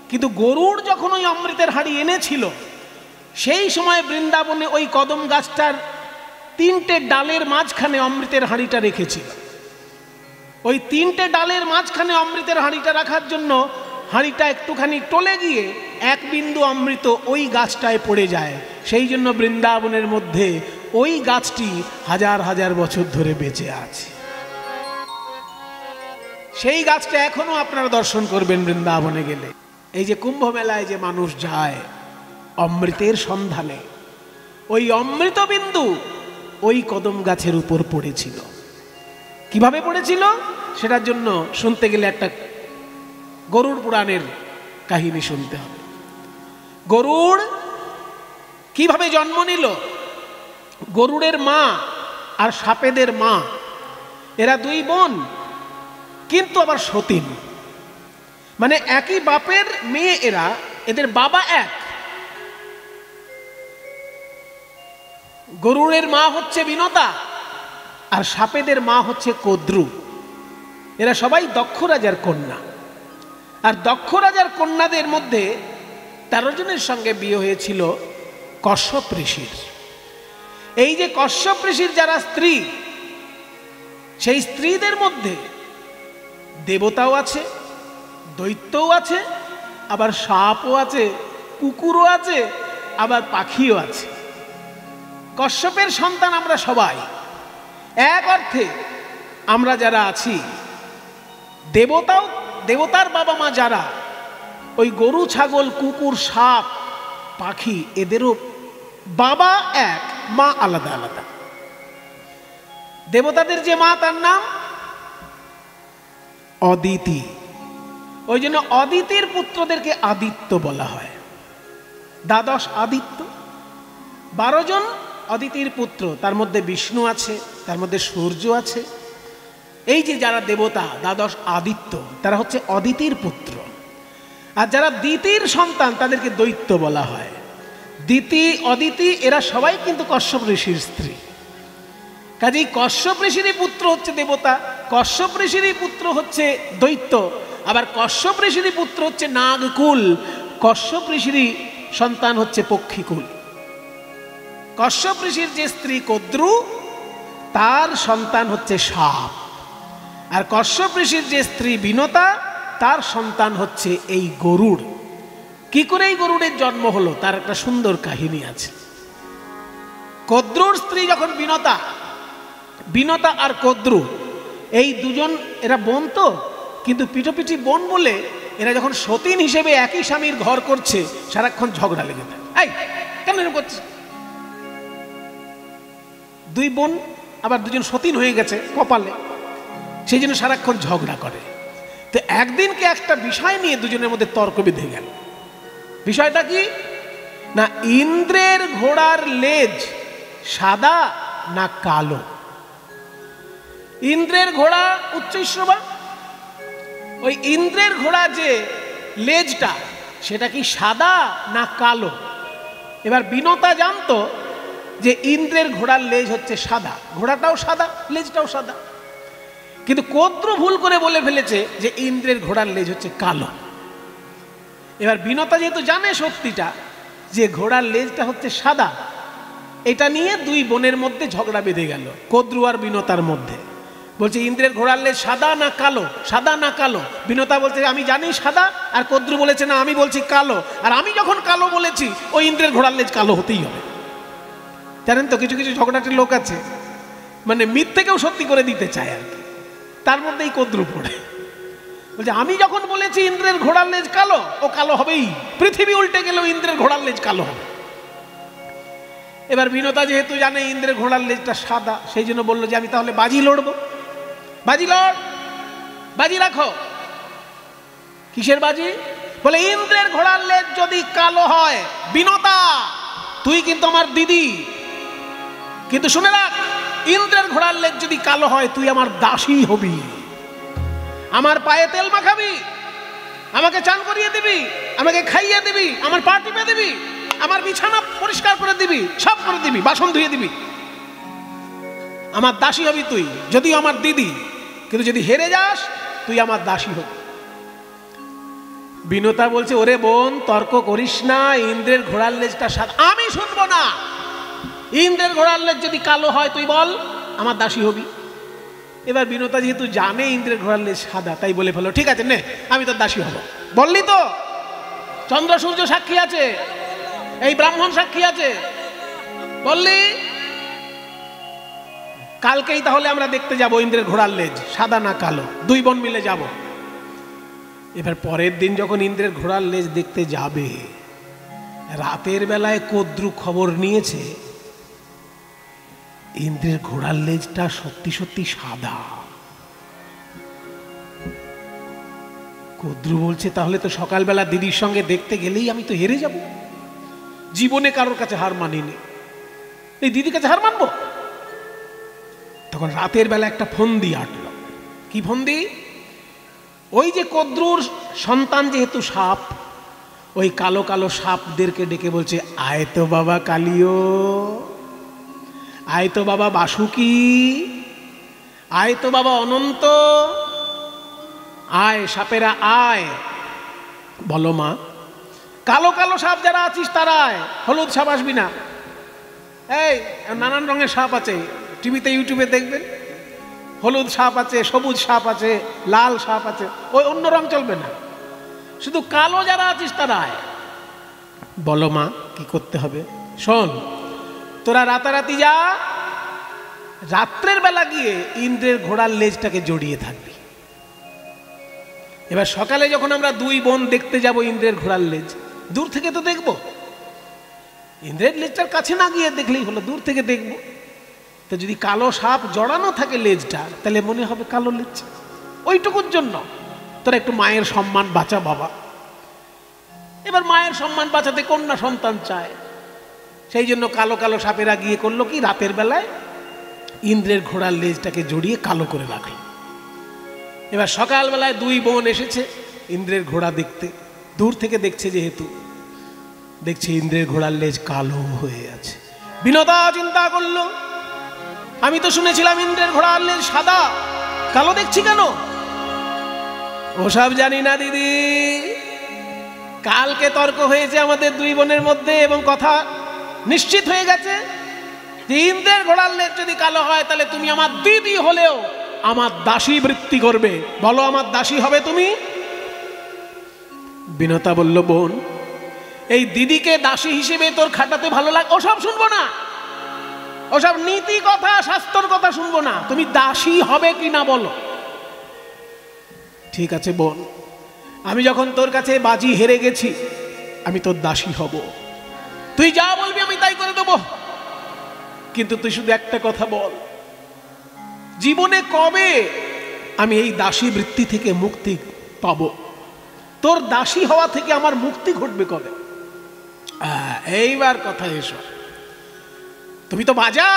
কিন্তু গরুড় যখন ওই অমৃতের হাঁড়ি এনেছিল, সেই সময় বৃন্দাবনে ওই কদম গাছটার 3টে ডালের মাঝখানে অমৃতের হাঁড়িটা রেখেছিল। ওই 3টে ডালের মাঝখানে অমৃতের হাঁড়িটা রাখার জন্য হাঁড়িটা একটুখানি টলে গিয়ে 1 বিন্দু অমৃত ওই গাছটায় পড়ে যায়। সেই জন্য বৃন্দাবনের মধ্যে ওই গাছটি হাজার হাজার বছর ধরে বেঁচে আছে। সেই গাছটা এখনো আপনারা দর্শন করবেন বৃন্দাবনে গেলে। এই যে কুম্ভ মেলায় যে মানুষ যায় অমৃতের সন্ধানে, ওই অমৃত বিন্দু ওই কদম গাছের উপর পড়েছিল। কিভাবে পড়েছিল সেটার জন্য শুনতে গেলে একটা গরুড় পুরাণের কাহিনী শুনতে হবে। গরুড় কিভাবে জন্ম নিল? গরুড়ের মা আর সাপেদের মা, এরা 2 বোন, কিন্তু আবার সতীন, মানে একই বাপের মেয়ে এরা, এদের বাবা এক। গরুড়ের মা হচ্ছে বিনতা আর সাপেদের মা হচ্ছে কদ্রু। এরা সবাই দক্ষ রাজার কন্যা। আর দক্ষ রাজার কন্যাদের মধ্যে 13 জনের সঙ্গে বিয়ে হয়েছিল কশ্যপ ঋষির। এই যে কশ্যপ ঋষির যারা স্ত্রী, সেই স্ত্রীদের মধ্যে দেবতাও আছে, দৈত্যও আছে, আবার সাপও আছে, কুকুরও আছে, আবার পাখিও আছে। কশ্যপের সন্তান আমরা সবাই। এক অর্থে আমরা যারা আছি, দেবতার বাবা মা যারা, ওই গরু, ছাগল, কুকুর, সাপ, পাখি, এদেরও বাবা এক, মা আলাদা আলাদা। দেবতাদের যে মা, তার নাম অদিতি। ওই জন্য অদিতির পুত্রদেরকে আদিত্য বলা হয়। 12 আদিত্য, 12 জন অদিতির পুত্র। তার মধ্যে বিষ্ণু আছে, তার মধ্যে সূর্য আছে। এই যে যারা দেবতা 12 আদিত্য, তারা হচ্ছে অদিতির পুত্র। আর যারা দিতির সন্তান, তাদেরকে দৈত্য বলা হয়। দিতি, অদিতি, এরা সবাই কিন্তু কশ্যপ ঋষির স্ত্রী। কাজেই কশ্যপ ঋষিরই পুত্র হচ্ছে দেবতা, কশ্যপ ঋষিরই পুত্র হচ্ছে দৈত্য, আবার কশ্যপ ঋষিরই পুত্র হচ্ছে নাগকুল, কশ্যপ ঋষিরই সন্তান হচ্ছে পক্ষীকুল। কশ্যপ ঋষির যে স্ত্রী কদ্রু, তার সন্তান হচ্ছে সাপ। আর কশ্যপ ঋষির যে স্ত্রী বিনতা, তার সন্তান হচ্ছে এই গরুড়। কি করে এই গরুড়ের জন্ম হলো তার একটা সুন্দর কাহিনী আছে। কদ্রুর স্ত্রী যখন বিনতা আর কদ্রু, এই দুজন এরা বোন তো, কিন্তু পিঠোপিঠি বোন বলে এরা যখন সতীন হিসেবে একই স্বামীর ঘর করছে, সারাক্ষণ ঝগড়া লেগে যায়। এই কেন এরকম করছে? 2 বোন, আবার 2জন সতীন হয়ে গেছে কপালে, সেই জন্য সারাক্ষণ ঝগড়া করে। তো একদিনকে একটা বিষয় নিয়ে 2জনের মধ্যে তর্ক বেঁধে গেল। বিষয়টা কি না, ইন্দ্রের ঘোড়ার লেজ সাদা না কালো। ইন্দ্রের ঘোড়া উচ্চৈঃশ্রবা, ওই ইন্দ্রের ঘোড়া যে লেজটা, সেটা কি সাদা না কালো? এবার বিনতা জানতো যে ইন্দ্রের ঘোড়ার লেজ হচ্ছে সাদা, ঘোড়াটাও সাদা, লেজটাও সাদা। কিন্তু কদ্রু ভুল করে বলে ফেলেছে যে ইন্দ্রের ঘোড়ার লেজ হচ্ছে কালো। এবার বিনতা যেহেতু জানে সত্যিটা, যে ঘোড়ার লেজটা হচ্ছে সাদা, এটা নিয়ে 2 বোনের মধ্যে ঝগড়া বেঁধে গেল, কদ্রু আর বিনতার মধ্যে। বলছে ইন্দ্রের ঘোড়ার লেজ সাদা না কালো, সাদা না কালো। বিনতা বলছে আমি জানি সাদা, আর কদ্রু বলেছে না আমি বলছি কালো, আর আমি যখন কালো বলেছি ওই ইন্দ্রের ঘোড়ার লেজ কালো হতেই হবে। জানেন তো কিছু কিছু ঝগড়াটির লোক আছে, মানে মিথ্যেকেও সত্যি করে দিতে চায় আর কি। তার মধ্যেই কদ্রু পড়ে, বলছে আমি যখন বলেছি ইন্দ্রের ঘোড়ার লেজ কালো, ও কালো হবেই, পৃথিবী উল্টে গেলেও ইন্দ্রের ঘোড়ার লেজ কালো হবে। এবার বিনতা যেহেতু জানে ইন্দ্রের ঘোড়ার লেজটা সাদা, সেই জন্য বললো যে আমি তাহলে বাজি লড়বো। বাজি লড়, বাজি রাখো। কিসের বাজি? বলে ইন্দ্রের ঘোড়ার লেজ যদি কালো হয়, বিনতা তুই কিন্তু আমার দিদি, কিন্তু শুনে রাখ, ইন্দ্রের ঘোড়ার লেজ যদি কালো হয় তুই আমার দাসী হবি, আমার পায়ে তেল মাখাবি, আমাকে চান করিয়ে দিবি, আমাকে খাইয়ে দিবি, আমার পা টিপে দিবি, আমার বিছানা পরিষ্কার করে দিবি, সব করে দিবি, বাসন ধুয়ে দিবি, আমার দাসী হবি তুই, যদিও আমার দিদি, কিন্তু যদি হেরে যাস তুই আমার দাসী হবি। বিনতা বলছে, ওরে বোন তর্ক করিস না, ইন্দ্রের ঘোড়ার লেজটা সাদা। আমি শুনবো না। ইন্দ্রের ঘোড়ার লেজ যদি কালো হয় তুই বল, আমার দাসী হবি। এবার বিনতা যেহেতু জানে ইন্দ্রের ঘোড়ার লেজ সাদা, তাই বলে ফেলো, ঠিক আছে নে, আমি তোর দাসী হব। বললি তো, চন্দ্র সূর্য সাক্ষী আছে, এই ব্রাহ্মণ সাক্ষী আছে, বললি। কালকেই তাহলে আমরা দেখতে যাব ইন্দ্রের ঘোড়ার লেজ সাদা না কালো, দুই বোন মিলে যাব। এবার পরের দিন যখন ইন্দ্রের ঘোড়ার লেজ দেখতে যাবে, রাতের বেলায় কদ্রু খবর নিয়েছে ইন্দ্রের ঘোড়ার লেজটা সত্যি সত্যি সাদা। কদ্রু বলছে, তাহলে তো সকালবেলা দিদির সঙ্গে দেখতে গেলেই আমি তো হেরে যাব। জীবনে কারোর কাছে হার মানিনি, এই দিদির কাছে হার মানবো? তখন রাতের বেলা একটা ফন্দি আটল। কি ফন্দি? ওই যে কদ্রুর সন্তান যেহেতু সাপ, ওই কালো কালো সাপদেরকে ডেকে বলছে, আয় তো বাবা কালিও, আয় তো বাবা বাসুকি, আয় তো বাবা অনন্ত, আয় সাপেরা আয়। বলো মা, কালো কালো সাপ যারা আছিস তারা আয়, হলুদ সাপ আসবি না। এই নানান রঙের সাপ আছে, টিভিতে ইউটিউবে দেখবেন, হলুদ সাপ আছে, সবুজ সাপ আছে, লাল সাপ আছে, ওই অন্য রং চলবে না, শুধু কালো যারা আছিস তারা আয়। বলো মা কি করতে হবে? শোন, তোরা রাতারাতি যা, রাত্রের বেলা গিয়ে ইন্দ্রের ঘোড়ার লেজটাকে জড়িয়ে থাকবি। এবার সকালে যখন আমরা দুই বোন দেখতে যাব ইন্দ্রের ঘোড়ার লেজ, দূর থেকে তো দেখব, ইন্দ্রের লেজটার কাছে না গিয়ে দেখলেই হলো, দূর থেকে দেখব। তো যদি কালো সাপ জড়ানো থাকে লেজটা, তাহলে মনে হবে কালো লেজ। ওইটুকুর জন্য তোরা একটু মায়ের সম্মান বাঁচা বাবা। এবার মায়ের সম্মান বাঁচাতে কন্যা সন্তান চায়, সেই জন্য কালো কালো সাপেরা গিয়ে করলো কি, রাতের বেলায় ইন্দ্রের ঘোড়ার লেজটাকে জড়িয়ে কালো করে রাখলো। এবার সকালবেলায় দুই বোন এসেছে ইন্দ্রের ঘোড়া দেখতে, দূর থেকে দেখছে, যেহেতু দেখছে ইন্দ্রের ঘোড়ার লেজ কালো হয়ে আছে। বিনতা চিন্তা করলো, আমি তো শুনেছিলাম ইন্দ্রের ঘোড়ার লেজ সাদা, কালো দেখছি কেন? ওসব জানি না দিদি, কালকে তর্ক হয়েছে আমাদের দুই বোনের মধ্যে এবং কথা নিশ্চিত হয়ে গেছে যে ইন্দ্রের ঘোড়ার লেজ যদি কালো হয় তাহলে তুমি আমার দিদি হলেও আমার দাসী বৃত্তি করবে। বলো, আমার দাসী হবে তুমি? বিনতা বলল, বোন এই দিদিকে দাসী হিসেবে তোর খাটাতে ভালো লাগে, ওসব শুনবো না, ওসব নীতি কথা শাস্ত্র কথা শুনবো না, তুমি দাসী হবে কি না বলো। ঠিক আছে বোন, আমি যখন তোর কাছে বাজি হেরে গেছি, আমি তোর দাসী হব, তুই যা বলবি আমি তাই করে দেবো। কিন্তু তুই শুধু একটা কথা বল, জীবনে কবে আমি এই দাসী বৃত্তি থেকে মুক্তি পাবো? তোর দাসী হওয়া থেকে আমার মুক্তি ঘটবে কবে? এইবার কথা এসো, তুমি তো বাজা,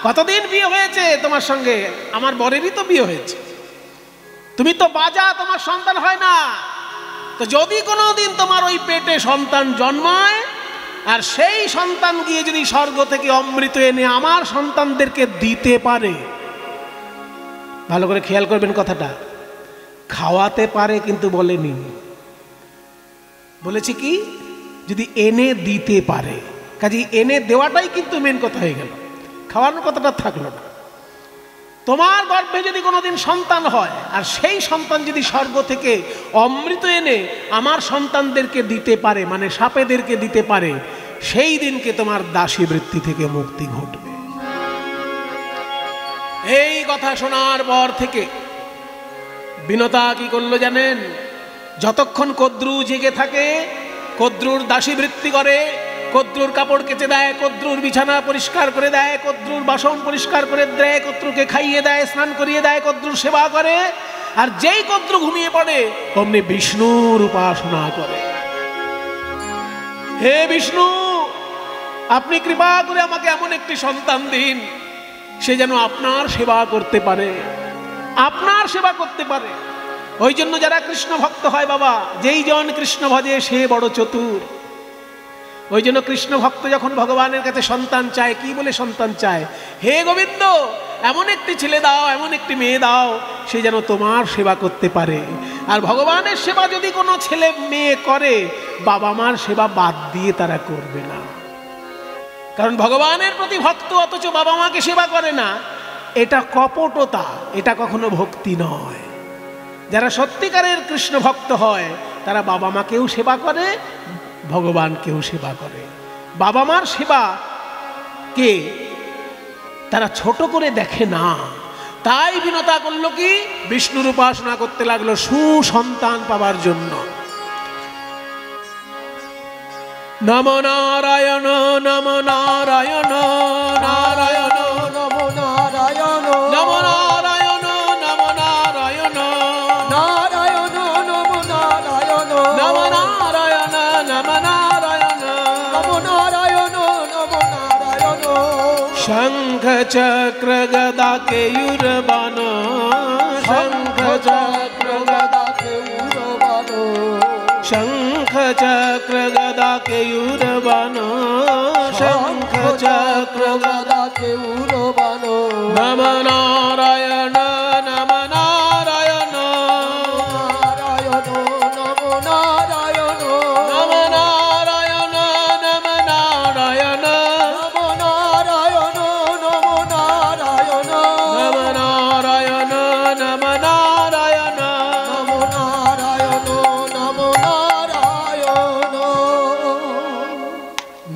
কতদিন বিয়ে হয়েছে তোমার সঙ্গে? আমার বরেরই তো বিয়ে হয়েছে। তুমি তো বাজা, তোমার সন্তান হয় না। তো যদি কোনোদিন তোমার ওই পেটে সন্তান জন্মায়, আর সেই সন্তান গিয়ে যদি স্বর্গ থেকে অমৃত এনে আমার সন্তানদেরকে দিতে পারে, ভালো করে খেয়াল করবেন কথাটা, খাওয়াতে পারে কিন্তু বলেনি, বলেছি কি যদি এনে দিতে পারে, কাজে এনে দেওয়াটাই কিন্তু মেন কথা হয়ে গেল, খাওয়ানোর কথাটা থাকলো না। তোমার গর্ভে যদি কোনোদিন সন্তান হয়, আর সেই সন্তান যদি স্বর্গ থেকে অমৃত এনে আমার সন্তানদেরকে দিতে পারে, মানে সাপেদেরকে দিতে পারে, সেই দিনকে তোমার দাসী বৃত্তি থেকে মুক্তি ঘটবে। এই কথা শোনার পর থেকে বিনতা কি করলো জানেন? যতক্ষণ কদ্রু জেগে থাকে, কদ্রুর দাসী বৃত্তি করে, কদ্রুর কাপড় কেচে দেয়, কদ্রুর বিছানা পরিষ্কার করে দেয়, কদ্রুর বাসন পরিষ্কার করে দেয়, কদ্রুকে খাইয়ে দেয়, স্নান করিয়ে দেয়, কদ্রুর সেবা করে। আর যেই কদ্রু ঘুমিয়ে পড়ে অমনি বিষ্ণুর উপাসনা করে। হে বিষ্ণু, আপনি কৃপা করে আমাকে এমন একটি সন্তান দিন, সে যেন আপনার সেবা করতে পারে, আপনার সেবা করতে পারে। ওই জন্য যারা কৃষ্ণ ভক্ত হয় বাবা, যেই জন কৃষ্ণ ভজে সে বড় চতুর। ওই জন্য কৃষ্ণ ভক্ত যখন ভগবানের কাছে সন্তান চায়, কি বলে সন্তান চায়? হে গোবিন্দ, এমন একটি ছেলে দাও, এমন একটি মেয়ে দাও, সে যেন তোমার সেবা করতে পারে। আর ভগবানের সেবা যদি কোনো ছেলে মেয়ে করে, বাবা মার সেবা বাদ দিয়ে তারা করবে না। কারণ ভগবানের প্রতি ভক্ত অথচ বাবা মাকে সেবা করে না, এটা কপটতা, এটা কখনো ভক্তি নয়। যারা সত্যিকারের কৃষ্ণ ভক্ত হয় তারা বাবা মাকেও সেবা করে, ভগবানকেও সেবা করে। বাবা মার সেবাকে তারা ছোট করে দেখে না। তাই বিনতা করলো কি, বিষ্ণুর উপাসনা করতে লাগলো সুসন্তান পাবার জন্য। নম নারায়ণ নম নারায়ণ নারায়ণ নম নারায়ণ নম নারায়ণ নম নারায়ণ নারায়ণ নম নারায়ণ নম নারায়ণ নম নারায়ণ নম নারায়ণ নম নারায়ণ শঙ্খ চক্র গদা কেয়ুরবাণ শঙ্খ চক্র গদা কেয়ুরবাণ শঙ্খ চক্র গদা কেয়ুরবাণ শঙ্খ চক্র গদা কেয়ুরবাণ নম নারায়ণ নম নারায়ণ নারায়ণ নম নারায়ণ নম নারায়ণ নম নারায়ণ নম নারায়ণ নম নারায়ণ নম নারায়ণ নম নারায়ণ নম নারায়ণ নম নারায়ণ।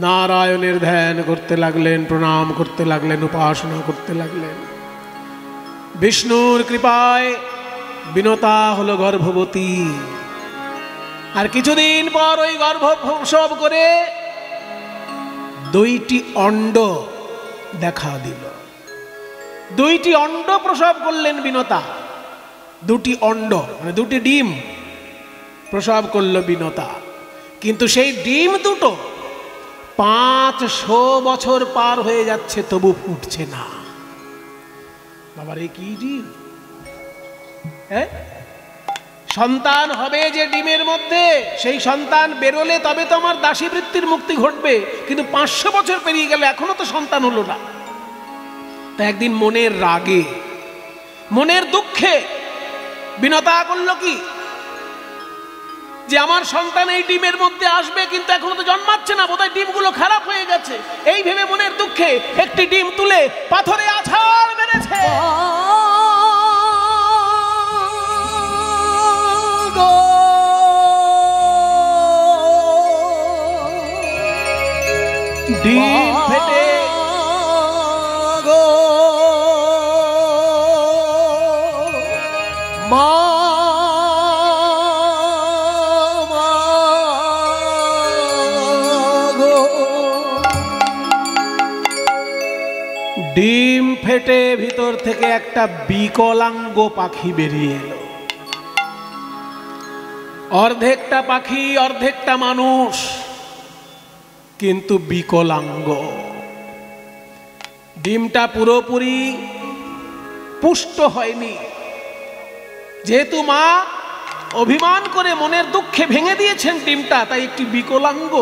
নারায়ণের ধ্যান করতে লাগলেন, প্রণাম করতে লাগলেন, উপাসনা করতে লাগলেন। বিষ্ণুর কৃপায় বিনতা হলো গর্ভবতী। আর কিছুদিন পর ওই গর্ভ প্রসব করে 2টি অণ্ড দেখা দিল। 2টি অণ্ড প্রসব করলেন বিনতা। 2টি অণ্ড মানে 2টি ডিম প্রসব করলো বিনতা। কিন্তু সেই ডিম দুটো 500 বছর পার হয়ে যাচ্ছে, তবু ফুটছে না। বাবার এই কি ডিম, হ্যাঁ? সন্তান হবে যে ডিমের মধ্যে, সেই সন্তান বেরোলে তবে তো আমার দাসী বৃত্তির মুক্তি ঘটবে। কিন্তু 500 বছর পেরিয়ে গেল, এখনো তো সন্তান হলো না। তা একদিন মনের রাগে, মনের দুঃখে বিনতা করলো কি, যে আমার সন্তান এই ডিমের মধ্যে আসবে কিন্তু এখনো তো জন্মাচ্ছে না, বোধহয় ডিমগুলো খারাপ হয়ে গেছে। এই ভেবে মনের দুঃখে একটি ডিম তুলে পাথরে আছাড় মেরেছে। ডিম ফেটে মা ডিম ফেটে ভিতর থেকে একটা বিকলাঙ্গ পাখি বেরিয়ে এলো। অর্ধেকটা পাখি অর্ধেকটা মানুষ, কিন্তু বিকলাঙ্গ। ডিমটা পুরোপুরি পুষ্ট হয়নি। যেহেতু মা অভিমান করে মনের দুঃখে ভেঙে দিয়েছেন ডিমটা, তাই একটি বিকলাঙ্গ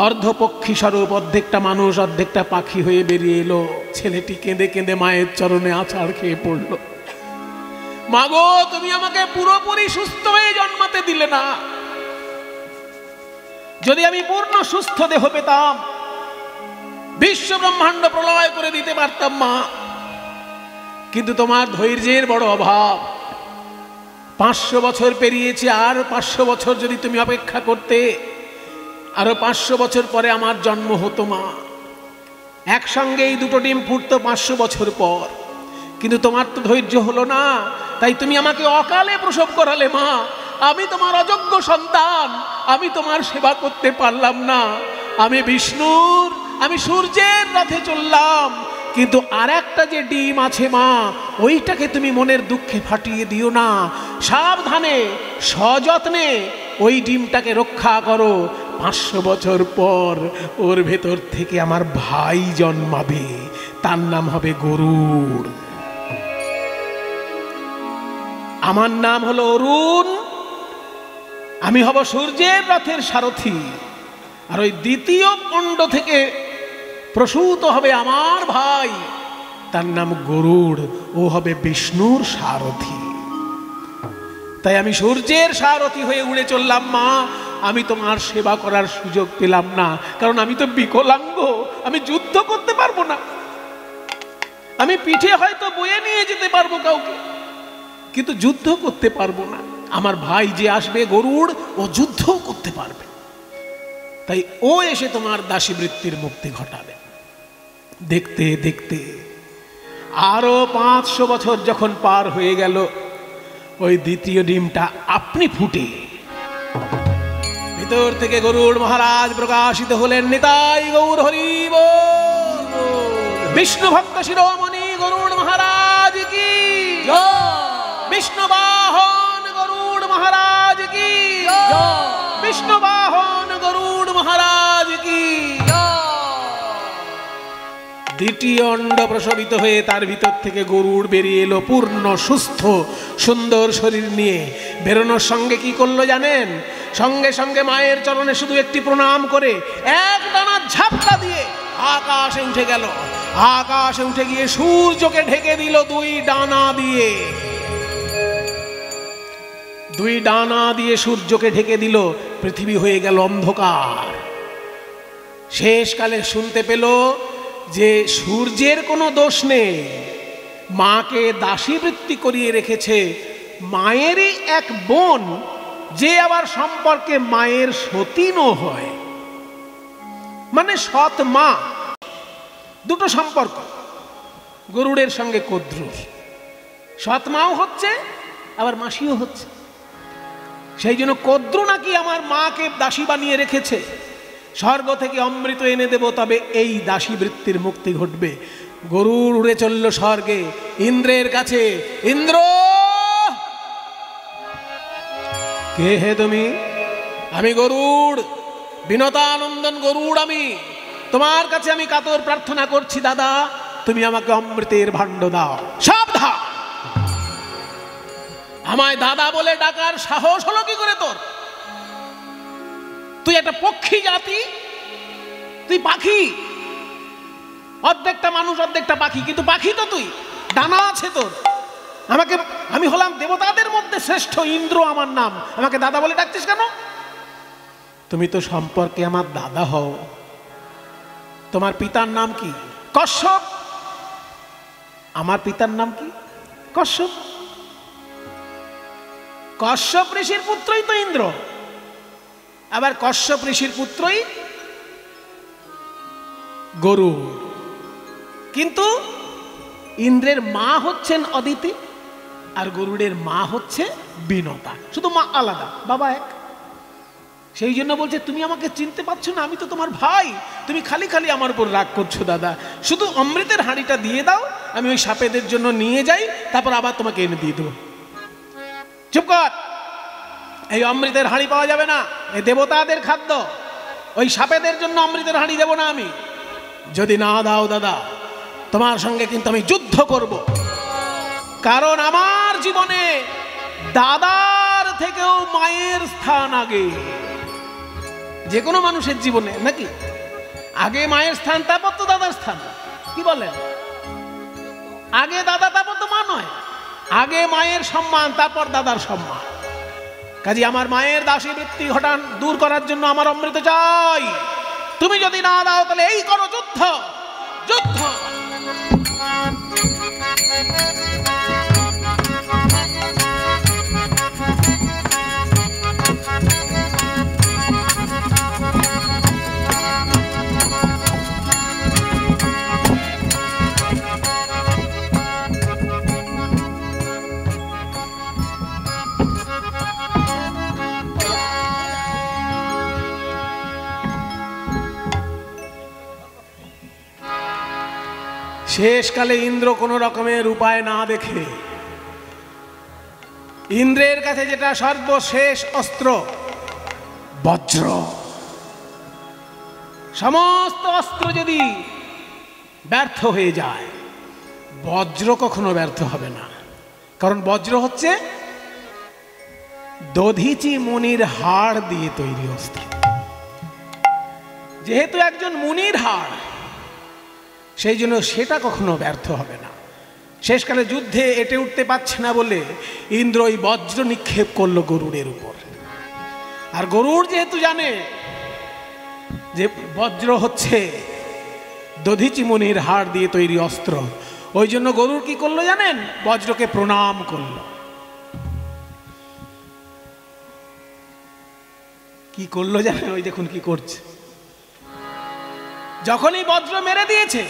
অর্ধপক্ষী স্বরূপ, অর্ধেকটা মানুষ অর্ধেকটা পাখি হয়ে বেরিয়ে এলো। ছেলেটি কেঁদে কেঁদে মায়ের চরণে আছাড় খেয়ে পড়ল। মাগো, তুমি আমাকে পুরোপুরি সুস্থ হয়ে জন্মাতে দিলে না। যদি আমি পূর্ণ সুস্থ দেহ পেতাম, বিশ্ব ব্রহ্মাণ্ড প্রলয় করে দিতে পারতাম মা। কিন্তু তোমার ধৈর্যের বড় অভাব। 500 বছর পেরিয়েছে, আর 500 বছর যদি তুমি অপেক্ষা করতে, আরো 500 বছর পরে আমার জন্ম হতো মা। একসঙ্গে এই দুটো ডিম ফুটতো 500 বছর পর। কিন্তু তোমার তো ধৈর্য হলো না, তাই তুমি আমাকে অকালে প্রসব করালে মা। আমি তোমার অযোগ্য সন্তান, আমি তোমার সেবা করতে পারলাম না। আমি বিষ্ণুর, আমি সূর্যের রথে চললাম, কিন্তু আর একটা যে ডিম আছে মা, ওইটাকে তুমি মনের দুঃখে ফাটিয়ে দিও না। সাবধানে সযত্নে ওই ডিমটাকে রক্ষা করো। 500 বছর পর ওর ভেতর থেকে আমার ভাই জন্মাবে, তার নাম হবে গরুড়। আমার নাম হলো অরুণ, আমি হব সূর্যের রথের সারথি। আর ওই দ্বিতীয় অণ্ড থেকে প্রসূত হবে আমার ভাই, তার নাম গরুড়, ও হবে বিষ্ণুর সারথি। তাই আমি সূর্যের সারথি হয়ে উড়ে চললাম মা, আমি তোমার সেবা করার সুযোগ পেলাম না, কারণ আমি তো বিকলাঙ্গ, আমি যুদ্ধ করতে পারবো না। আমি পিঠে হয়তো বয়ে নিয়ে যেতে পারবো কাউকে, কিন্তু যুদ্ধ করতে পারবো না। আমার ভাই যে আসবে গরুড়, ও যুদ্ধও করতে পারবে, তাই ও এসে তোমার দাসীবৃত্তির মুক্তি ঘটাবে। দেখতে দেখতে আরো 500 বছর যখন পার হয়ে গেল, ওই দ্বিতীয় ডিমটা আপনি ফুটে ভিতর থেকে গরুড় মহারাজ প্রকাশিত হলেন। নিতাই গৌর হরি বল। বিষ্ণু ভক্ত শিরোমণি গরুড় মহারাজ কি জয়। বিষ্ণু বাহন গরুড় মহারাজ কি জয়। বিষ্ণু বাহন গরুড় মহারাজ কি। দ্বিতীয় অণ্ড প্রসবিত হয়ে তার ভিতর থেকে গরুড় বেরিয়ে এলো, পূর্ণ সুস্থ সুন্দর শরীর নিয়ে। বেরোনোর সঙ্গে কি করলো জানেন? সঙ্গে সঙ্গে মায়ের চরণে শুধু একটি প্রণাম করে এক ডানা ঝাপটা দিয়ে আকাশে উঠে গেল। আকাশে উঠে গিয়ে সূর্যকে ঢেকে দিল 2 ডানা দিয়ে। 2 ডানা দিয়ে সূর্যকে ঢেকে দিল, পৃথিবী হয়ে গেল অন্ধকার। শেষকালে শুনতে পেল যে সূর্যের কোনো দোষ নেই, মাকে দাসীবৃত্তি করিয়ে রেখেছে মায়েরই এক বোন, যে আবার সম্পর্কে মায়ের সতীনও হয়, মানে সৎ মা। দুটো সম্পর্ক গরুড়ের সঙ্গে কদ্রুর, সৎ মাও হচ্ছে আবার মাসিও হচ্ছে। সেই জন্য কদ্রু নাকি আমার মাকে দাসী বানিয়ে রেখেছে, স্বর্গ থেকে অমৃত এনে দেব, তবে এই দাসী বৃত্তির মুক্তি ঘটবে। গরুড় উড়ে চলল স্বর্গে ইন্দ্রের কাছে। ইন্দ্র, কে হে তুমি? আমি গরুড়, বিনতানন্দন গরুড়। আমি তোমার কাছে আমি কাতর প্রার্থনা করছি দাদা, তুমি আমাকে অমৃতের ভাণ্ড দাও। সাবধান, আমায় দাদা বলে ডাকার সাহস হলো কি করে তোর? তুই একটা পক্ষী জাতি, তুই পাখি, অর্ধেকটা মানুষ অর্ধেকটা পাখি, কিন্তু পাখি তো তুই, ডানা আছে তোর। আমাকে, আমি হলাম দেবতাদের মধ্যে শ্রেষ্ঠ, ইন্দ্র আমার নাম, আমাকে দাদা বলে ডাকছিস কেন? তুমি তো সম্পর্কে আমার দাদা হও। তোমার পিতার নাম কি? কশ্যপ। আমার পিতার নাম কি? কশ্যপ। কশ্যপ ঋষির পুত্রই তো ইন্দ্র, আবার কশ্যপ ঋষির পুত্রই গরুড়। কিন্তু ইন্দ্রের মা হচ্ছেন অদিতি, আর গরুড়ের মা হচ্ছে বিনতা, শুধু মা আলাদা, বাবা এক। সেই জন্য বলছে তুমি আমাকে চিনতে পারছো না, আমি তো তোমার ভাই, তুমি খালি খালি আমার উপর রাগ করছো দাদা। শুধু অমৃতের হাঁড়িটা দিয়ে দাও, আমি ওই সাপেদের জন্য নিয়ে যাই, তারপর আবার তোমাকে এনে দিয়ে দেবো। চুপ কর, এই অমৃতের হাঁড়ি পাওয়া যাবে না, এই দেবতাদের খাদ্য, ওই সাপেদের জন্য অমৃতের হাঁড়ি দেবো না আমি। যদি না দাও দাদা, তোমার সঙ্গে কিন্তু আমি যুদ্ধ করব, কারণ আমার জীবনে দাদার থেকেও মায়ের স্থান আগে। যে কোনো মানুষের জীবনে নাকি আগে মায়ের স্থান, তারপর তো দাদার স্থান। কি বলেন? আগে দাদা, তারপর তো মা নয়, আগে মায়ের সম্মান, তারপর দাদার সম্মান। কাজে আমার মায়ের দাসী বৃত্তি ঘটান দূর করার জন্য আমার অমৃত চাই। তুমি যদি না দাও তাহলে এই করো যুদ্ধ, যুদ্ধ। শেষকালে ইন্দ্র কোনো রকমের উপায় না দেখে, ইন্দ্রের কাছে যেটা সর্বশেষ অস্ত্র বজ্র, সমস্ত অস্ত্র যদি ব্যর্থ হয়ে যায়, বজ্র কখনো ব্যর্থ হবে না। কারণ বজ্র হচ্ছে দধিচি মুনির হাড় দিয়ে তৈরি অস্ত্র। যেহেতু একজন মুনির হাড়, সেই জন্য সেটা কখনো ব্যর্থ হবে না। শেষকালে যুদ্ধে এটে উঠতে পারছে না বলে ইন্দ্র ওই বজ্র নিক্ষেপ করলো গরুড়ের উপর। আর গরুড় যেহেতু জানে যে বজ্র হচ্ছে দধিচি মুনির হাড় দিয়ে তৈরি অস্ত্র, ওই জন্য গরুড় কি করলো জানেন? বজ্রকে প্রণাম করলো। কি করলো জানেন? ওই দেখুন কি করছে। যখনই বজ্র মেরে দিয়েছে,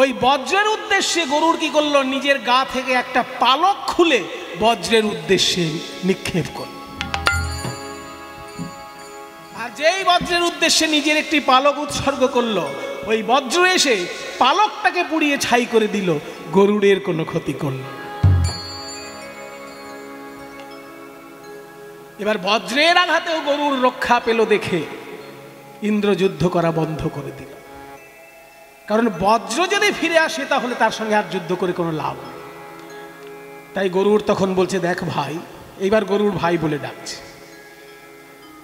ওই বজ্রের উদ্দেশ্যে গরুড় কি করলো? নিজের গা থেকে একটা পালক খুলে বজ্রের উদ্দেশ্যে নিক্ষেপ করল। আর যেই বজ্রের উদ্দেশ্যে নিজের একটি পালক উৎসর্গ করলো, ওই বজ্র এসে পালকটাকে পুড়িয়ে ছাই করে দিল, গরুড়ের কোনো ক্ষতি করল। এবার বজ্রের আঘাতেও গরুড় রক্ষা পেল দেখে ইন্দ্র যুদ্ধ করা বন্ধ করে দিল। কারণ বজ্র যদি ফিরে আসে তাহলে তার সঙ্গে আর যুদ্ধ করে কোনো লাভ নেই। তাই গরুড় তখন বলছে, দেখ ভাই, এইবার গরুড় ভাই বলে ডাকছে,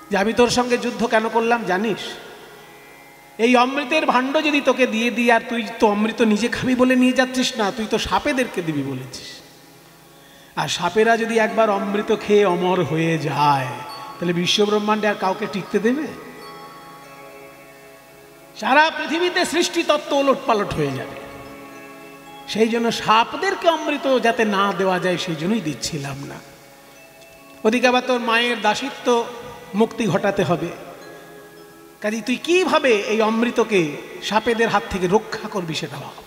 যে আমি তোর সঙ্গে যুদ্ধ কেন করলাম জানিস? এই অমৃতের ভাণ্ড যদি তোকে দিয়ে দিই, আর তুই তো অমৃত নিজে খাবি বলে নিয়ে যাচ্ছিস না, তুই তো সাপেদেরকে দিবি বলেছিস। আর সাপেরা যদি একবার অমৃত খেয়ে অমর হয়ে যায়, তাহলে বিশ্বব্রহ্মাণ্ডে আর কাউকে টিকতে দেবে? সারা পৃথিবীতে সৃষ্টি তত্ত্ব ওলট পালট হয়ে যাবে। সেই জন্য সাপদেরকে অমৃত যাতে না দেওয়া যায়, সেই জন্যই দিচ্ছিলাম না। ওদিকে আবার তোর মায়ের দাসিত্ব মুক্তি ঘটাতে হবে, কাজে তুই কিভাবে এই অমৃতকে সাপেদের হাত থেকে রক্ষা করবি সেটা ভাব।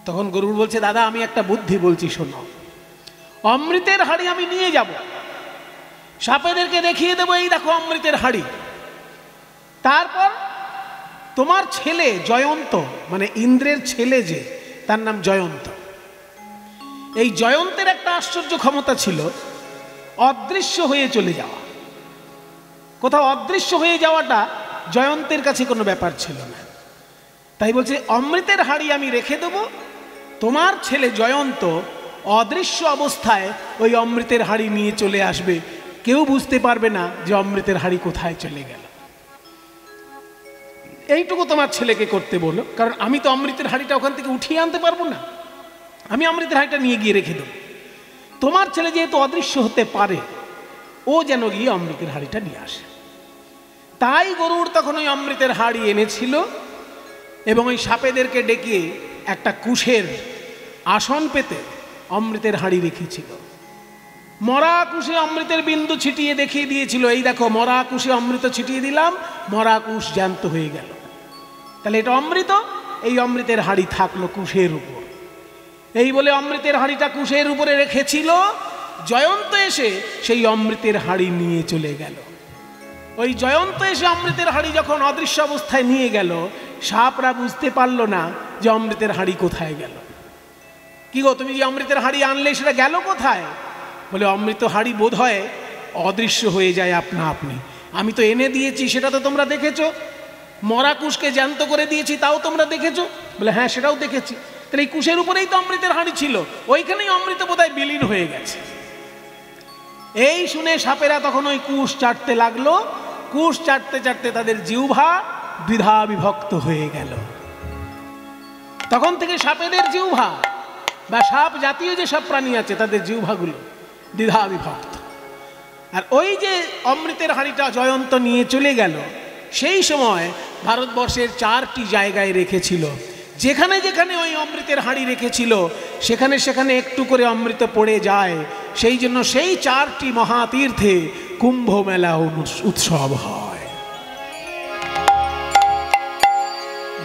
তখন গরুড় বলছে, দাদা আমি একটা বুদ্ধি বলছি, শোনো। অমৃতের হাড়ি আমি নিয়ে যাব, সাপেদেরকে দেখিয়ে দেবো এই দেখো অমৃতের হাড়ি। তারপর তোমার ছেলে জয়ন্ত, মানে ইন্দ্রের ছেলে যে, তার নাম জয়ন্ত। এই জয়ন্তের একটা আশ্চর্য ক্ষমতা ছিল, অদৃশ্য হয়ে চলে যাওয়া। কোথাও অদৃশ্য হয়ে যাওয়াটা জয়ন্তের কাছে কোনো ব্যাপার ছিল না। তাই বলছে অমৃতের হাড়ি আমি রেখে দেব, তোমার ছেলে জয়ন্ত অদৃশ্য অবস্থায় ওই অমৃতের হাড়ি নিয়ে চলে আসবে, কেউ বুঝতে পারবে না যে অমৃতের হাড়ি কোথায় চলে গেল। এইটুকু তোমার ছেলেকে করতে বলো, কারণ আমি তো অমৃতের হাড়িটা ওখান থেকে উঠিয়ে আনতে পারবো না, আমি অমৃতের হাড়িটা নিয়ে গিয়ে রেখে দেবো। তোমার ছেলে যেহেতু অদৃশ্য হতে পারে, ও যেন গিয়ে অমৃতের হাড়িটা নিয়ে আসে। তাই গরুড় তখন ওই অমৃতের হাড়ি এনেছিল এবং ওই সাপেদেরকে ডেকে একটা কুশের আসন পেতে অমৃতের হাড়ি রেখেছিল। মরা কুশে অমৃতের বিন্দু ছিটিয়ে দেখিয়ে দিয়েছিল, এই দেখো মরা কুশে অমৃত ছিটিয়ে দিলাম, মরা কুশ জ্যান্ত হয়ে গেল। তাহলে এটা অমৃত, এই অমৃতের হাড়ি থাকলো কুশের উপর। এই বলে অমৃতের হাড়িটা কুশের উপরে রেখেছিল। জয়ন্ত এসে সেই অমৃতের হাড়ি নিয়ে চলে গেল। ওই জয়ন্ত এসে অমৃতের হাড়ি যখন অদৃশ্য অবস্থায় নিয়ে গেল, সাপরা বুঝতে পারলো না যে অমৃতের হাড়ি কোথায় গেল। কি গো, তুমি যে অমৃতের হাড়ি আনলে সেটা গেল কোথায়? বলে অমৃত হাড়ি বোধ হয় অদৃশ্য হয়ে যায় আপনা আপনি। আমি তো এনে দিয়েছি, সেটা তো তোমরা দেখেছো। মরা কুশকে জ্যান্ত করে দিয়েছি, তাও তোমরা দেখেছো। বলে হ্যাঁ, সেটাও দেখেছি। তাহলে এই কুশের উপরেই তো অমৃতের হাড়ি ছিল, ওইখানেই অমৃত বোধহয় বিলীন হয়ে গেছে। এই শুনে সাপেরা তখন ওই কুশ চাটতে লাগলো। কুশ চাটতে চাটতে তাদের জিহ্বা দ্বিধা বিভক্ত হয়ে গেল। তখন থেকে সাপেদের জিহ্বা বা সাপ জাতীয় যে সব প্রাণী আছে তাদের জিহ্বাগুলো দ্বিধা বিভক্ত। আর ওই যে অমৃতের হাড়িটা জয়ন্ত নিয়ে চলে গেল, সেই সময় ভারতবর্ষের 4টি জায়গায় রেখেছিল। যেখানে যেখানে ওই অমৃতের হাড়ি রেখেছিল সেখানে সেখানে একটু করে অমৃত পড়ে যায়। সেই জন্য সেই 4টি মহাতীর্থে কুম্ভ মেলা উৎসব হয়।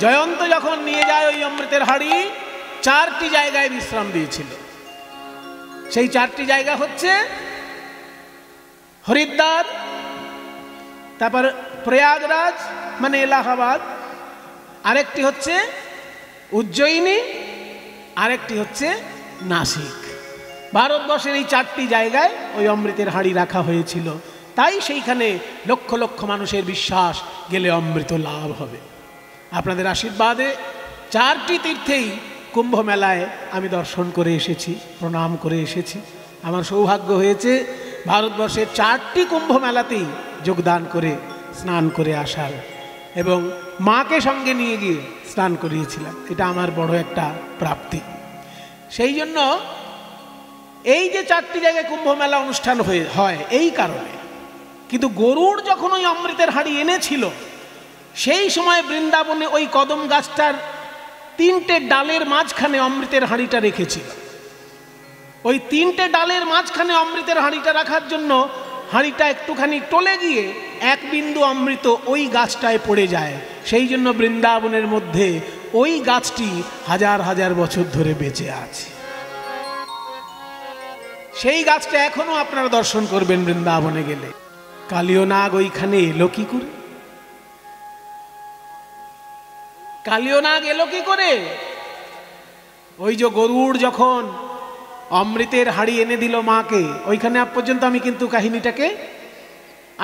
জয়ন্ত যখন নিয়ে যায় ওই অমৃতের হাড়ি, 4টি জায়গায় বিশ্রাম দিয়েছিল। সেই 4টি জায়গা হচ্ছে হরিদ্বার, তারপর প্রয়াগরাজ মানে এলাহাবাদ, আরেকটি হচ্ছে উজ্জয়িনী, আরেকটি হচ্ছে নাসিক। ভারতবর্ষের এই 4টি জায়গায় ওই অমৃতের হাড়ি রাখা হয়েছিল। তাই সেইখানে লক্ষ লক্ষ মানুষের বিশ্বাস গেলে অমৃত লাভ হবে। আপনাদের আশীর্বাদে 4টি তীর্থেই কুম্ভ মেলায় আমি দর্শন করে এসেছি, প্রণাম করে এসেছি। আমার সৌভাগ্য হয়েছে ভারতবর্ষের 4টি কুম্ভ মেলাতেই যোগদান করে স্নান করে আসার, এবং মাকে সঙ্গে নিয়ে গিয়ে স্নান করিয়েছিলাম। এটা আমার বড় একটা প্রাপ্তি। সেই জন্য এই যে 4টি জায়গায় কুম্ভ মেলা অনুষ্ঠান হয় এই কারণে। কিন্তু গরুড় যখন ওই অমৃতের হাঁড়ি এনেছিল সেই সময় বৃন্দাবনে ওই কদম গাছটার 3টে ডালের মাঝখানে অমৃতের হাঁড়িটা রেখেছিল। ওই 3টে ডালের মাঝখানে অমৃতের হাঁড়িটা রাখার জন্য হাঁড়িটা একটুখানি টলে গিয়ে 1 বিন্দু অমৃত ওই গাছটায় পড়ে যায়। সেই জন্য বৃন্দাবনের মধ্যে ওই গাছটি হাজার হাজার বছর ধরে বেঁচে আছে। সেই গাছটা এখনো আপনারা দর্শন করবেন বৃন্দাবনে গেলে। কালীয় নাগ ওইখানে এলো কি করে? কালীয় নাগ এলো কি করে? ওই যে গরুড় যখন অমৃতের হাঁড়ি এনে দিল মাকে, ওইখানে আজ পর্যন্ত আমি কিন্তু কাহিনীটাকে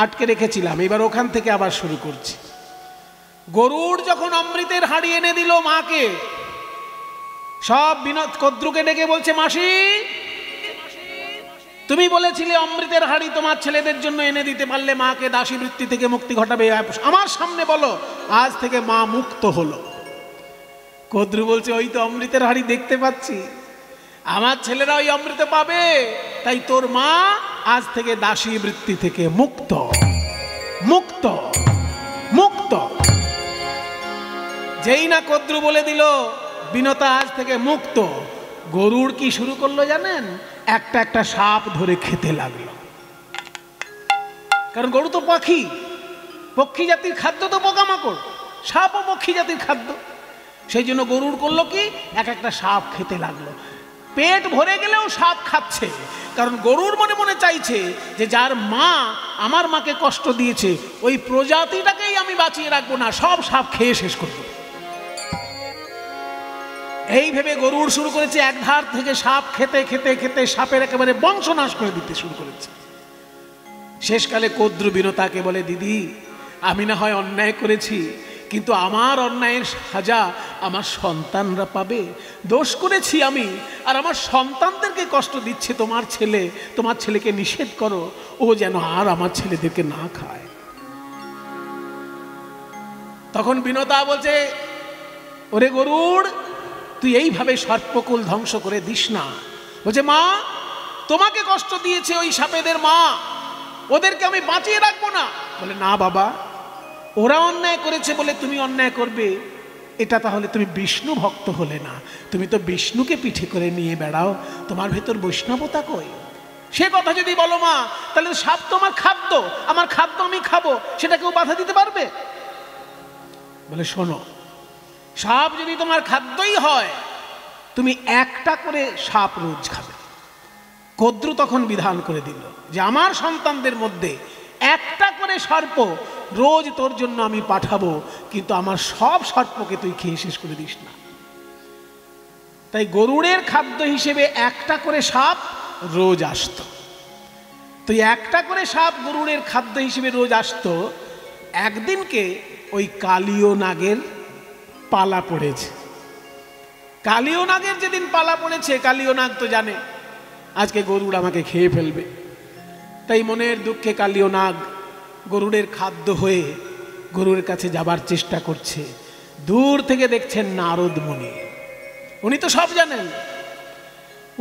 আটকে রেখেছিলাম, এবার ওখান থেকে আবার শুরু করছি। গরুড় যখন অমৃতের হাঁড়ি এনে দিল মাকে, সব বিনোদ কদ্রুকে ডেকে বলছে, মাসি তুমি বলেছিলে অমৃতের হাঁড়ি তোমার ছেলেদের জন্য এনে দিতে পারলে মাকে দাসী বৃত্তি থেকে মুক্তি ঘটাবে, আমার সামনে বলো আজ থেকে মা মুক্ত হলো। কদ্রু বলছে, ওই তো অমৃতের হাঁড়ি দেখতে পাচ্ছি, আমার ছেলেরা ওই অমৃত পাবে, তাই তোর মা আজ থেকে দাসী বৃত্তি থেকে মুক্ত মুক্ত মুক্ত। যেই না কদ্রু বলে দিল বিনতা আজ থেকে মুক্ত, গরুড় কি শুরু করলো জানেন? একটা একটা সাপ ধরে খেতে লাগলো। কারণ গরু তো পাখি, পক্ষী জাতির খাদ্য তো পোকামাকড়, সাপও পক্ষী জাতির খাদ্য। সেই জন্য গরুড় করলো কি, এক একটা সাপ খেতে লাগলো। পেট ভরে গেলেও সাপ খাচ্ছে, কারণ গরুর মনে মনে চাইছে যে যার মা আমার মাকে কষ্ট দিয়েছে ওই প্রজাতিটাকেই আমি বাঁচিয়ে রাখবো না, সব সাপ খেয়ে শেষ করব। এই ভেবে গরুড় শুরু করেছে এক ধার থেকে সাপ খেতে খেতে খেতে সাপের একেবারে বংশনাশ করে দিতে শুরু করেছে। শেষকালে কদ্রু বিনতাকে বলে, দিদি আমি না হয় অন্যায় করেছি, কিন্তু আমার অন্যায়ের সাজা আমার সন্তানরা পাবে। দোষ করেছি আমি, আর আমার সন্তানদেরকে কষ্ট দিচ্ছে তোমার ছেলে। তোমার ছেলেকে নিষেধ করো, ও যেন আর আমার ছেলেদেরকে না খায়। তখন বিনতা বলছে, ওরে গরুড়, তুই এইভাবে সর্পকুল ধ্বংস করে দিস না। বলছে, মা তোমাকে কষ্ট দিয়েছে ওই সাপেদের মা, ওদেরকে আমি বাঁচিয়ে রাখবো না। বলে, না বাবা, ওরা অন্যায় করেছে বলে তুমি অন্যায় করবে, এটা তাহলে তুমি বিষ্ণু ভক্ত হলে না। তুমি তো বিষ্ণুকে পিঠে করে নিয়ে বেড়াও, তোমার ভেতর বৈষ্ণবতা কই? সে কথা যদি বলো মা, তাহলে সাপ তো আমার খাদ্য, আমার খাদ্য আমি খাবো, সেটা কেউ বাধা দিতে পারবে? বলে, শোনো, সাপ যদি তোমার খাদ্যই হয়, তুমি একটা করে সাপ রোজ খাবে। কদ্রু তখন বিধান করে দিল যে আমার সন্তানদের মধ্যে একটা করে সর্প রোজ তোর জন্য আমি পাঠাবো, কিন্তু আমার সব সর্পকে তুই খেয়ে শেষ করে দিস না। তাই গরুড়ের খাদ্য হিসেবে একটা করে সাপ রোজ আসতো। তো একটা করে সাপ গরুড়ের খাদ্য হিসেবে রোজ আসতো। একদিনকে ওই কালীয় নাগের পালা পড়েছে। কালীয় নাগের যেদিন পালা পড়েছে, কালীয় নাগ তো জানে আজকে গরুড় আমাকে খেয়ে ফেলবে, তাই মনের দুঃখে কালীয় নাগ গরুড়ের খাদ্য হয়ে গরুড়ের কাছে যাবার চেষ্টা করছে। দূর থেকে দেখছেন নারদ মুনি, উনি তো সব জানেন।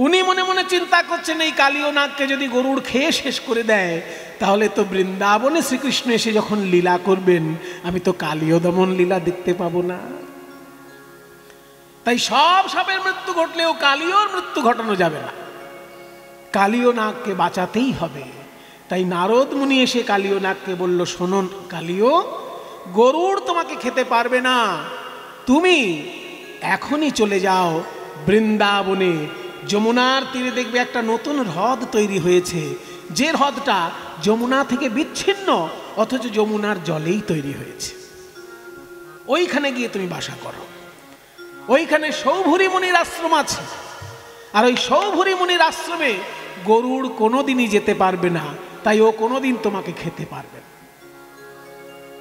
উনি মনে মনে চিন্তা করছেন, এই কালীয় নাগকে যদি গরুড় খেয়ে শেষ করে দেয়, তাহলে তো বৃন্দাবনে শ্রীকৃষ্ণ এসে যখন লীলা করবেন, আমি তো কালীয় দমন লীলা দেখতে পাবো না। তাই সব সাপের মৃত্যু ঘটলেও কালীয়র মৃত্যু ঘটানো যাবে না, কালীয় নাগকে বাঁচাতেই হবে। তাই নারদ মুনি এসে কালীয় নাগকে বলল, শোনো কালীয়, গরুড় তোমাকে খেতে পারবে না, তুমি এখনই চলে যাও বৃন্দাবনে। যমুনার তীরে দেখবে একটা নতুন হ্রদ তৈরি হয়েছে, যে হ্রদটা যমুনা থেকে বিচ্ছিন্ন অথচ যমুনার জলেই তৈরি হয়েছে। ওইখানে গিয়ে তুমি বাসা করো। ওইখানে সৌভূরি মুনির আশ্রম আছে, আর ওই সৌভূরি মুনির আশ্রমে গরুড় কোনোদিনই যেতে পারবে না, তাই ও কোনোদিন তোমাকে খেতে পারবে না।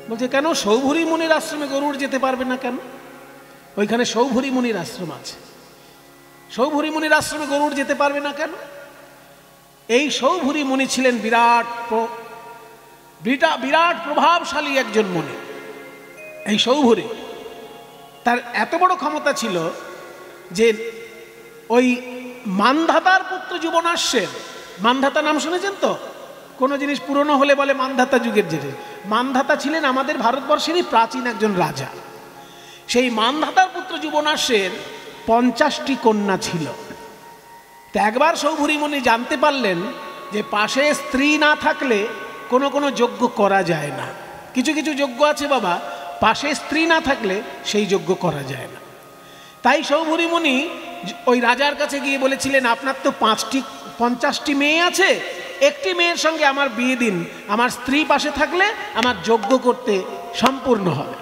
বলছে, কেন সৌভূরি মুনির আশ্রমে গরুড় যেতে পারবে না কেন? ওইখানে সৌভূরি মুনির আশ্রম আছে, সৌভূরি মুনির আশ্রমে গরুড় যেতে পারবে না কেন? এই সৌভূরি মুনি ছিলেন বিরাট প্রভাবশালী একজন মুনি। এই সৌভূরি, তার এত বড় ক্ষমতা ছিল যে ওই মানধাতার পুত্র যুবনাশ্বের, মানধাতা নাম শুনেছেন তো? কোনো জিনিস পুরনো হলে বলে মানধাতা যুগের জিনিস। মানধাতা ছিলেন আমাদের ভারতবর্ষেরই প্রাচীন একজন রাজা। সেই মানধাতার পুত্র যুবনাশ্বের 50টি কন্যা ছিল। তো একবার সৌভরিমণি জানতে পারলেন যে পাশে স্ত্রী না থাকলে কোনো কোনো যজ্ঞ করা যায় না। কিছু কিছু যজ্ঞ আছে বাবা, পাশে স্ত্রী না থাকলে সেই যজ্ঞ করা যায় না। তাই সৌভরিমণি ওই রাজার কাছে গিয়ে বলেছিলেন, আপনার তো 50টি মেয়ে আছে, একটি মেয়ের সঙ্গে আমার বিয়ে দিন, আমার স্ত্রী পাশে থাকলে আমার যজ্ঞ করতে সম্পূর্ণ হবে।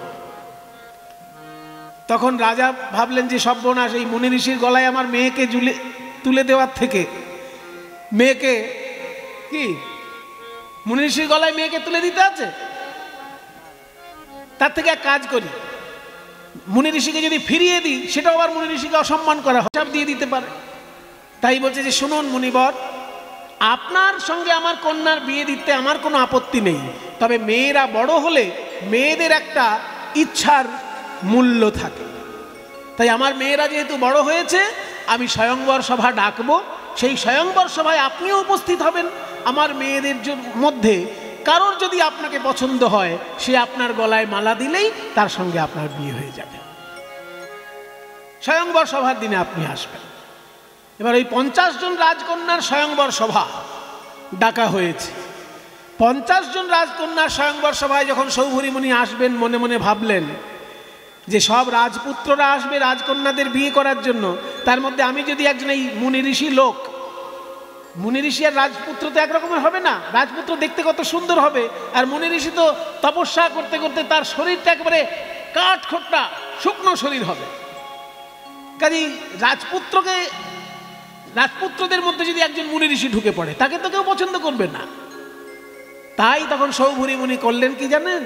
তখন রাজা ভাবলেন যে সর্বনাশ, এই মুনি ঋষির গলায় আমার মেয়েকে তুলে দেওয়ার থেকে, মেয়েকে কি মুনি ঋষির গলায় মেয়েকে তুলে দিতে আছে, তার থেকে এক কাজ করি, মুনি ঋষিকে যদি ফিরিয়ে দিই সেটাও আবার মুনি ঋষিকে অসম্মান করা, হিসাব দিয়ে দিতে পারে। তাই বলছে যে শুনুন মুনিবর, আপনার সঙ্গে আমার কন্যার বিয়ে দিতে আমার কোনো আপত্তি নেই, তবে মেয়েরা বড় হলে মেয়েদের একটা ইচ্ছার মূল্য থাকে। তাই আমার মেয়েরা যেহেতু বড় হয়েছে, আমি স্বয়ংবর সভা ডাকবো, সেই স্বয়ংবর সভায় আপনিও উপস্থিত হবেন। আমার মেয়েদের মধ্যে কারোর যদি আপনাকে পছন্দ হয়, সে আপনার গলায় মালা দিলেই তার সঙ্গে আপনার বিয়ে হয়ে যাবে। স্বয়ংবর সভার দিনে আপনি আসবেন। এবার ওই 50 জন রাজকন্যার স্বয়ংবর সভা ডাকা হয়েছে। 50 জন রাজকন্যার স্বয়ংবর সভায় যখন সৌভরিমণি আসবেন, মনে মনে ভাবলেন যে সব রাজপুত্ররা আসবে রাজকন্যাদের বিয়ে করার জন্য, তার মধ্যে আমি যদি একজন এই মুনি ঋষি লোক, মুনি ঋষি আর রাজপুত্র তো একরকমের হবে না। রাজপুত্র দেখতে কত সুন্দর হবে, আর মুনি ঋষি তো তপস্যা করতে করতে তার শরীরটা একেবারে কাঠখোট্টা শুকনো শরীর হবে। কাজেই রাজপুত্রদের মধ্যে যদি একজন মুনি ঋষি ঢুকে পড়ে, তাকে তো কেউ পছন্দ করবে না। তাই তখন সৌভরিমণি করলেন কি জানেন?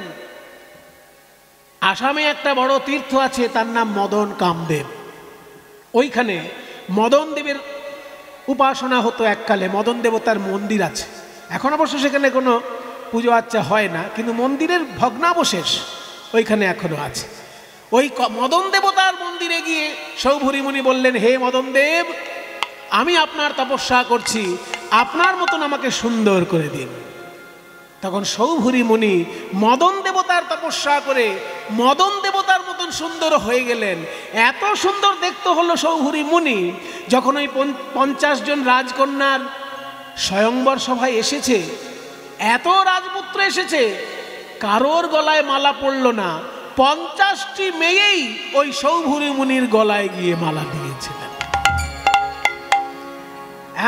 আসামে একটা বড় তীর্থ আছে, তার নাম মদন কামদেব। ওইখানে মদন দেবের উপাসনা হতো এককালে। মদন দেবতার মন্দির আছে, এখন অবশ্য সেখানে কোনো পুজো আচ্চা হয় না, কিন্তু মন্দিরের ভগ্নাবশেষ ওইখানে এখনো আছে। ওই মদন দেবতার মন্দিরে গিয়ে সৌভরিমণি বললেন, হে মদন দেব, আমি আপনার তপস্যা করছি, আপনার মতন আমাকে সুন্দর করে দিন। তখন সৌভরিমণি মদন দেবতার তপস্যা করে মদন দেবতার মতন সুন্দর হয়ে গেলেন। এত সুন্দর দেখতে হলো সৌভরিমণি, যখন ওই 50 জন রাজকন্যার স্বয়ংবর সভায় এসেছে, এত রাজপুত্র এসেছে, কারোর গলায় মালা পড়ল না। 50টি মেয়েই ওই সৌভরিমণির গলায় গিয়ে মালা দিয়েছিলেন।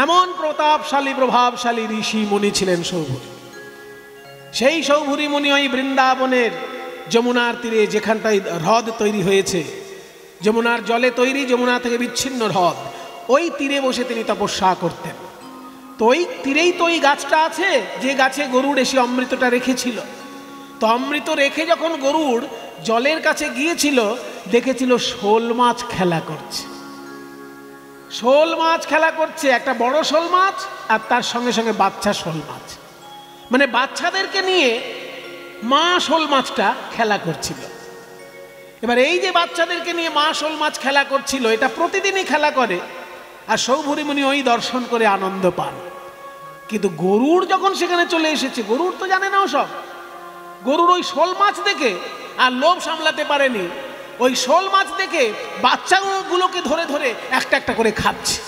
এমন প্রতাপশালী প্রভাবশালী ঋষি মুনি ছিলেন সৌভরি। সেই সৌভরিমণি ওই বৃন্দাবনের যমুনার তীরে, যেখানটায় হ্রদ তৈরি হয়েছে, যমুনার জলে তৈরি, যমুনা থেকে বিচ্ছিন্ন হ্রদ, ওই তীরে বসে তিনি তপস্যা করতেন। তো ওই তীরেই তো ওই গাছটা আছে, যে গাছে গরুড় এসে অমৃতটা রেখেছিল। তো অমৃত রেখে যখন গরুড় জলের কাছে গিয়েছিল, দেখেছিল শোল মাছ খেলা করছে। শোল মাছ খেলা করছে, একটা বড় শোল মাছ আর তার সঙ্গে সঙ্গে বাচ্চা শোল মাছ, মানে বাচ্চাদেরকে নিয়ে মা শোল মাছটা খেলা করছিল। এবার এই যে বাচ্চাদেরকে নিয়ে মা শোল মাছ খেলা করছিল, এটা প্রতিদিনই খেলা করে, আর সৌভরিমণি ওই দর্শন করে আনন্দ পান। কিন্তু গরুড় যখন সেখানে চলে এসেছে, গরুড় তো জানে না ওসব। গরুড় ওই শোল মাছ দেখে আর লোভ সামলাতে পারেনি, ওই শোল মাছ দেখে বাচ্চাগুলোকে ধরে ধরে একটা একটা করে খাচ্ছে।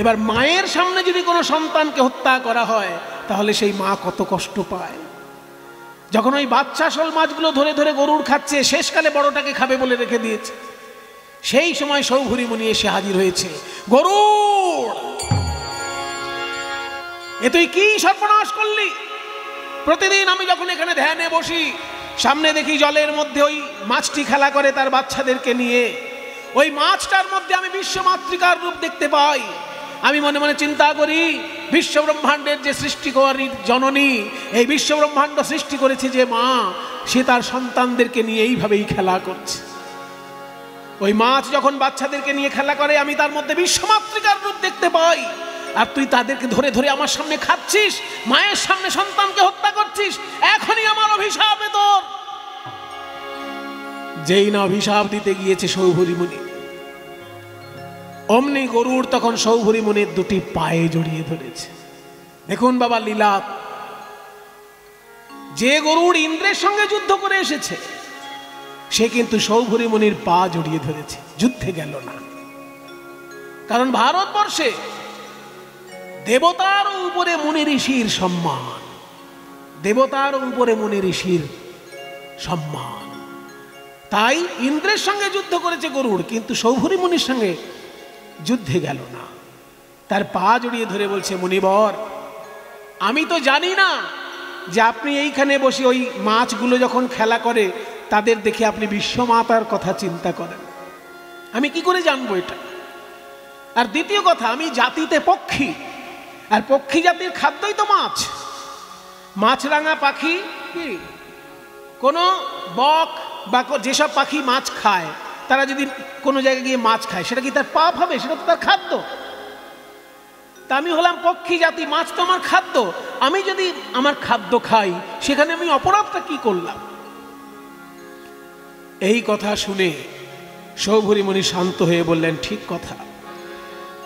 এবার মায়ের সামনে যদি কোনো সন্তানকে হত্যা করা হয়, তাহলে সেই মা কত কষ্ট পায়। যখন ওই বাচ্চা শোল মাছগুলো ধরে ধরে গরুড় খাচ্ছে, শেষকালে বড়টাকে খাবে বলে রেখে দিয়েছে, সেই সময় সৌভরিমণি এসে হাজির হয়েছে। গরুড়, এ তুই কি সর্বনাশ করলি? প্রতিদিন আমি যখন এখানে ধ্যানে বসি, সামনে দেখি জলের মধ্যে ওই মাছটি খেলা করে তার বাচ্চাদেরকে নিয়ে। ওই মাছটার মধ্যে আমি বিশ্ব মাতৃকার রূপ দেখতে পাই। আমি মনে মনে চিন্তা করি, বিশ্ব ব্রহ্মাণ্ডের যে সৃষ্টিকারী জননী, এই বিশ্ব ব্রহ্মাণ্ড সৃষ্টি করেছে যে মা, সে তার সন্তানদেরকে নিয়ে এইভাবেই খেলা করছে। ওই মাছ যখন বাচ্চাদেরকে নিয়ে খেলা করে, আমি তার মধ্যে বিশ্ব মাতৃকার রূপ দেখতে পাই। আর তুই তাদেরকে ধরে ধরে আমার সামনে খাচ্ছিস, মায়ের সামনে সন্তানকে হত্যা করছিস, এখনই আমার অভিশাপ তোর। যেই না অভিশাপ দিতে গিয়েছে সৌভরিমণি, অমনি গরুড় তখন সৌভরী মুনির দুটি পায়ে জড়িয়ে ধরেছে। দেখুন বাবা লীলা, যে গরুড় ইন্দ্রের সঙ্গে যুদ্ধ করে এসেছে সে কিন্তু সৌভরী মুনির পা জড়িয়ে ধরেছে, যুদ্ধে গেল না। কারণ ভারতবর্ষে দেবতার উপরে মুনি ঋষির সম্মান, দেবতার উপরে মুনি ঋষির সম্মান। তাই ইন্দ্রের সঙ্গে যুদ্ধ করেছে গরুড়, কিন্তু সৌভরী মুনির সঙ্গে যুদ্ধে গেল না। তার পা জড়িয়ে ধরে বলছে, মুনিবর, আমি তো জানি না যে আপনি এইখানে বসে ওই মাছগুলো যখন খেলা করে তাদের দেখে আপনি বিশ্বমাতার কথা চিন্তা করেন। আমি কি করে জানবো এটা? আর দ্বিতীয় কথা, আমি জাতিতে পক্ষী, আর পক্ষী জাতির খাদ্যই তো মাছ। মাছরাঙা পাখি কি কোনো বক বা যেসব পাখি মাছ খায়, তারা যদি কোনো জায়গায় গিয়ে মাছ খায় সেটা কি তার পাপ হবে? সেটা তো তার খাদ্য। তা আমি হলাম পক্ষী জাতি, মাছ তো আমার খাদ্য। আমি যদি আমার খাদ্য খাই সেখানে আমি অপরাধটা কি করলাম? এই কথা শুনে সৌভরী মুনি শান্ত হয়ে বললেন, ঠিক কথা,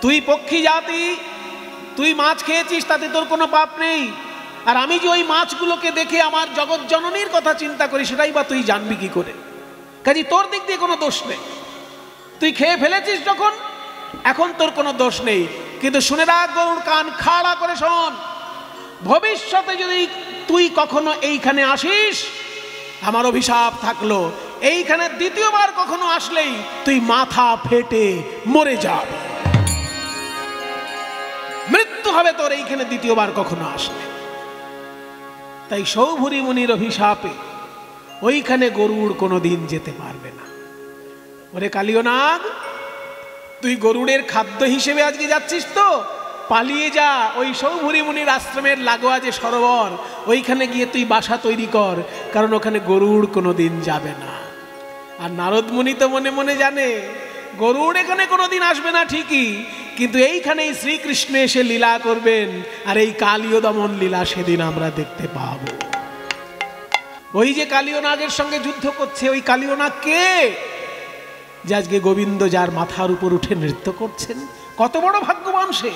তুই পক্ষী জাতি, তুই মাছ খেয়েছিস, তাতে তোর কোনো পাপ নেই। আর আমি যে ওই মাছগুলোকে দেখে আমার জগৎ জননীর কথা চিন্তা করি সেটাই বা তুই জানবি কি করে? কাজে তোর দিক দিয়ে কোনো দোষ নেই, তুই খেয়ে ফেলেছিস যখন, এখন তোর কোনো দোষ নেই। কিন্তু শুনে রাখ গরুর কান খাড়া করে শোন, ভবিষ্যতে যদি তুই কখনো এইখানে আসিস, আমার অভিশাপ থাকলো, এইখানে দ্বিতীয়বার কখনো আসলেই তুই মাথা ফেটে মরে যাবি, মৃত্যু হবে তোর এইখানে দ্বিতীয়বার কখনো আসলে। তাই সৌভরী মুনির অভিশাপে ওইখানে গরুড় কোনোদিন যেতে পারবে না। ওরে কালীয় নাগ, তুই গরুড়ের খাদ্য হিসেবে আজকে যাচ্ছিস তো পালিয়ে যা, ওই সৌভরী মুনির আশ্রমের লাগোয়া যে সরোবর, ওইখানে গিয়ে তুই বাসা তৈরি কর, কারণ ওখানে গরুড় কোনোদিন যাবে না। আর নারদ মুনি তো মনে মনে জানে গরুড় এখানে কোনোদিন আসবে না ঠিকই, কিন্তু এইখানেই শ্রীকৃষ্ণ এসে লীলা করবেন, আর এই কালীয় দমন লীলা সেদিন আমরা দেখতে পাব। ওই যে কালীয় নাগের সঙ্গে যুদ্ধ করছে, ওই কালীয় নাগ কে? যে আজকে গোবিন্দ যার মাথার উপর উঠে নৃত্য করছেন, কত বড় ভাগ্যবান সে!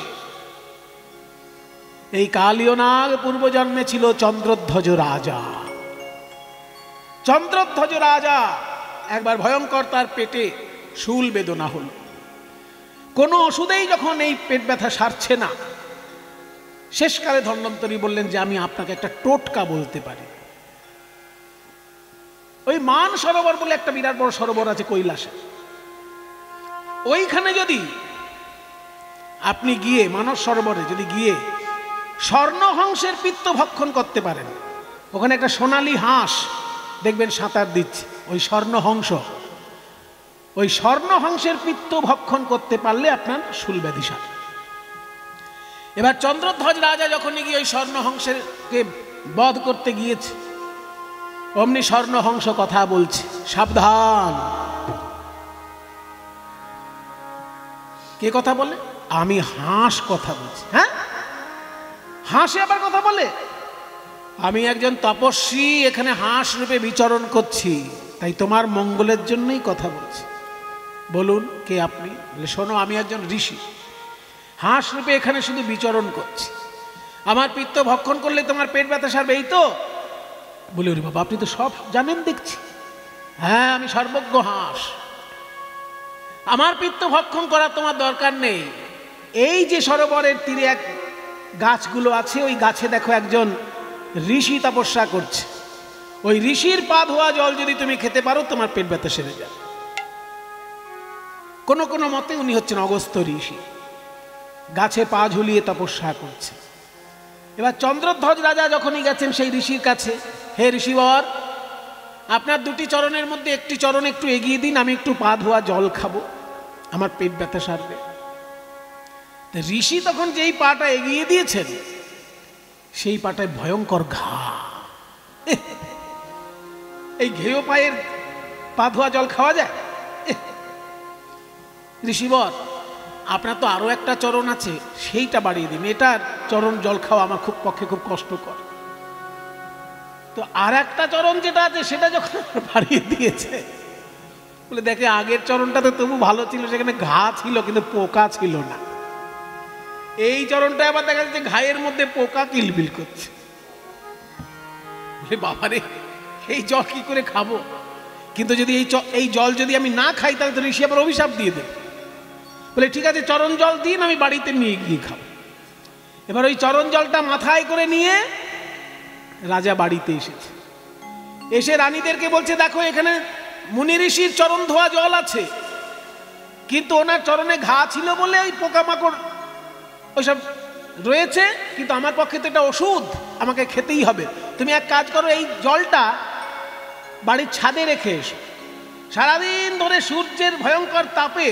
এই কালীয় নাগ পূর্বজন্মে ছিল চন্দ্রধ্বজ রাজা। চন্দ্রধ্বজ রাজা একবার ভয়ঙ্কর তার পেটে শূল বেদনা হল। কোনো ওষুধেই যখন এই পেট ব্যথা সারছে না, শেষকালে ধন্বন্তরী বললেন যে আমি আপনাকে একটা টোটকা বলতে পারি। ওই মান সরোবর বলে একটা বিরাট বড় সরোবর আছে কৈলাসে, ওইখানে যদি আপনি গিয়ে মানস সরোবরে যদি গিয়ে স্বর্ণহংসের পিত্ত ভক্ষণ করতে পারেন, ওখানে একটা সোনালী হাঁস দেখবেন সাঁতার দিচ্ছে, ওই স্বর্ণহংস, ওই স্বর্ণহংসের পিত্ত ভক্ষণ করতে পারলে আপনার শূল ব্যাধি সারে। এবার চন্দ্রধ্বজ রাজা যখনই গিয়ে ওই স্বর্ণহংসকে বধ করতে গিয়েছে, অমনি স্বর্ণহংস কথা বলছে, সাবধান। কে কথা বলে? আমি হাঁস কথা বলছি। হ্যাঁ, হাঁসে আবার কথা বলে? আমি একজন তপস্বী, এখানে হাঁস রূপে বিচরণ করছি, তাই তোমার মঙ্গলের জন্যই কথা বলছি। বলুন কে আপনি? বলে শোনো, আমি একজন ঋষি, হাঁস রূপে এখানে শুধু বিচরণ করছি, আমার পিত্ত ভক্ষণ করলে তোমার পেট ব্যথা সারবে, এই তো? বলে ওরে বাবা, আপনি তো সব জানেন দেখছি। হ্যাঁ, আমি সর্বজ্ঞ হাঁস, আমার পিত্ত ভক্ষণ করার তোমার দরকার নেই। এই যে সরোবরের তীরে এক গাছগুলো আছে, ওই গাছে দেখো একজন ঋষি তপস্যা করছে, ওই ঋষির পা ধোয়া জল যদি তুমি খেতে পারো তোমার পেট ব্যথা সেরে যাবে। কোনো কোনো মতে উনি হচ্ছেন অগস্ত্য ঋষি, গাছে পা ঝুলিয়ে তপস্যা করছে। এবার চন্দ্রধ্বজ রাজা যখনই গেছেন সেই ঋষির কাছে, হে ঋষিবর, আপনার দুটি চরণের মধ্যে একটি চরণ একটু এগিয়ে দিন, আমি একটু পা ধোয়া জল খাবো, আমার পেট ব্যথা সারবে। ঋষি তখন যেই পাটা এগিয়ে দিয়েছেন সেই পাটায় ভয়ঙ্কর ঘা। এই ঘেয় পায়ের পা ধোয়া জল খাওয়া যায়? ঋষিবর, আপনার তো আরো একটা চরণ আছে, সেইটা বাড়িয়ে দিন, এটার চরণ জল খাওয়া আমার পক্ষে খুব কষ্টকর। তো আর একটা চরণ যেটা আছে সেটা যখন বাড়িয়ে দিয়েছে, বলে দেখে আগের চরণটাতে তবু ভালো ছিল, সেখানে ঘা ছিল কিন্তু পোকা ছিল না। এই চরণটা আবার দেখা যাচ্ছে ঘায়ের মধ্যে পোকা কিলবিল করছে। বাবারে, এই জল কি করে খাবো? কিন্তু যদি এই জল যদি আমি না খাই তাহলে তো ঋষি আবার অভিশাপ দিয়ে দেবে। বলে ঠিক আছে, চরণ জল দিন, আমি বাড়িতে নিয়ে গিয়ে খাবো। এবার ওই চরণ জলটা মাথায় করে নিয়ে রাজা বাড়িতে এসেছে। এসে রানীদেরকে বলছে, দেখো এখানে মুনি ঋষির চরণ ধোয়া জল আছে, কিন্তু ওনার চরণে ঘা ছিল বলে ওই পোকামাকড় ওইসব রয়েছে, কিন্তু আমার পক্ষে তো এটা ওষুধ, আমাকে খেতেই হবে। তুমি এক কাজ করো, এই জলটা বাড়ির ছাদে রেখে এসো। সারাদিন ধরে সূর্যের ভয়ঙ্কর তাপে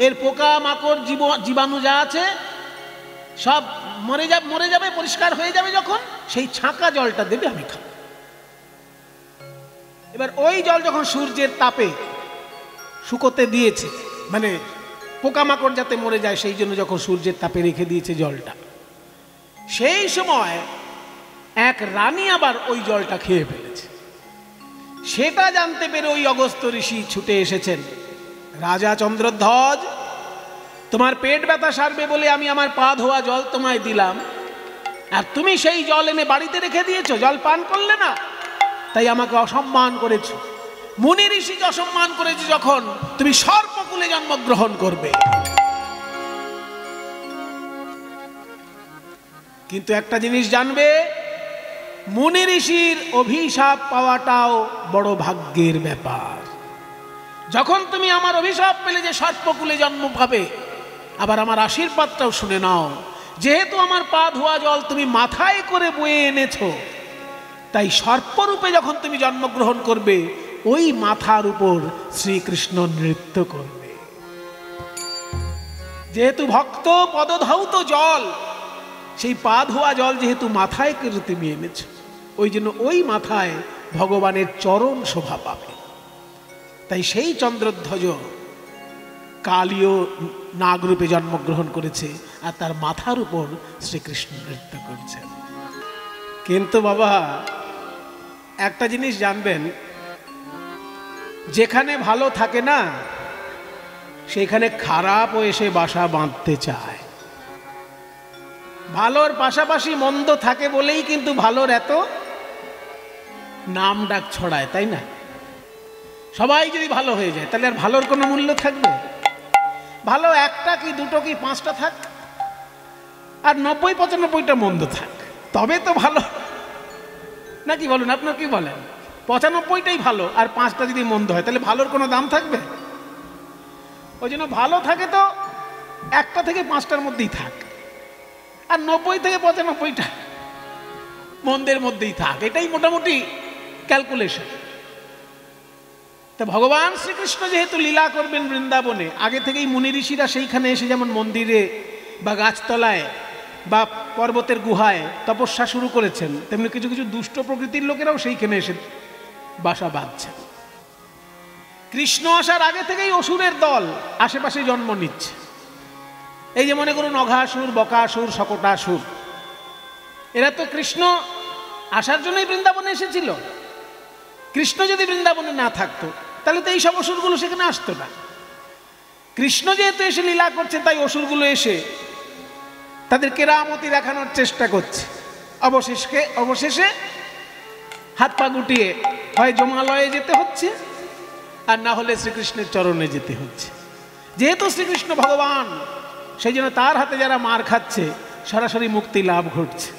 এর পোকামাকড় জীবাণু যা আছে সব মরে যাবে, পরিষ্কার হয়ে যাবে। যখন সেই ছাঁকা জলটা দেবে, আমি খাবো। এবার ওই জল যখন সূর্যের তাপে শুকোতে দিয়েছে, মানে পোকামাকড় যাতে মরে যায় সেই জন্য যখন সূর্যের তাপে রেখে দিয়েছে জলটা, সেই সময় এক রানী আবার ওই জলটা খেয়ে ফেলেছে। সেটা জানতে পেরে ওই অগস্ত্য ঋষি ছুটে এসেছেন। রাজা চন্দ্রধ্বজ, তোমার পেট ব্যথা সারবে বলে আমি আমার পা ধোয়া জল তোমায় দিলাম, আর তুমি সেই জল এনে বাড়িতে রেখে দিয়েছো, জল পান করলে না, তাই আমাকে অসম্মান করেছ। মুনি ঋষিকে অসম্মান করেছে যখন, তুমি সর্পকুলে জন্মগ্রহণ করবে। কিন্তু একটা জিনিস জানবে, মুনি ঋষির অভিশাপ পাওয়াটাও বড় ভাগ্যের ব্যাপার। যখন তুমি আমার অভিশাপ পেলে যে সর্পকুলে জন্ম পাবে, আবার আমার আশীর্বাদটাও শুনে নাও। যেহেতু আমার পা ধোয়া জল তুমি মাথায় করে বয়ে এনেছো, তাই সর্পরূপে যখন তুমি জন্মগ্রহণ করবে, ওই মাথার উপর শ্রীকৃষ্ণ নৃত্য করবে। যেহেতু ভক্ত পদধৌত জল, সেই পা ধোয়া জল যেহেতু মাথায় করে তুমি এনেছো, ওই জন্য ওই মাথায় ভগবানের চরণ শোভা পাবে। তাই সেই চন্দ্রধ্বজ কালীয় নাগরূপে জন্মগ্রহণ করেছে, আর তার মাথার উপর শ্রীকৃষ্ণ নৃত্য করছেন। কিন্তু বাবা, একটা জিনিস জানবেন, যেখানে ভালো থাকে না সেখানে খারাপও এসে বাসা বাঁধতে চায়। ভালোর পাশাপাশি মন্দ থাকে বলেই কিন্তু ভালোর এত নাম ডাক ছড়ায়, তাই না? সবাই যদি ভালো হয়ে যায় তাহলে আর ভালোর কোনো মূল্য থাকবে? ভালো একটা কি দুটো কি পাঁচটা থাক, আর 90-95টা মন্দ থাক, তবে তো ভালো। নাকি বলুন, আপনার কি বলেন? 95টাই ভালো আর 5টা যদি মন্দ হয়, তাহলে ভালোর কোনো দাম থাকবে? ওই জন্য ভালো থাকে তো 1টা থেকে 5টার মধ্যেই থাক, আর 90 থেকে 95টা মন্দের মধ্যেই থাক। এটাই মোটামুটি ক্যালকুলেশন। তো ভগবান শ্রীকৃষ্ণ যেহেতু লীলা করবেন বৃন্দাবনে, আগে থেকেই মুনি ঋষিরা সেইখানে এসে যেমন মন্দিরে বা গাছতলায় বা পর্বতের গুহায় তপস্যা শুরু করেছেন, তেমনি কিছু কিছু দুষ্ট প্রকৃতির লোকেরাও সেইখানে এসে বাসা বাঁধছেন। কৃষ্ণ আসার আগে থেকেই অসুরের দল আশেপাশে জন্ম নিচ্ছে। এই যে মনে করুন অঘাসুর, বকাসুর, শকটাসুর, এরা তো কৃষ্ণ আসার জন্যই বৃন্দাবনে এসেছিল। কৃষ্ণ যদি বৃন্দাবনে না থাকতো তাহলে তো এই সব অসুরগুলো সেখানে আসতো না। কৃষ্ণ যেহেতু এসে লীলা করছে, তাই অসুরগুলো এসে তাদের কেরামতি দেখানোর চেষ্টা করছে। অবশেষে হাত পা গুটিয়ে হয় যমালয়ে যেতে হচ্ছে, আর না হলে শ্রীকৃষ্ণের চরণে যেতে হচ্ছে। যেহেতু শ্রীকৃষ্ণ ভগবান, সেই জন্য তার হাতে যারা মার খাচ্ছে সরাসরি মুক্তি লাভ ঘটছে,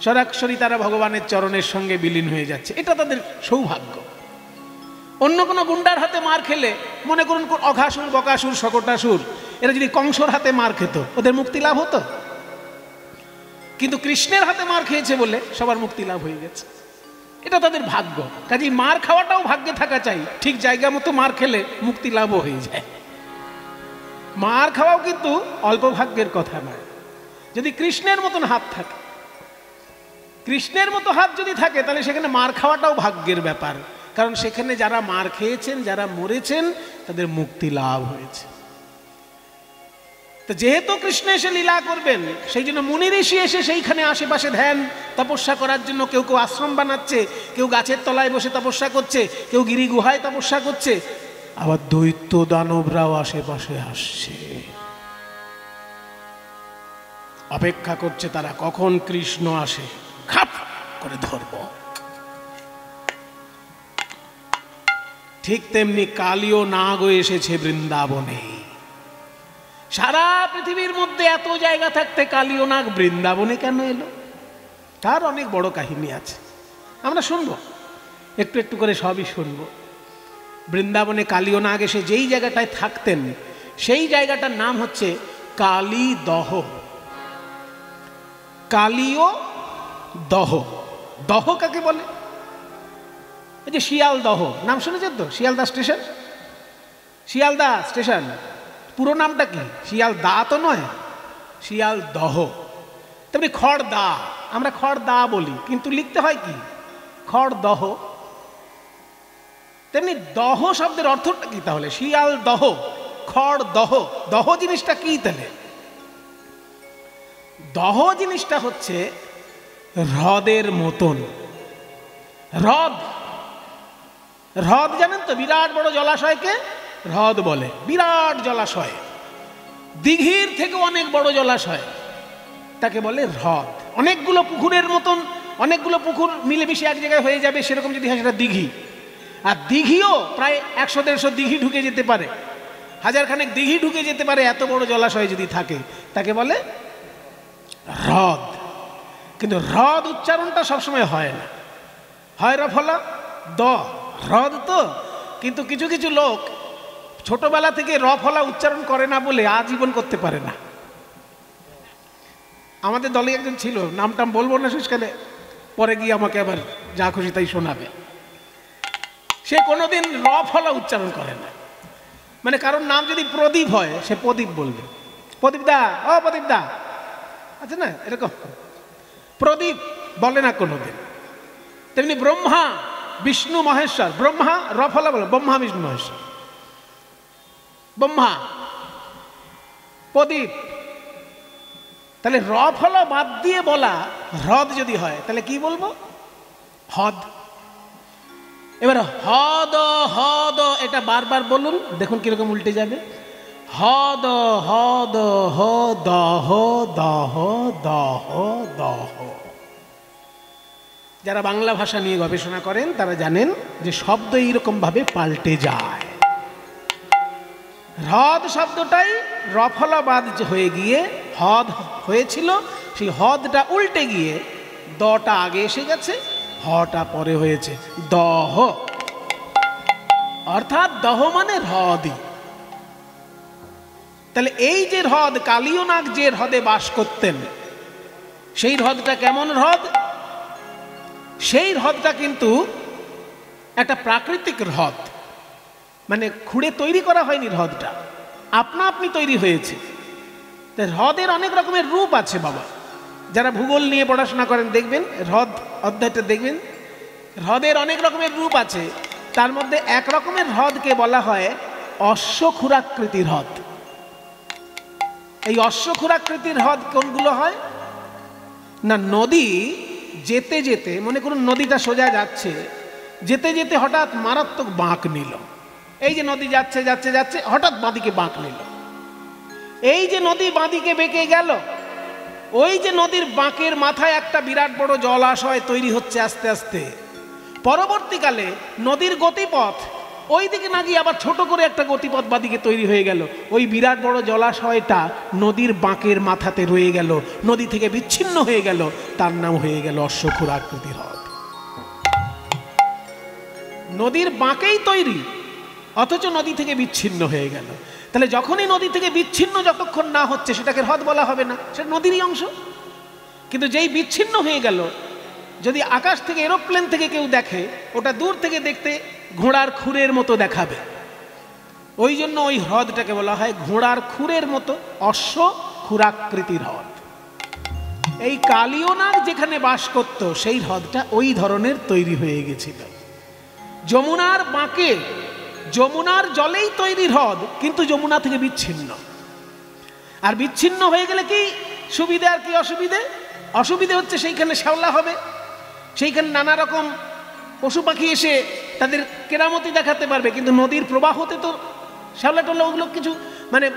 সরাসরি তারা ভগবানের চরণের সঙ্গে বিলীন হয়ে যাচ্ছে। এটা তাদের সৌভাগ্য। অন্য কোনো গুন্ডার হাতে মার খেলে, মনে করুন অঘাসুর, বকাসুর, শকটাসুর, এরা যদি কংসর হাতে মার খেত, ওদের মুক্তি লাভ হতো? কিন্তু কৃষ্ণের হাতে মার খেয়েছে বলে সবার মুক্তি লাভ হয়ে গেছে। এটা তাদের ভাগ্য। কাজেই মার খাওয়াটাও ভাগ্যে থাকা চাই। ঠিক জায়গা মতো মার খেলে মুক্তি লাভও হয়ে যায়। মার খাওয়াও কিন্তু অল্প ভাগ্যের কথা নয়। যদি কৃষ্ণের মতন হাত থাকে, কৃষ্ণের মতো হাত যদি থাকে, তাহলে সেখানে মার খাওয়াটাও ভাগ্যের ব্যাপার। কারণ সেখানে যারা মার খেয়েছেন, যারা মরেছেন, তাদের মুক্তি লাভ হয়েছে। তো যেহেতু কৃষ্ণ এসে লীলা করবেন, সেই জন্য মুনি ঋষি এসে সেইখানে আশেপাশে ধ্যান তপস্যা করার জন্য কেউ কেউ আশ্রম বানাচ্ছে, কেউ গাছের তলায় বসে তপস্যা করছে, কেউ গিরি গুহায় তপস্যা করছে। আবার দৈত্য দানবরাও আশেপাশে আসছে, অপেক্ষা করছে তারা কখন কৃষ্ণ আসে, খাপ করে ধরব। ঠিক তেমনি কালীয় নাগও এসেছে বৃন্দাবনে। সারা পৃথিবীর মধ্যে এত জায়গা থাকতে কালীয় নাগ বৃন্দাবনে কেন এলো, তার অনেক বড় কাহিনী আছে, আমরা শুনবো, একটু একটু করে সবই শুনবো। বৃন্দাবনে কালীয় নাগ এসে যেই জায়গাটায় থাকতেন সেই জায়গাটার নাম হচ্ছে কালীদহ। কালীয় দহ, দহ কাকে বলে? এই যে শিয়ালদহ নাম শুনেছেন তো, শিয়ালদা স্টেশন, শিয়ালদা স্টেশন পুরো নামটা কি? শিয়ালদা তো নয়, শিয়ালদহ। তেমনি খড়দা, আমরা খড়দা বলি কিন্তু লিখতে হয় কি খড়দহ। তেমনি দহ শব্দের অর্থটা কি তাহলে? শিয়ালদহ, খড়দহ। দহ জিনিসটা কি তাহলে? দহ জিনিসটা হচ্ছে হ্রদের মতন। হ্রদ, হ্রদ জানেন তো, বিরাট বড় জলাশয়কে হ্রদ বলে, বিরাট জলাশয়, দিঘির থেকে অনেক বড় জলাশয় তাকে বলে হ্রদ। অনেকগুলো পুকুরের মতন, অনেকগুলো পুকুর মিলেমিশে এক জায়গায় হয়ে যাবে, সেরকম যদি হয় সেটা দিঘি। আর দিঘিও প্রায় 100-150 দিঘি ঢুকে যেতে পারে, 1000 খানেক দিঘি ঢুকে যেতে পারে, এত বড় জলাশয় যদি থাকে তাকে বলে হ্রদ। কিন্তু হ্রদ উচ্চারণটা সবসময় হয় না, হয় রফলা দ, হ্রদ তো। কিন্তু কিছু কিছু লোক ছোটবেলা থেকে রফলা উচ্চারণ করে না বলে আজীবন করতে পারে না। আমাদের দলে একজন ছিল, নামটাম বলবো না শেষকালে, পরে গিয়ে আমাকে আবার যা খুশি তাই শোনাবে। সে কোনোদিন রফলা উচ্চারণ করে না, মানে কারোর নাম যদি প্রদীপ হয় সে প্রদীপ বলবে, প্রদীপ দা, ও প্রদীপ দা, আচ্ছা না, এরকম প্রদীপ বলে না কোনোদিন। তেমনি ব্রহ্মা বিষ্ণু মহেশ্বর, ব্রহ্মা রফলা বলে, ব্রহ্মা বিষ্ণু মহেশ্বর, ব্রহ্মা প্রদীপ। তাহলে রফলা বাদ দিয়ে বলা হ্রদ যদি হয় তাহলে কি বলবো? হদ। এবার হদ, হদ এটা বারবার বলুন, দেখুন কিরকম উল্টে যাবে। হদ, হদ, হ দহ, দহ, দহ, দহ। যারা বাংলা ভাষা নিয়ে গবেষণা করেন তারা জানেন যে শব্দ এইরকম ভাবে পাল্টে যায়। হ্রদ শব্দটাই রফলাবাদ হয়ে গিয়ে হদ হয়েছিল, সেই হদটা উল্টে গিয়ে দটা আগে এসে গেছে, হটা পরে হয়েছে দহ, অর্থাৎ দহ মানে হ্রদই। তাহলে এই যে হ্রদ, কালীয় নাগ যে হ্রদে বাস করতেন, সেই হ্রদটা কেমন হ্রদ? সেই হ্রদটা কিন্তু একটা প্রাকৃতিক হ্রদ, মানে খুঁড়ে তৈরি করা হয়নি, হ্রদটা আপনা আপনি তৈরি হয়েছে। হ্রদের অনেক রকমের রূপ আছে বাবা, যারা ভূগোল নিয়ে পড়াশোনা করেন দেখবেন, হ্রদ অধ্যায়টা দেখবেন, হ্রদের অনেক রকমের রূপ আছে। তার মধ্যে এক রকমের হ্রদকে বলা হয় অশ্বক্ষুরাকৃতির হ্রদ। এই অশ্বক্ষুরাকৃতির হ্রদ কোনগুলো হয় না? নদী যেতে যেতে, মনে করুন নদীটা সোজা যাচ্ছে, যেতে যেতে হঠাৎ মারাত্মক বাঁক নিল। এই যে নদী যাচ্ছে যাচ্ছে যাচ্ছে, হঠাৎ বাঁদিকে বাঁক নিল। এই যে নদী বাঁদিকে বেঁকে গেল, ওই যে নদীর বাঁকের মাথায় একটা বিরাট বড় জলাশয় তৈরি হচ্ছে আস্তে আস্তে। পরবর্তীকালে নদীর গতিপথ ওই দিকে না গিয়ে আবার ছোট করে একটা গতিপথ বাদিকে তৈরি হয়ে গেল। ওই বিরাট বড় জলাশয়টা নদীর বাঁকের মাথাতে রয়ে গেল, নদী থেকে বিচ্ছিন্ন হয়ে গেল, তার নাম হয়ে গেল অশ্বক্ষুরাকৃতির হ্রদ। নদীর বাঁকেই তৈরি, অথচ নদী থেকে বিচ্ছিন্ন হয়ে গেল। তাহলে যখনই নদী থেকে বিচ্ছিন্ন যতক্ষণ না হচ্ছে সেটাকে হ্রদ বলা হবে না, সেটা নদীরই অংশ। কিন্তু যেই বিচ্ছিন্ন হয়ে গেল, যদি আকাশ থেকে এরোপ্লেন থেকে কেউ দেখে, ওটা দূর থেকে দেখতে ঘোড়ার খুরের মতো দেখাবে। ওই জন্য ওই হ্রদটাকে বলা হয় ঘোড়ার খুরের মতো অশ্বক্ষুরাকৃতির হ্রদ। এই কালীয় নাগ যেখানে বাস করত সেই হ্রদটা ওই ধরনের তৈরি হয়ে গেছিল। যমুনার বাঁকে, যমুনার জলেই তৈরি হ্রদ, কিন্তু যমুনা থেকে বিচ্ছিন্ন। আর বিচ্ছিন্ন হয়ে গেলে কি সুবিধে আর কি অসুবিধে? অসুবিধে হচ্ছে সেইখানে শ্যাওলা হবে, সেইখানে নানা রকম পশু পাখি এসে তাদের কেরামতি দেখাতে পারবে, কিন্তু নদীর প্রবাহতে তো শ্যাওলা টোলা ওগুলো কিছু মানে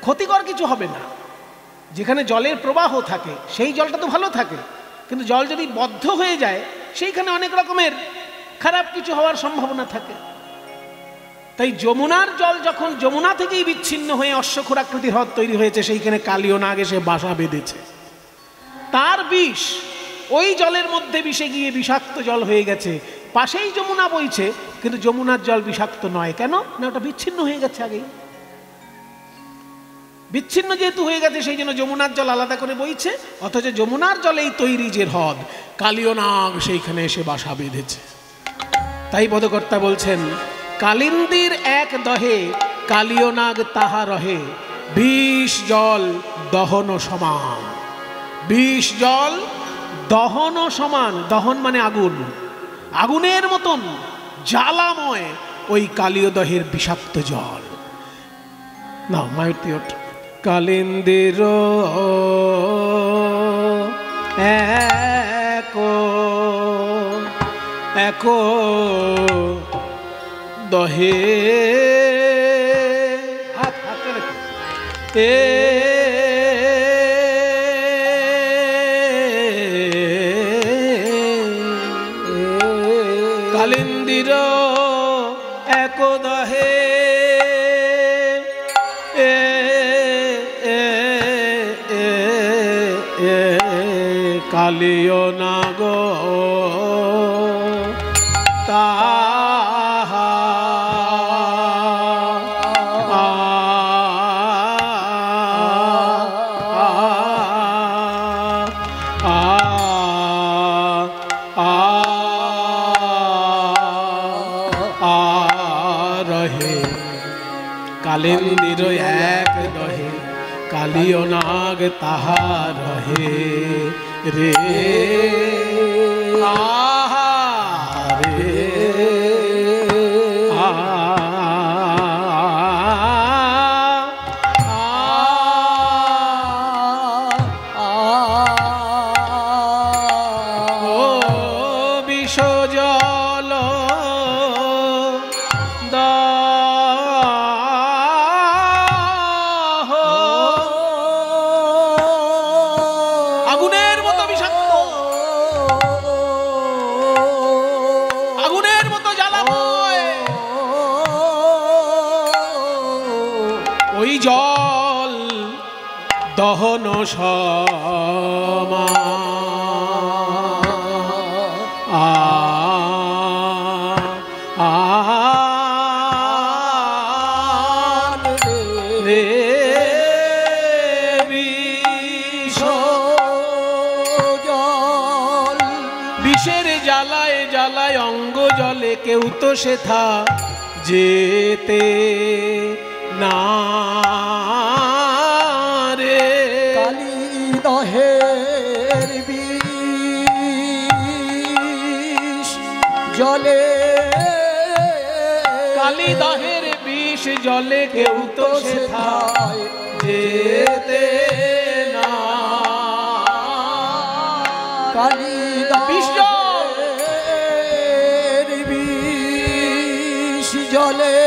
ক্ষতিকর কিছু হবে না। যেখানে জলের প্রবাহ থাকে সেই জলটা তো ভালো থাকে, কিন্তু জল যদি বদ্ধ হয়ে যায় সেইখানে অনেক রকমের খারাপ কিছু হওয়ার সম্ভাবনা থাকে। তাই যমুনার জল যখন যমুনা থেকেই বিচ্ছিন্ন হয়ে অশ্বক্ষুরাকৃতির হ্রদ তৈরি হয়েছে, সেইখানে কালীয় নাগ এসে বাসা বেঁধেছে। তার বিষ ওই জলের মধ্যে মিশে গিয়ে বিষাক্ত জল হয়ে গেছে। পাশেই যমুনা বইছে, কিন্তু যমুনার জল বিষাক্ত নয়। কেন না? ওটা বিচ্ছিন্ন হয়ে গেছে আগেই। বিচ্ছিন্ন যেহেতু হয়ে গেছে সেই জন্য যমুনার জল আলাদা করে বইছে, অথচ যমুনার জলেই তৈরি যে হ্রদ, কালীয় নাগ সেইখানে এসে বাসা বেঁধেছে। তাই পদকর্তা বলছেন, কালিন্দীর এক দহে কালীয় নাগ তাহা রহে, বিষ জল দহন সমান। বিষ জল দহন সমান, দহন মানে আগুন, আগুনের মতন জ্বালাময় ওই কালীয় দহের বিষাক্ত জল। না মায়ুতিয়ট কালিন্দির এক দহে হাত হাতে রেখে কালিন্দির এক দহে কালীয় নাগ তাহা রহে, কালিন্দির এক দহে কালীয় নাগ তাহা রহে রে আহা রে ও বিষ জল আগুনের মতো বিষাক্ত, আগুনের মতো জ্বালাময় ওই জল দহন সমান রে বিষের জ্বালায় জ্বালায় অঙ্গ জলে কেউ তো সেথা যেতে না রে। কালী দহের বিষ জলে, কালী দহের বিষ জলে কেউ তো সেথা যেতে না। কালী বিষ জল, বিষ জলে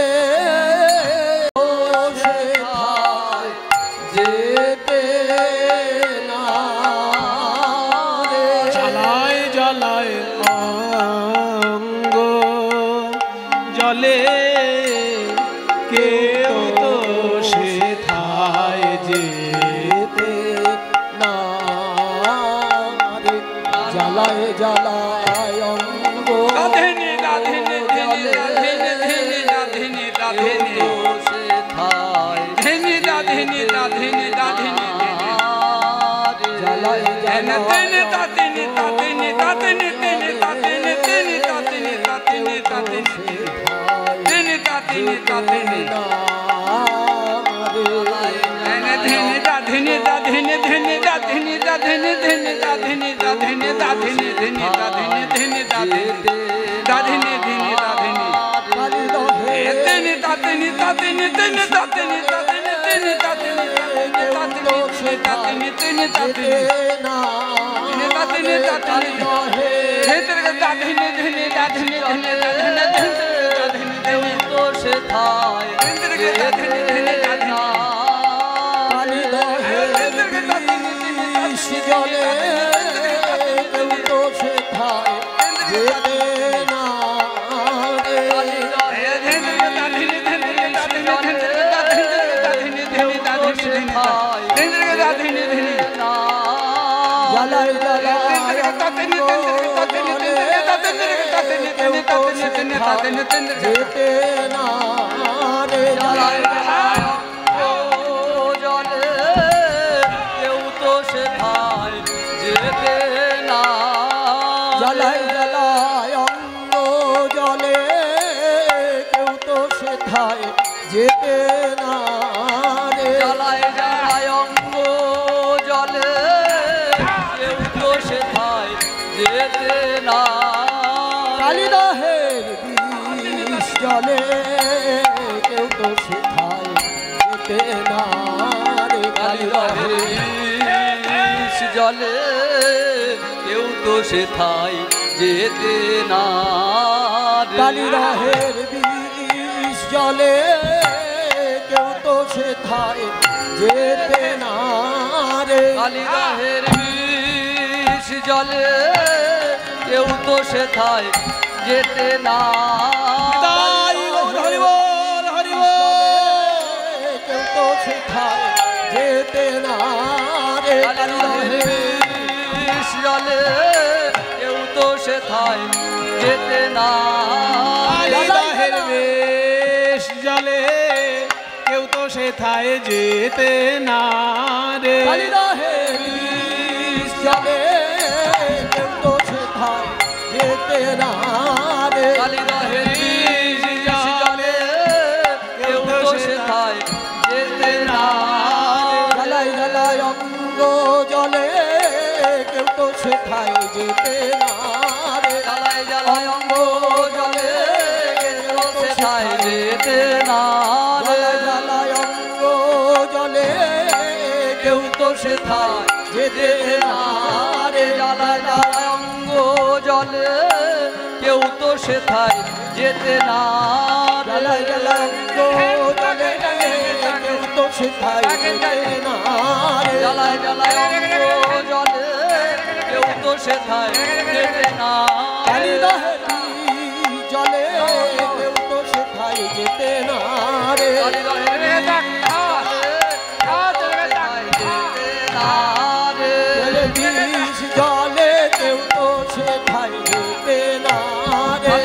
যেতে না রে। জ্বালায় জ্বালায় অঙ্গ জলে কেউ তো সেথায় যেতে না রে। জ্বালায় জ্বালায় অঙ্গ রাধেনে রাধেনে ধেনে রাধেনে ধেনে রাধেনে রাধেনে সেথায় ধেনে রাধেনে রাধেনে রাধেনে জ্বালায় ধেনে ধেনে তাতেনে তাতেনে তাতেনে তেনে তাতেনে তেনে তাতেনে তাতেনে তাতেনে তেনে তাতেনে তাতেনে ধেনে রাধেনে রাধেনে ধেনে রাধেনে রাধেনে ধেনে রাধেনে রাধেনে রাধেনে ধেনে রাধেনে ধেনে রাধেনে রাধেনে ধেনে রাধেনে তেনে তাতেনে তাতেনে তেনে তাতেনে তাতেনে তেনে তাতেনে তাতেনে তেনে তাতেনে তাতেনে তাতেনে তাতেনে ধেনে রাধেনে ধেনে রাধেনে ধেনে রাধেনে যেতে না রে জ্বালায় জ্বালায় যেতে না রে জ্বালায় জলে কেউ তো সেথায় যেতে না জ্বালায় জ্বালায় অঙ্গ জলে কেউ তো সেথায় যেতে না রে জ্বালায় জ্বালায় অঙ্গ জলে কেউ তো সেথায় যেতে না কালিদাহের বিষ জলে কেউ তো সেথায় যেতে না রে কালিদাহের বিষ জলে কেউ তো সেথায় যেতে না কালিদাহের বিষ জলে কেউ তো সেথায় যেতে না রে কালিদাহের বিষ জলে কেউ তো সেথায় যেতে না তাই হরি বল হরি বল। কেউ তো সেথায় যেতে না রে কালিদাহের বিষ জলে কেউ তো সেথায় যেতে না কালিদাহের বেশ জলে কেউ তো সেথায় যেতে না রে কালিদাহের বিষ জলে কেউ তো সেথায় যেতে না রে কালিদাহের বিষ জলে কেউ তো সেথায় যেতে না জ্বালায় জ্বালায় অঙ্গ জলে কেউ তো সেথায় যেতে না রে জ্বালায় জ্বালায় অঙ্গ জলে কেউ সেথায় যেতে না জ্বালায় জ্বালায় অঙ্গ জলে কেউ তো সেথায় যেতে না রে জ্বালায় জ্বালায় অঙ্গ জলে কেউ তো সেথায় যেতে না জ্বালায় জ্বালায় অঙ্গ জলে কেউ তো সেথায় যেতে না রে জ্বালায় জ্বালায় অঙ্গ জলে কেউ তো সেথায় যেতে না কালিদাহের জলে কেউ তো সেথায় যেতে না রে বিষ জলে কেউ তো সেথায় যেতে না রে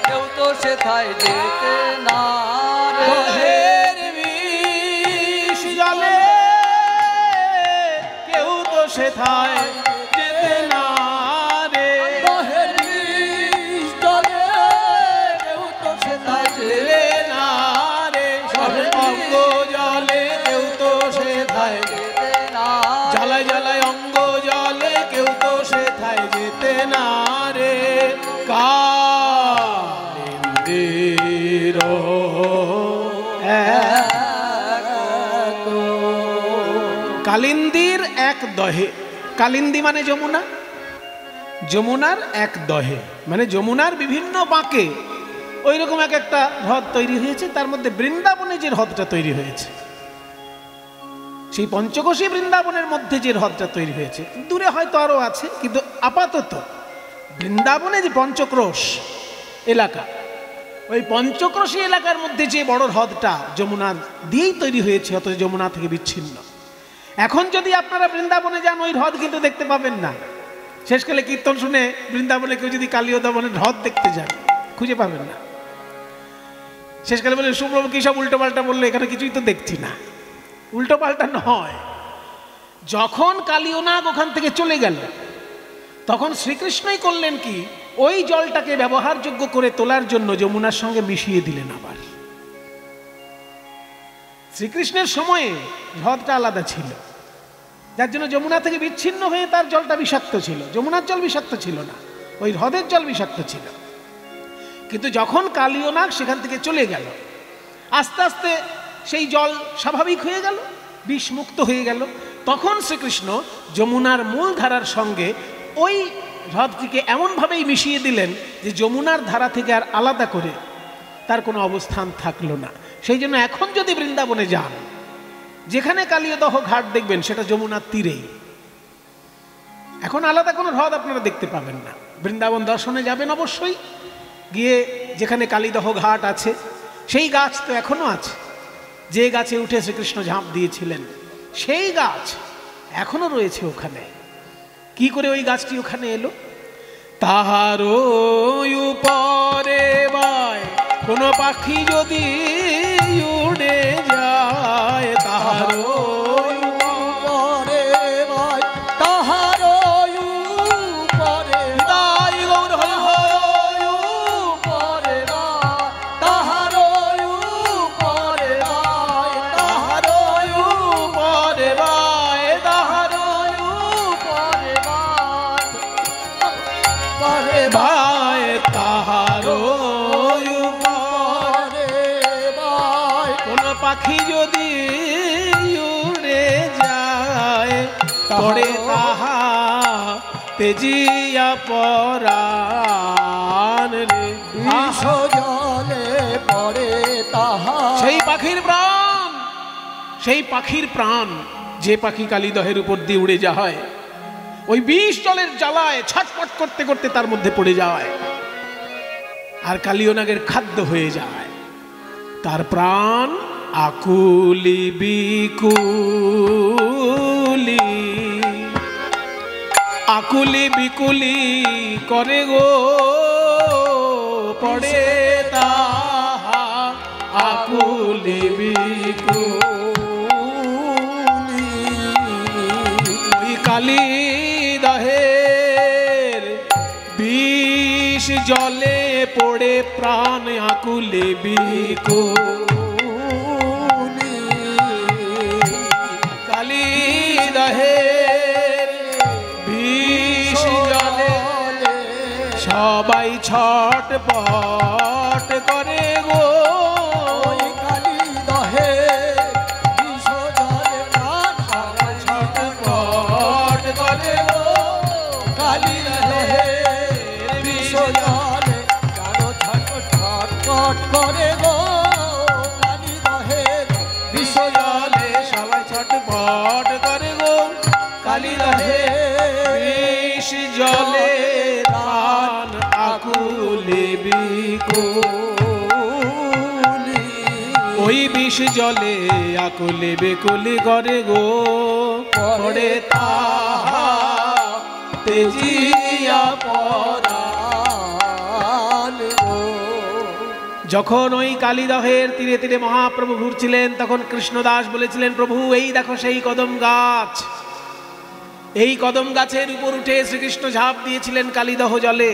কেউ তো সেথায় যেতে না দহের বিষ জলে কেউ তো সেথায় যেতে না রে দহের বিষ জলে কেউ তো সেথায় যেতে না রে অঙ্গ জলে কেউ তো সেথায় জ্বালায় জ্বালায় অঙ্গ জলে কেউ তো সেথায় যেতে না রে কালিন্দির কালিন্দির এক দহে। কালিন্দী মানে যমুনা, যমুনার এক দহে মানে যমুনার বিভিন্ন বাঁকে ওই রকম এক একটা হ্রদ তৈরি হয়েছে। তার মধ্যে বৃন্দাবনে যে হ্রদটা তৈরি হয়েছে, সেই পঞ্চকোশী বৃন্দাবনের মধ্যে যে হ্রদটা তৈরি হয়েছে, দূরে হয়তো আরো আছে, কিন্তু আপাতত বৃন্দাবনে যে পঞ্চক্রোশ এলাকা, ওই পঞ্চক্রোশী এলাকার মধ্যে যে বড় হ্রদটা যমুনার দিয়েই তৈরি হয়েছে, অথচ যমুনা থেকে বিচ্ছিন্ন। এখন যদি আপনারা বৃন্দাবনে যান, ওই হ্রদ কিন্তু দেখতে পাবেন না। শেষকালে কীর্তন শুনে বৃন্দাবনে কেউ যদি কালিয়দমনের হ্রদ দেখতে যান, খুঁজে পাবেন না। শেষকালে বলে, সুপ্রভু কি সব উল্টো পাল্টা বললো, এখানে কিছুই তো দেখছি না। উল্টো পাল্টা নয়, যখন কালিয়নাগ ওখান থেকে চলে গেল, তখন শ্রীকৃষ্ণই করলেন কি, ওই জলটাকে ব্যবহারযোগ্য করে তোলার জন্য যমুনার সঙ্গে মিশিয়ে দিলেন। আবার শ্রীকৃষ্ণের সময়ে হ্রদটা আলাদা ছিল, যার জন্য যমুনা থেকে বিচ্ছিন্ন হয়ে তার জলটা বিষাক্ত ছিল। যমুনার জল বিষাক্ত ছিল না, ওই হ্রদের জল বিষাক্ত ছিল। কিন্তু যখন কালিয়নাগ সেখান থেকে চলে গেল, আস্তে আস্তে সেই জল স্বাভাবিক হয়ে গেল, বিষমুক্ত হয়ে গেল। তখন শ্রীকৃষ্ণ যমুনার মূল ধারার সঙ্গে ওই হ্রদটিকে এমনভাবেই মিশিয়ে দিলেন যে যমুনার ধারা থেকে আর আলাদা করে তার কোনো অবস্থান থাকলো না। সেই জন্য এখন যদি বৃন্দাবনে যান, যেখানে কালিয়দহ ঘাট দেখবেন সেটা যমুনার তীরেই। এখন আলাদা কোনো হ্রদ আপনারা দেখতে পাবেন না। বৃন্দাবন দর্শনে যাবেন অবশ্যই, গিয়ে যেখানে কালীদহ ঘাট আছে সেই গাছ তো এখনো আছে, যে গাছে উঠে শ্রীকৃষ্ণ ঝাঁপ দিয়েছিলেন সেই গাছ এখনো রয়েছে ওখানে। কি করে ওই গাছটি ওখানে এলো? তাহার উপরে বায় কোনো পাখি যদি উড়ে যায়, তাহার উপরে বায়, তাহার উপরে তাই গৌর হরি উপরে বায়, তাহার উপরে বায়, তাহার উপরে বায়, তাহার উপরে বায়, উপরে বায়, তাহার উপরে বায়, কোন পাখি যদি উড়ে যায়, পড়ে তাহা তেজিয়া পরাণ রে। বিষ জলে পড়ে তাহা, সেই পাখির প্রাণ, সেই পাখির প্রাণ, যে পাখি কালীদহের উপর দিয়ে উড়ে যায়, ওই বিষ জলের জ্বালায় ছটফট করতে করতে তার মধ্যে পড়ে যায় আর কালিয়নাগের খাদ্য হয়ে যায়। তার প্রাণ আকুলি বিকুলি, আকুলি বিকুলি করে গো, পড়ে তাহা আকুলি বিকুলি। ওই কালীদহের বিষ জলে পড়ে প্রাণ আকুলি বিকুলি। কালীদহের বিষ জলে সবাই ছটপট করে গো, ওই কালীদহে বিষ জলে প্রাণ সবাই ছটপট করে গো, কালীদহে বিষ জলে জানো ছটফট করে গো, কালীদহে বিষ জলে সবাই ছটপট করে গো, কালীদহে বিষ জলে প্রাণ আকুলি বিকুলি। ওই বিষ জলে আকুলি বিকুলি করে গো, পড়ে তাহা তেজিয়া পরাণ গো। যখন ওই কালীদহের তীরে তীরে মহাপ্রভু ঘুরছিলেন, তখন কৃষ্ণদাস বলেছিলেন, প্রভু এই দেখো সেই কদম গাছ, এই কদম গাছের উপর উঠে শ্রীকৃষ্ণ ঝাঁপ দিয়েছিলেন কালীদহ জলে।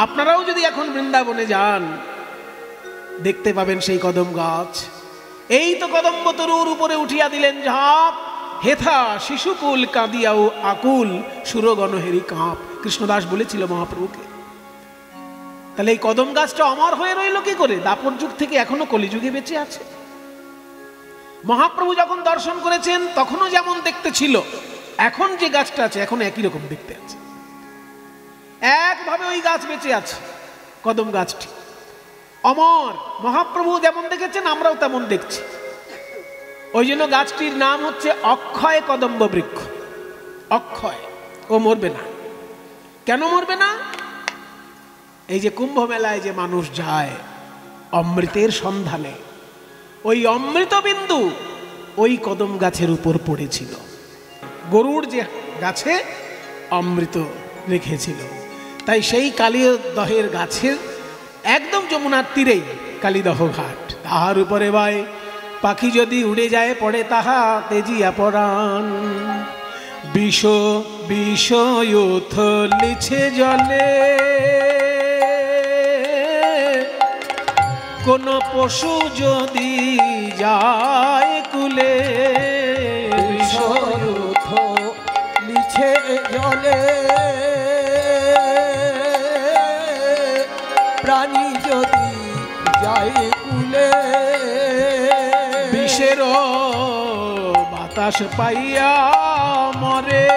আপনারাও যদি এখন বৃন্দাবনে যান দেখতে পাবেন সেই কদম গাছ। এই তো কদম্ব তরুর উপরে উঠিয়া দিলেন ঝাঁপ, হেথা শিশুকুল কাঁদিয়াও আকুল সুরগণ হেরি কাঁপ, কৃষ্ণদাস বলেছিল মহাপ্রভুকে। তাহলে এই কদম গাছটা অমর হয়ে রইল কি করে? দাপর যুগ থেকে এখনো কলিযুগে বেঁচে আছে। মহাপ্রভু যখন দর্শন করেছেন তখনও যেমন দেখতে ছিল, এখন যে গাছটা আছে এখন একই রকম দেখতে আছে, একভাবে ওই গাছ বেঁচে আছে, কদম গাছটি অমর। মহাপ্রভু যেমন দেখেছেন আমরাও তেমন দেখছি। ওই জন্য গাছটির নাম হচ্ছে অক্ষয় কদম্ব বৃক্ষ। অক্ষয়, ও মরবে না। কেন মরবে না? এই যে কুম্ভ মেলায় যে মানুষ যায় অমৃতের সন্ধানে, ওই অমৃত বিন্দু ওই কদম গাছের উপর পড়েছিল। গরুর যে গাছে অমৃত রেখেছিল, তাই সেই কালীদহের গাছের একদম যমুনার তীরেই কালীদহ ঘাট। তাহার উপরে বাই পাখি যদি উড়ে যায়, পড়ে তাহা তেজিয়া পরাণ। বিষ বিষয়ুথ লিছে জলে, কোন পশু যদি যায় কুলে, বিষয়ুথ লিছে জলে, প্রাণী যদি যায় কুলে, বিষের বাতাস পাইয়া মরে,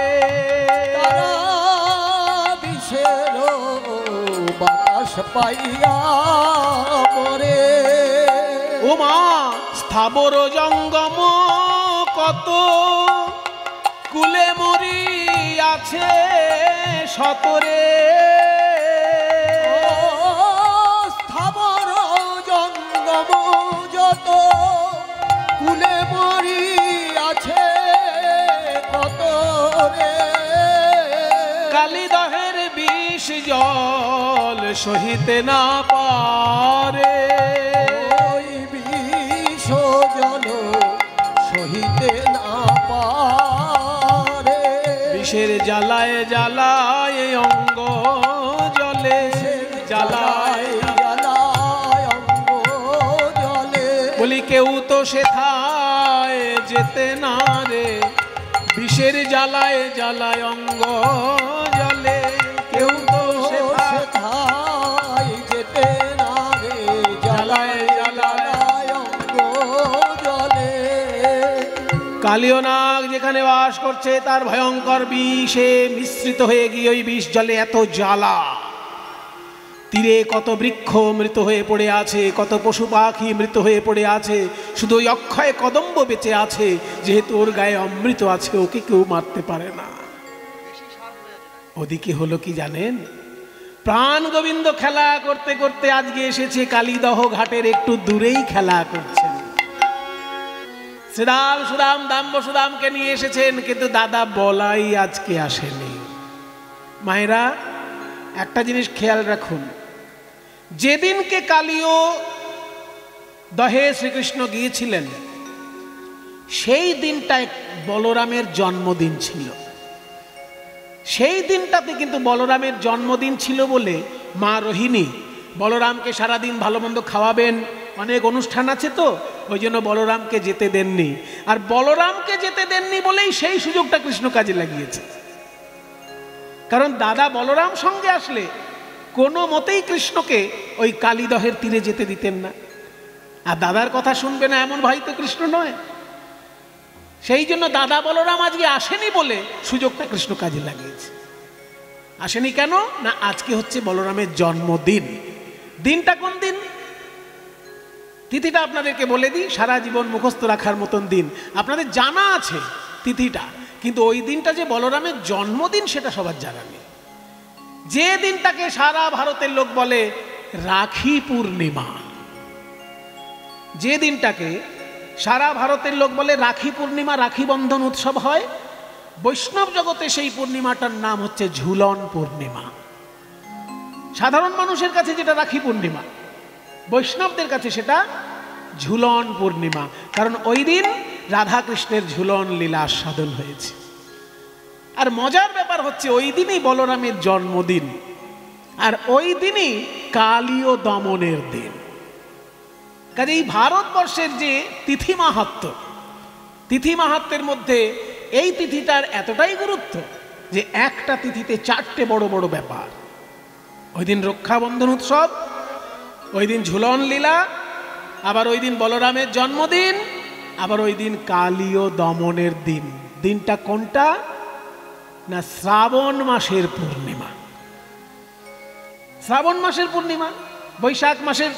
তারা বিষের বাতাস পাইয়া মরে। ওমা স্থাবর জঙ্গম কত কুলে মরি আছে সতরে, স্থাবর জঙ্গম যত কুলে মরি আছে কত রে। কালিদহের বিষ জল সহিতে না পারে, ওই বিষ জল সহিতে না পারে। বিষের জ্বালায় জ্বালায় অঙ্গ জলে, জ্বালায় জ্বালায় অঙ্গ জলে। বলি কেউ তো সেথায় যেতে না রে, বিষের জ্বালায় জ্বালায় অঙ্গ জলে। কেউ তো সেথায় যেতে না রে, জ্বালায় জ্বালায় অঙ্গ জলে। কালীয় নাগ যেখানে বাস করছে তার ভয়ঙ্কর বিষে মিশ্রিত হয়ে গিয়ে ওই বিষ জলে এত জ্বালা। তীরে কত বৃক্ষ মৃত হয়ে পড়ে আছে, কত পশু পাখি মৃত হয়ে পড়ে আছে, শুধু ওই অক্ষয় কদম্ব বেঁচে আছে, যেহেতু ওর গায়ে অমৃত আছে, ওকে কেউ মারতে পারে না। ওদিকে হলো কি জানেন, প্রাণ গোবিন্দ খেলা করতে করতে আজকে এসেছে কালীদহ ঘাটের একটু দূরেই খেলা করছেন। শ্রীরাম সুদাম দাম্ব সুদামকে নিয়ে এসেছেন, কিন্তু দাদা বলাই আজকে আসেনি। মায়েরা একটা জিনিস খেয়াল রাখুন, যেদিনকে কালীয় দহে শ্রীকৃষ্ণ গিয়েছিলেন সেই দিনটায় বলরামের জন্মদিন ছিল। সেই দিনটাতে কিন্তু বলরামের জন্মদিন ছিল বলে মা রোহিণী বলরামকে সারাদিন ভালো মন্দ খাওয়াবেন, অনেক অনুষ্ঠান আছে তো, ওই জন্য বলরামকে যেতে দেননি। আর বলরামকে যেতে দেননি বলেই সেই সুযোগটা কৃষ্ণ কাজে লাগিয়েছে। কারণ দাদা বলরাম সঙ্গে আসলে কোনো মতেই কৃষ্ণকে ওই কালীদহের তীরে যেতে দিতেন না। আর দাদার কথা শুনবে না এমন ভাই তো কৃষ্ণ নয়। সেই জন্য দাদা বলরাম আজকে আসেনি বলে সুযোগটা কৃষ্ণ কাজে লাগিয়েছে। আসেনি কেন না, আজকে হচ্ছে বলরামের জন্মদিন। দিনটা কোন দিন, তিথিটা আপনাদেরকে বলে দিই, সারা জীবন মুখস্থ রাখার মতন দিন। আপনাদের জানা আছে তিথিটা, কিন্তু ওই দিনটা যে বলরামের জন্মদিন সেটা সবার জানা নেই। যে দিনটাকে সারা ভারতের লোক বলে রাখি পূর্ণিমা, যে দিনটাকে সারা ভারতের লোক বলে রাখি পূর্ণিমা, রাখি বন্ধন উৎসব হয়, বৈষ্ণব জগতে সেই পূর্ণিমাটার নাম হচ্ছে ঝুলন পূর্ণিমা। সাধারণ মানুষের কাছে যেটা রাখি পূর্ণিমা, বৈষ্ণবদের কাছে সেটা ঝুলন পূর্ণিমা। কারণ ওই দিন রাধা কৃষ্ণের ঝুলন লীলা আস্বাদন হয়েছে। আর মজার ব্যাপার হচ্ছে ওই দিনই বলরামের জন্মদিন, আর ওই দিনই কালীয় দমনের দিন। কাজেই ভারতবর্ষের যে তিথি মাহাত্ম্য, তিথি মাহাত্ম্যের মধ্যে এই তিথিটার এতটাই গুরুত্ব যে একটা তিথিতে চারটে বড় বড় ব্যাপার। ওই দিন রক্ষাবন্ধন উৎসব, ওই দিন ঝুলন লীলা, আবার ওই দিন বলরামের জন্মদিন, আবার ওই দিন কালীয় দমনের দিন। দিনটা কোনটা না, শ্রাবণ মাসের পূর্ণিমা। শ্রাবণ মাসের পূর্ণিমা, বৈশাখ মাসের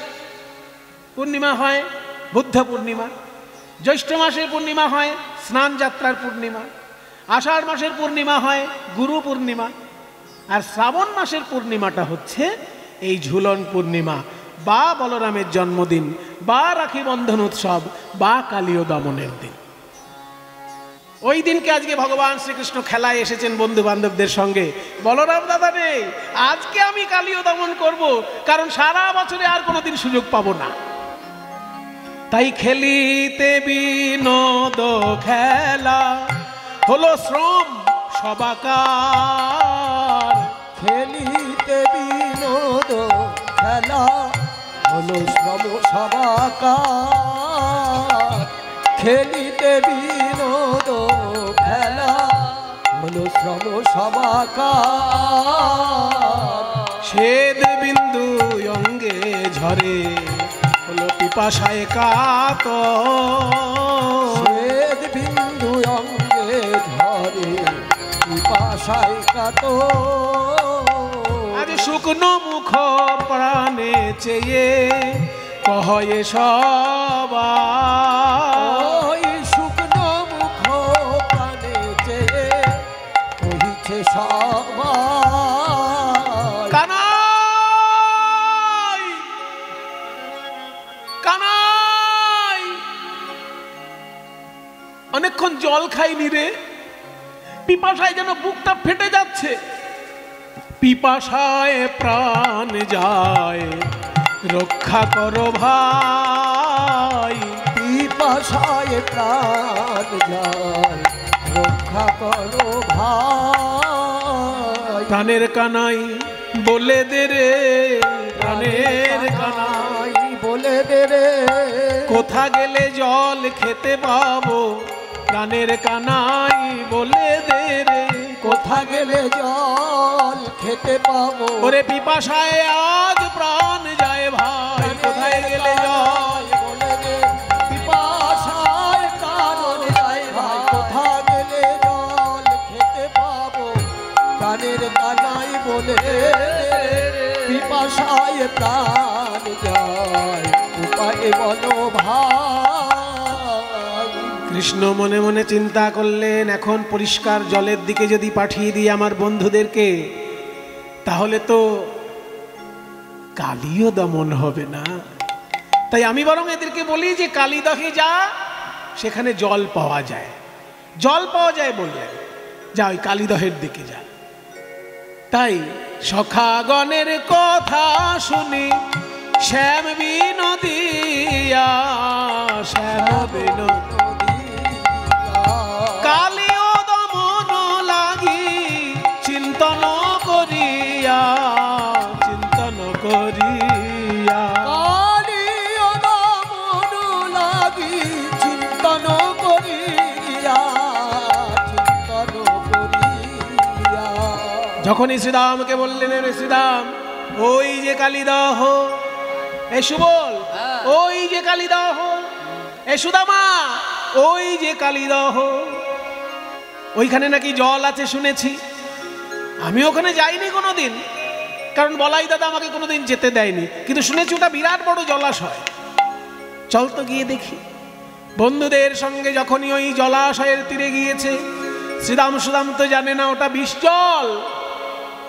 পূর্ণিমা হয় বুদ্ধ পূর্ণিমা, জ্যৈষ্ঠ মাসের পূর্ণিমা হয় স্নান যাত্রার পূর্ণিমা, আষাঢ় মাসের পূর্ণিমা হয় গুরু পূর্ণিমা, আর শ্রাবণ মাসের পূর্ণিমাটা হচ্ছে এই ঝুলন পূর্ণিমা বা বলরামের জন্মদিন বা রাখি বন্ধন উৎসব বা কালীয় দমনের দিন। ওই দিনকে আজকে ভগবান শ্রীকৃষ্ণ খেলায় এসেছেন বন্ধু বান্ধবদের সঙ্গে। বলরাম দাদা নেই, আজকে আমি কালীয় দমন করব, কারণ সারা বছরে আর কোনোদিন সুযোগ পাবো না। তাই খেলিতে বিনোদ খেলা হলো শ্রম সবাকার, খেলিতে বিনোদ খেলা হলো শ্রম সবাকার। খেলিতে বিনোদ খেলা হলো শ্রম সবাকার। শ্বেদ বিন্দু অঙ্গে ঝরে হলো পিপাসায় কাতর, শ্বেদ বিন্দু অঙ্গে ঝরে পিপাসায় কাতর। আজ শুকনো মুখ প্রাণে চেয়ে কহে সবাই, ওই শুকনো মুখ প্রাণে চেয়ে কহিছে জল খাইনি রে, পিপাসায় যেন বুকটা ফেটে যাচ্ছে। পিপাসায় প্রাণ যায়, রক্ষা করো ভাই। পিপাসায় প্রাণ যায়, রক্ষা করো ভাই। প্রাণের কানাই বলে দে রে, প্রাণের কানাই বলে দে রে, কোথা গেলে জল খেতে পাবো। প্রাণের কানাই বলে দে রে, কোথা গেলে জল খেতে পাবো। ওরে পিপাসায় আজ প্রাণ যায় ভাই, কোথায় গেলে জল বলে দে, পিপাসায় প্রাণ যায় ভাই, কোথা গেলে জল খেতে পাবো। প্রাণের কানাই বলে দে, পিপাসায় প্রাণ যায়, উপায় বলো ভাই। কৃষ্ণ মনে মনে চিন্তা করলেন, এখন পরিষ্কার জলের দিকে যদি পাঠিয়ে দিই আমার বন্ধুদেরকে, তাহলে তো কালিও দমন হবে না। তাই আমি বরং এদেরকে বলি যে কালীদহে যা, সেখানে জল পাওয়া যায়। জল পাওয়া যায় বললেন, যা ওই কালীদহের দিকে যা। তাই সখাগণের কথা শুনি শ্যাম বিনোদিয়া, শ্যাম বিনোদিয়া কালীয় দমন লাগি চিন্তন করিয়া, চিন্তন করিয়া কালীয় দমন লাগি চিন্তন করিয়া, চিন্তন করিয়া। যখনই শ্রীরামকে বললেন, রে শ্রীরাম ওই যে কালীদহ, এ সুবল ওই যে কালীদহ, এ সুদামা ওই যে কালীদহ, ওইখানে নাকি জল আছে শুনেছি। আমি ওখানে যাইনি কোনোদিন, কারণ বলাই দাদা আমাকে কোনোদিন যেতে দেয়নি, কিন্তু শুনেছি ওটা বিরাট বড় জলাশয়। চল তো গিয়ে দেখি। বন্ধুদের সঙ্গে যখনই ওই জলাশয়ের তীরে গিয়েছে, শ্রীরাম সুদাম তো জানে না ওটা বিষ জল।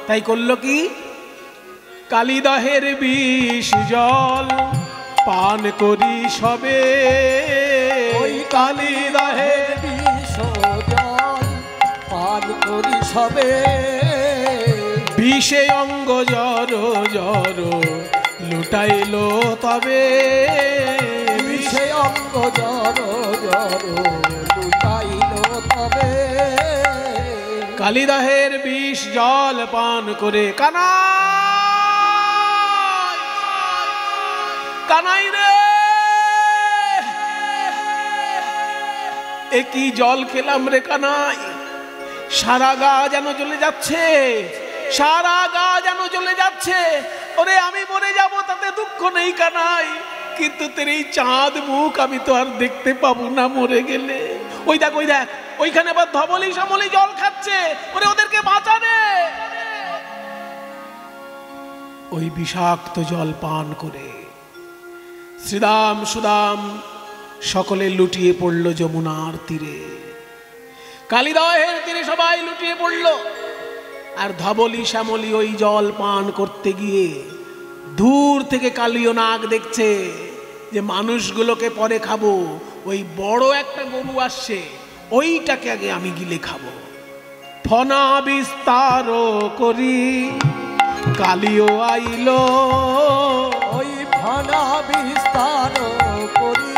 তাই করলো কি, কালীদহের বিষ জল পান করি সবে, ওই কালীদহের বিষ জল পান করি সবে। বিষে অঙ্গ জর জর লুটাইলো তবে, বিষে অঙ্গ জর জর লুটাইলো তবে। কালীদহের বিষ জল পান করে কানাই, কানাই রে একই জল খেলাম রে কানাই, সারা গা যেন জ্বলে যাচ্ছে, সারা গা যেন জ্বলে যাচ্ছে। ওরে আমি মরে যাব তাতে দুঃখ নেই কানাই, কিন্তু তোর এই চাঁদ মুখ আমি তো আর দেখতে পাবো না মরে গেলে। ওই দেখ ওই দেখ, ওইখানে আবার ধবলি সামলি জল খাচ্ছে, ওরে ওদেরকে বাঁচা রে। ওই বিষাক্ত জল পান করে শ্রীরাম সুদাম সকলে লুটিয়ে পড়ল যমুনার তীরে। কালীদহের তীরে সবাই লুটিয়ে পড়ল। আর ধবলি শ্যামলি ওই জল পান করতে গিয়ে দূর থেকে কালীয় নাগ দেখছে যে মানুষগুলোকে পরে খাবো, ওই বড় একটা গরু আসছে, ওইটাকে আগে আমি গিলে খাবো। ফনা বিস্তার করি কালীয় আইলো, ওই ফনা বিস্তার করি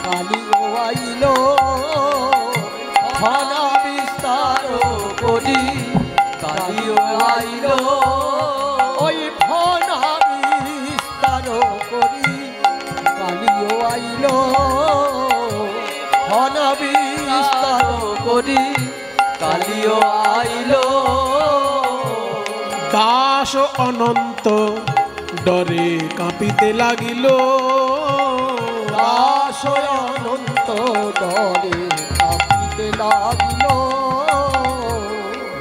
কালীয় আইলো। ফনা বিস্তার করি কালীয় আইলো। ওই ফনা বিস্তার করি কালীয় আইলো। ফনা বিস্তার করি কালীয় আইলো। দাস অনন্ত ডরে কাঁপিতে লাগিল, দাস অনন্ত ডরে কাঁপিতে লাগিল।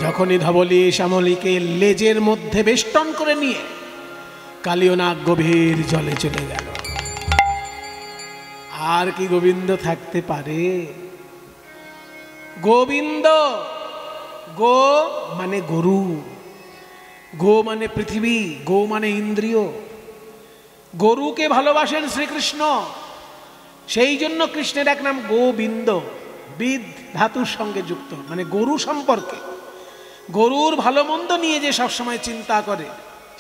যখনই ধবলি শ্যামলীকে লেজের মধ্যে বেষ্টন করে নিয়ে কালীয় নাগ গভীর জলে চলে গেল। আর কি গোবিন্দ থাকতে পারে? গোবিন্দ, গো মানে গরু, গো মানে পৃথিবী, গো মানে ইন্দ্রিয়। গরুকে ভালোবাসেন শ্রীকৃষ্ণ, সেই জন্য কৃষ্ণের এক নাম গোবিন্দ। বিদ ধাতুর সঙ্গে যুক্ত, মানে গরু সম্পর্কে, গরুর ভালো মন্দ নিয়ে যে সবসময় চিন্তা করে,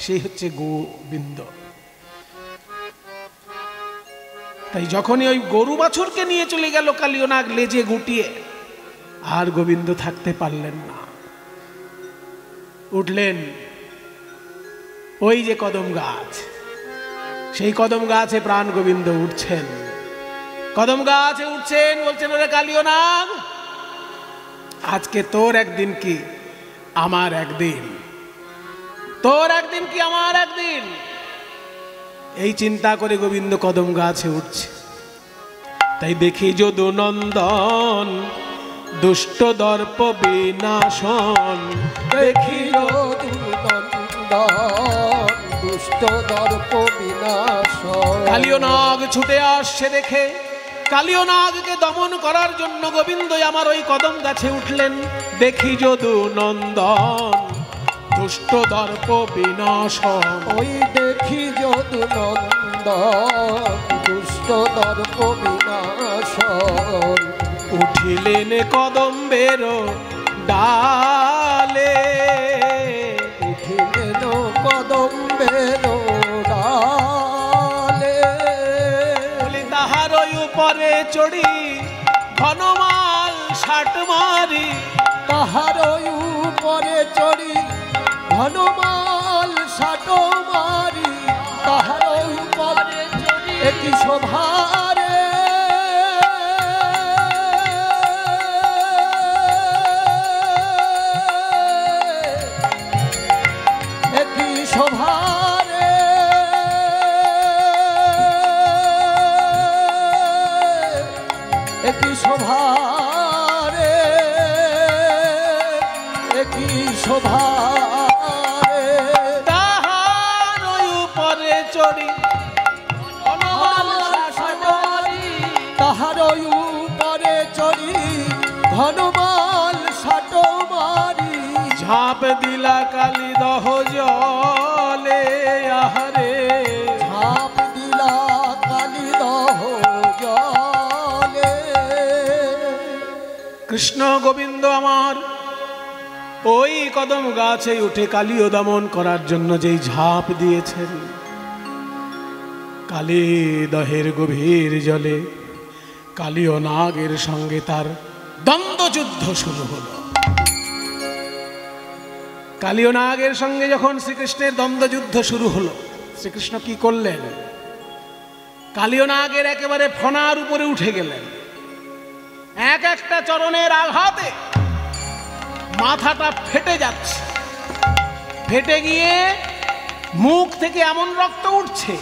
সেই হচ্ছে গোবিন্দ। তাই যখনই ওই গরু বাছুরকে নিয়ে চলে গেল কালীয় নাগ লেজে গুটিয়ে, আর গোবিন্দ থাকতে পারলেন না, উঠলেন ওই যে কদম গাছ, সেই কদম গাছে প্রাণ গোবিন্দ উঠছেন, কদম গাছে উঠছেন, বলছেন ওরে কালীয় নাগ, আজকে তোর একদিন কি আমার একদিন, তোর একদিন কি আমার একদিন, এই চিন্তা করে গোবিন্দ কদম গাছে উঠছে। তাই দেখি যদু নন্দন দুষ্ট দর্প বিনাশন, দেখি যদু নন্দন দুষ্ট দর্প বিনাশন। কালীয় নাগ ছুটে আসছে দেখে, কালীয় নাগকে দমন করার জন্য গোবিন্দ আমার ওই কদম গাছে উঠলেন। দেখি যদু নন্দন দুষ্ট দর্প বিনাশন, ওই দেখি যদু নন্দন দুষ্ট দর্প বিনাশন। উঠিলেন কদম্বের ডালে, উঠিলেন কদম্বের ডালে, বলি তাহার ওই উপরে চড়ি ঘনমাল ষাট মারি, তাহার উপরে চড়ি ঘনমাল ষাট মারি, তাহার উপরে চড়ি একই শোভারে, একই শোভারে, একই শোভারে, একই শোভারে, তাহার ওই উপরে চড়ি ঘনমাল ষাট মারি, তাহার উপরে চড়ি ঘনমাল ষাট মারি, ঝাঁপ দিলা কালী দহ জলে, আহারে ঝাঁপ দিলা কালী দহ জলে। কৃষ্ণ গোবিন্দ আমার ওই কদম গাছে উঠে কালীয় দমন করার জন্য যেই ঝাঁপ দিয়েছেন, কালী দহের গভীর জলে কালীয় নাগের সঙ্গে তার দ্বন্দ্বযুদ্ধ শুরু হলো। কালীয় নাগের সঙ্গে যখন শ্রীকৃষ্ণের দ্বন্দ্বযুদ্ধ শুরু হলো, শ্রীকৃষ্ণ কি করলেন? কালীয় নাগের একেবারে ফনার উপরে উঠে গেলেন, এক একটা চরণের আঘাতে মাথাটা ফেটে যাচ্ছে, ফেটে গিয়ে মুখ থেকে এমন রক্ত উঠছে,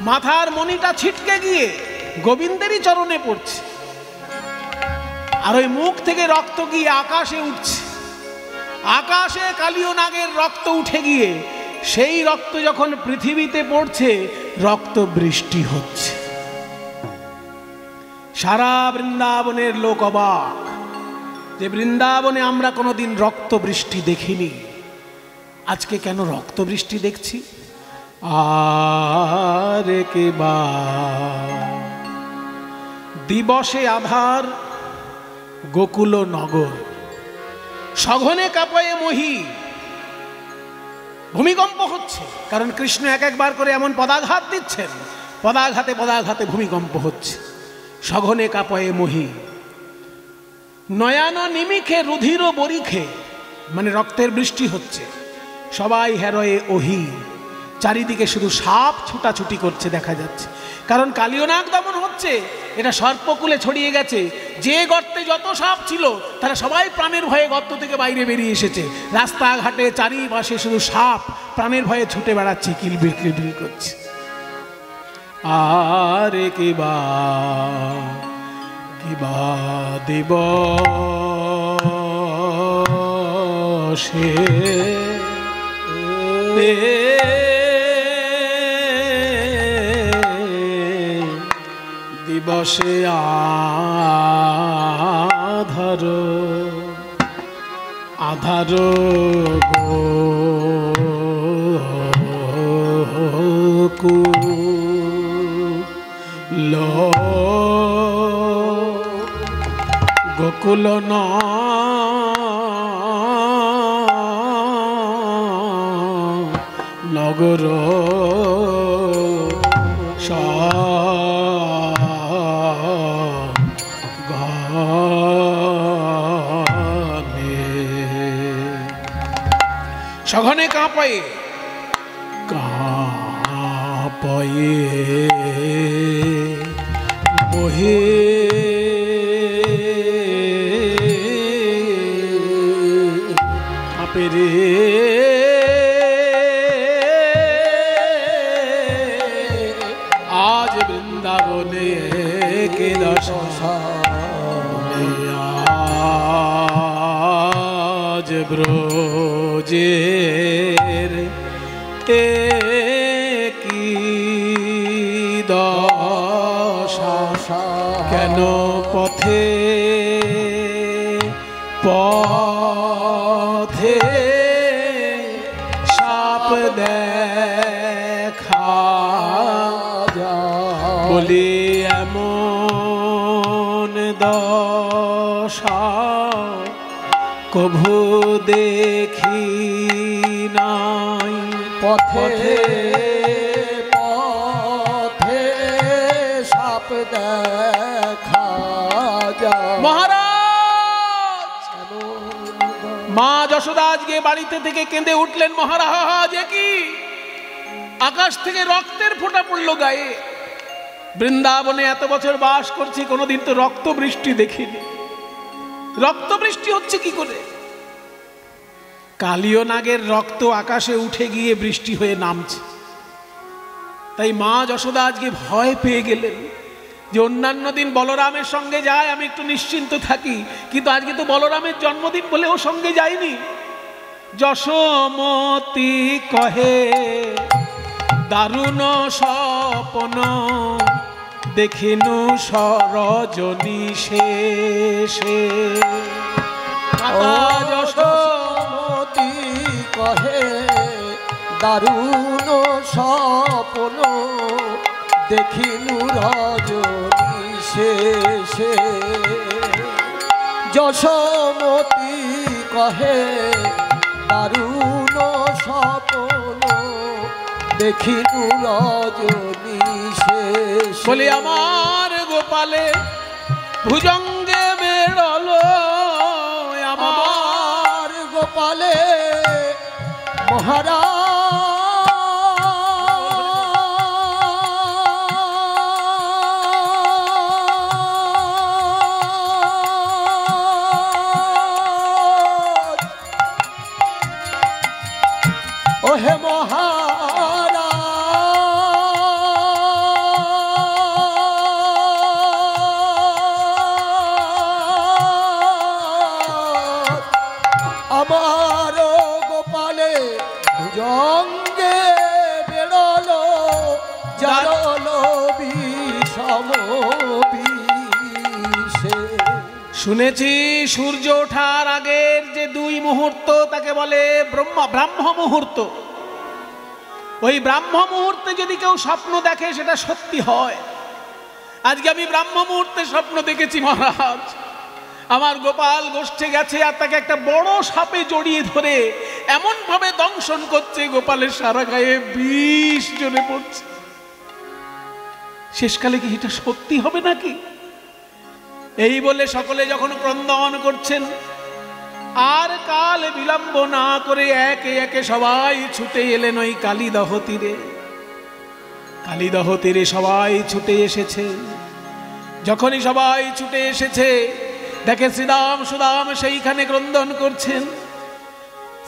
মাথার মণিটা ছিটকে গিয়ে গোবিন্দেরই চরণে পড়ছে, আর ওই মুখ থেকে রক্ত গিয়ে আকাশে উঠছে, আকাশে কালীয় নাগের রক্ত উঠে গিয়ে সেই রক্ত যখন পৃথিবীতে পড়ছে, রক্ত বৃষ্টি হচ্ছে। সারা বৃন্দাবনের লোক অবাক যে বৃন্দাবনে আমরা কোনোদিন রক্ত বৃষ্টি দেখিনি, আজকে কেন রক্ত বৃষ্টি দেখছি? আরে কে বা দিবসে আধার গোকুল নগর, সঘনে কাঁপয়ে মহি, ভূমিকম্প হচ্ছে, কারণ কৃষ্ণ এক একবার করে এমন পদাঘাত দিচ্ছেন, পদাঘাতে পদাঘাতে ভূমিকম্প হচ্ছে। সঘনে কাঁপয়ে মহি, নয়ান নিমিখে রুধির বরিখে, মানে রক্তের বৃষ্টি হচ্ছে, সবাই হেরয়ে ওহি, চারিদিকে শুধু সাপ ছুটাছুটি করছে দেখা যাচ্ছে, কারণ কালীয় নাগ দমন হচ্ছে, এটা সর্পকুলে ছড়িয়ে গেছে। যে গর্তে যত সাপ ছিল তারা সবাই প্রাণের ভয়ে গর্ত থেকে বাইরে বেরিয়ে এসেছে, রাস্তাঘাটে চারিপাশে শুধু সাপ প্রাণের ভয়ে ছুটে বেড়াচ্ছে, কিলবিল কিলবিল করছে। আরে কিবা কিবা দিবসে দিবসে আধার আধার গোকুল নগর সঘনে কাঁপায়ে কাঁপায়ে বহে কাঁপে রে আজ বৃন্দাবনে কে দশা আজ ব্রজের কি দশা কেন পথে পথে সাপ দেখা বলি এমন দশা কভু দেখি নাই পথে পথে সাপ দেখা যায়। মহারাজ মা যশোদা আজকে বাড়িতে থেকে কেঁদে উঠলেন, মহারাজ এ কি, আকাশ থেকে রক্তের ফোঁটা পড়লো গায়ে। বৃন্দাবনে এত বছর বাস করছি, কোনোদিন তো রক্ত বৃষ্টি দেখিনি। রক্ত বৃষ্টি হচ্ছে কি করে? কালীয় নাগের রক্ত আকাশে উঠে গিয়ে বৃষ্টি হয়ে নামছে। তাই মা যশোদা আজকে ভয় পেয়ে গেলেন যে অন্যান্য দিন বলরামের সঙ্গে যায় আমি একটু নিশ্চিন্ত থাকি, কিন্তু আজকে তো বলরামের জন্মদিন বলে ও সঙ্গে যায়নি। যশোমতি কহে দারুণ স্বপ্ন দেখিনু সরজনী শেষে। যশোমতি কহে দারুণ স্বপ্ন দেখিনু রজনী শেষে। যশোমতি কহে দারুণ স্বপ্ন দেখিনু রজনী শেষে। বলে আমার গোপালে ভুজঙ্গে বেরলো, আমার গোপালে মহারাজ ওহে মহারাজ আমার গোপালে ভুজঙ্গে বেরোলো জারলো বিষম বিষে। শুনেছি সূর্য ওঠার আগের যে 2 মুহূর্ত তাকে বলে ব্রাহ্ম মুহূর্ত। ওই ব্রাহ্ম মুহূর্তে যদি কেউ স্বপ্ন দেখে সেটা সত্যি হয়। আজকে আমি ব্রাহ্ম মুহূর্তে স্বপ্ন দেখেছি মহারাজ, আমার গোপাল গোষ্ঠে গেছে আর তাকে একটা বড় সাপে জড়িয়ে ধরে এমন ভাবে দংশন করছে, গোপালের সারা গায়ে বিষ জ্বলে পড়ছে। শেষকালে কি এটা সত্যি হবে নাকি? এই বলে সকলে যখন ক্রন্দন করছেন, আর কাল বিলম্ব না করে একে একে সবাই ছুটে এলেন ওই কালীদহ তীরে। কালীদহ তীরে সবাই ছুটে এসেছে। যখনই সবাই ছুটে এসেছে দেখে শ্রীরাম সুদাম সেইখানে ক্রন্দন করছেন।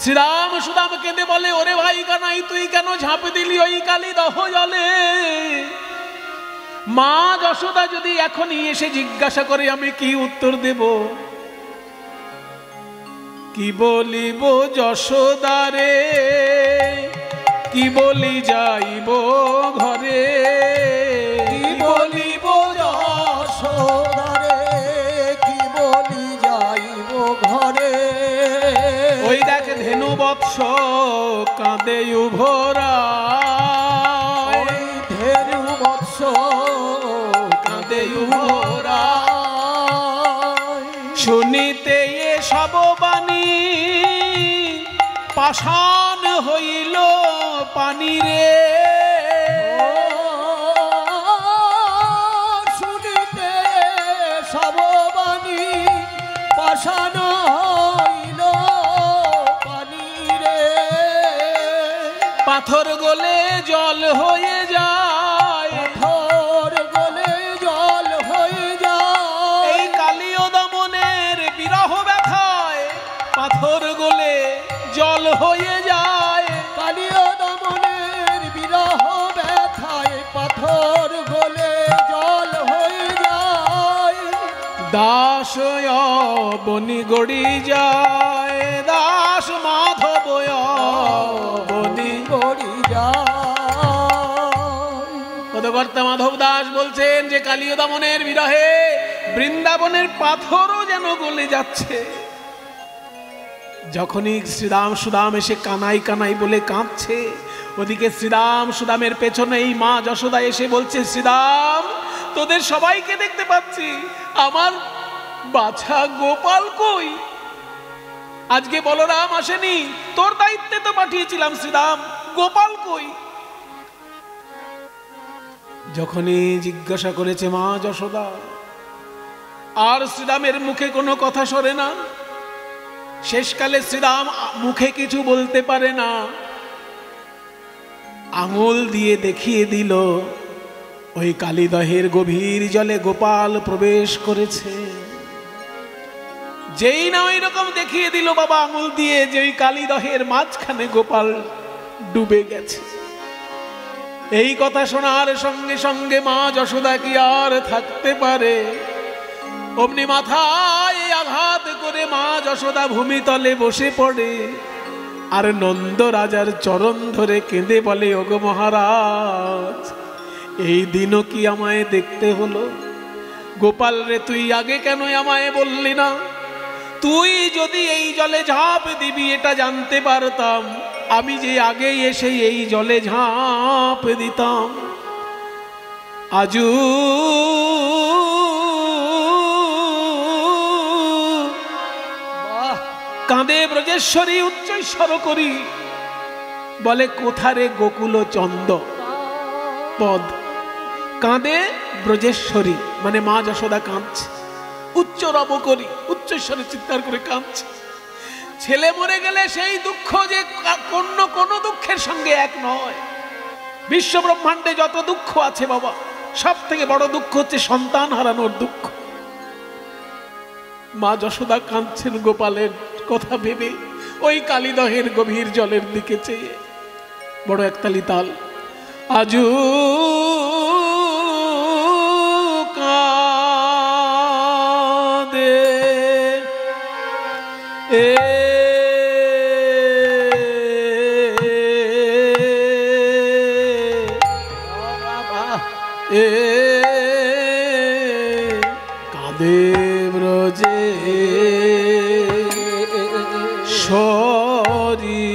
শ্রীরাম সুদাম কেঁদে বলে, ওরে ভাই কানাই তুই কেন ঝাঁপ দিলি ওই কালীদহ জলে? মা যশোদা যদি এখনই এসে জিজ্ঞাসা করে আমি কি উত্তর দেব? কি বলিব যশোদারে, কি বলি যাইব ঘরে? কি বলিব যশোদারে, কি বলি যাইব ঘরে? ওই দেখ ধেনু বৎস কাঁদে উভরা, ওই ধেনু বৎস কাঁদে উভরা। শুনিতে এ সব বাণী পাষাণ হইল পানি রে। শুনিতে সববাণী পাষাণ হইল পানি রে। পাথর গলে জল হয়ে যায়, পাথর গলে জল হয়ে যায়। এই কালীয় দমনের বিরহ ব্যথায় পাথর গলে জল হয়ে যায়। কালীয় দমনের বিরহ ব্যথায় পাথর গলে জল হয়ে যায়। দাস বনি গড়ি যায়, দাস মাধব বনি গড়ি যায়। পদকর্তা মাধব দাস বলছেন যে কালীয় দমনের বিরহে বৃন্দাবনের পাথরও যেন গলে যাচ্ছে। যখনই শ্রীরাম সুদাম এসে কানাই কানাই বলে কাঁদছে, ওদিকে শ্রীরাম সুদামের পেছনে এই মা যশোদা এসে বলছে, শ্রীরাম তোদের সবাইকে দেখতে পাচ্ছি, আমার বাছা গোপাল কই? আজকে বলরাম আসেনি, তোর দায়িত্বে তো পাঠিয়েছিলাম শ্রীরাম, গোপাল কই? যখনই জিজ্ঞাসা করেছে মা যশোদা, আর শ্রীরামের মুখে কোনো কথা সরে না। শেষকালে শ্রীরাম মুখে কিছু বলতে পারে না, আঙুল দিয়ে দেখিয়ে দিল ওই কালীদহের গভীর জলে গোপাল প্রবেশ করেছে। যেই না ওই রকম দেখিয়ে দিল বাবা আঙুল দিয়ে যে ওই কালীদহের মাঝখানে গোপাল ডুবে গেছে। এই কথা শোনার সঙ্গে সঙ্গে মা যশোদা কি আর থাকতে পারে? অমনি মাথায় আঘাত করে মা যশোদা ভূমিতলে বসে পড়ে আর নন্দ রাজার চরণ ধরে কেঁদে বলে, ওগো মহারাজ, এই দিনও কি আমায় দেখতে হলো? গোপাল রে, তুই আগে কেন আমায় বললি না? তুই যদি এই জলে ঝাঁপ দিবি এটা জানতে পারতাম, আমি যে আগেই এসে এই জলে ঝাঁপ দিতাম। আজু কাঁদে ব্রজেশ্বরী উচ্চৈঃস্বর করি, বলে কোথারে গোকুল চন্দ পদ। কাঁদে ব্রজেশ্বরী মানে মা যশোদা কাঁদছে, উচ্চ রব করি, উচ্চৈঃস্বরে চিৎকার করে কাঁদছে। ছেলে মরে গেলে সেই দুঃখ যে কোনো দুঃখের সঙ্গে এক নয়। বিশ্ব ব্রহ্মাণ্ডে যত দুঃখ আছে বাবা, সব থেকে বড় দুঃখ হচ্ছে সন্তান হারানোর দুঃখ। মা যশোদা কাঁদছেন গোপালের কথা ভেবে, ওই কালীদহের গভীর জলের দিকে চেয়ে। বড় একতালি তাল। আজু কাঁদে কাঁদে ব্রজে সরি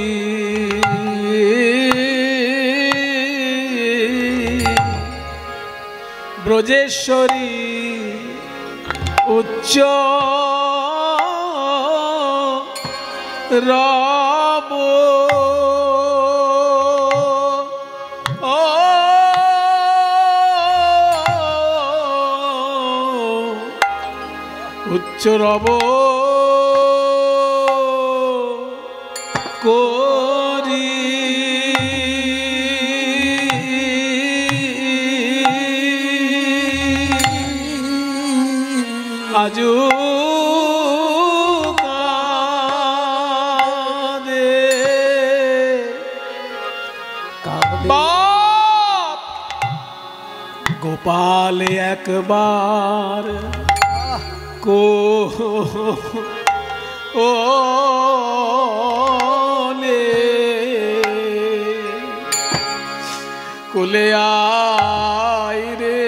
ব্রজেশ্বরী উচ্চ রব উচ্চ রব করি আজু কাঁদে বাপ গোপাল একবার কো কোলে আয় রে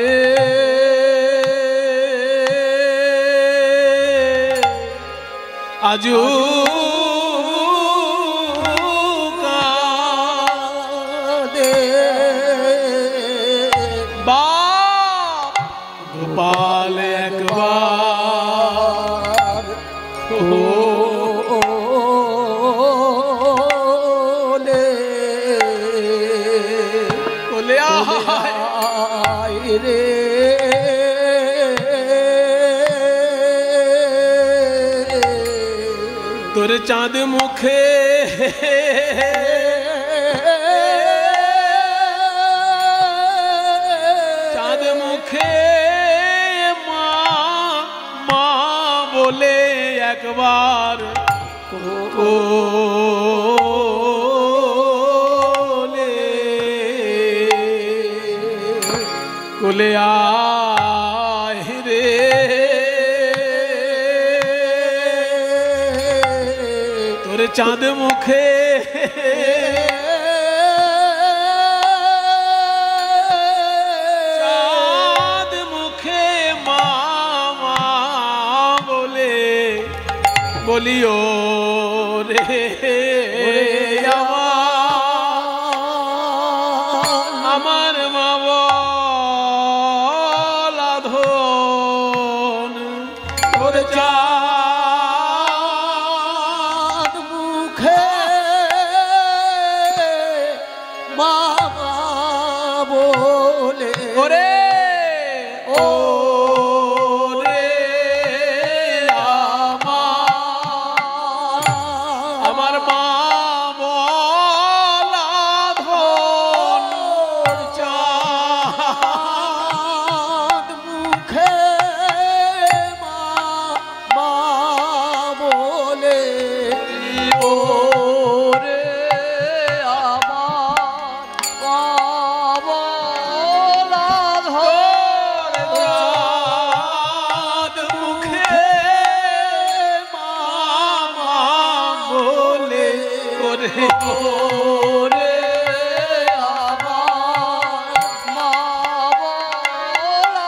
আজু কাঁদে বাপ গোপাল একবার রে তোর চাঁদ মুখে চাঁদ মুখে মা মা বলে একবার কোলে কোলে আয় রে তোর চাঁদ মুখে চাঁদ মুখে মা মা বলে বলিও রে আমার মা বলা ধন তোর চাঁদ মুখে মামা বলে ওরে ও রে আমার মা বলা ধন চাঁদ মুখে মামা বলে ও রে আমার বাবলা ধর চাঁদ মুখে মামা বলে ওরে ও রে আমার বাবলা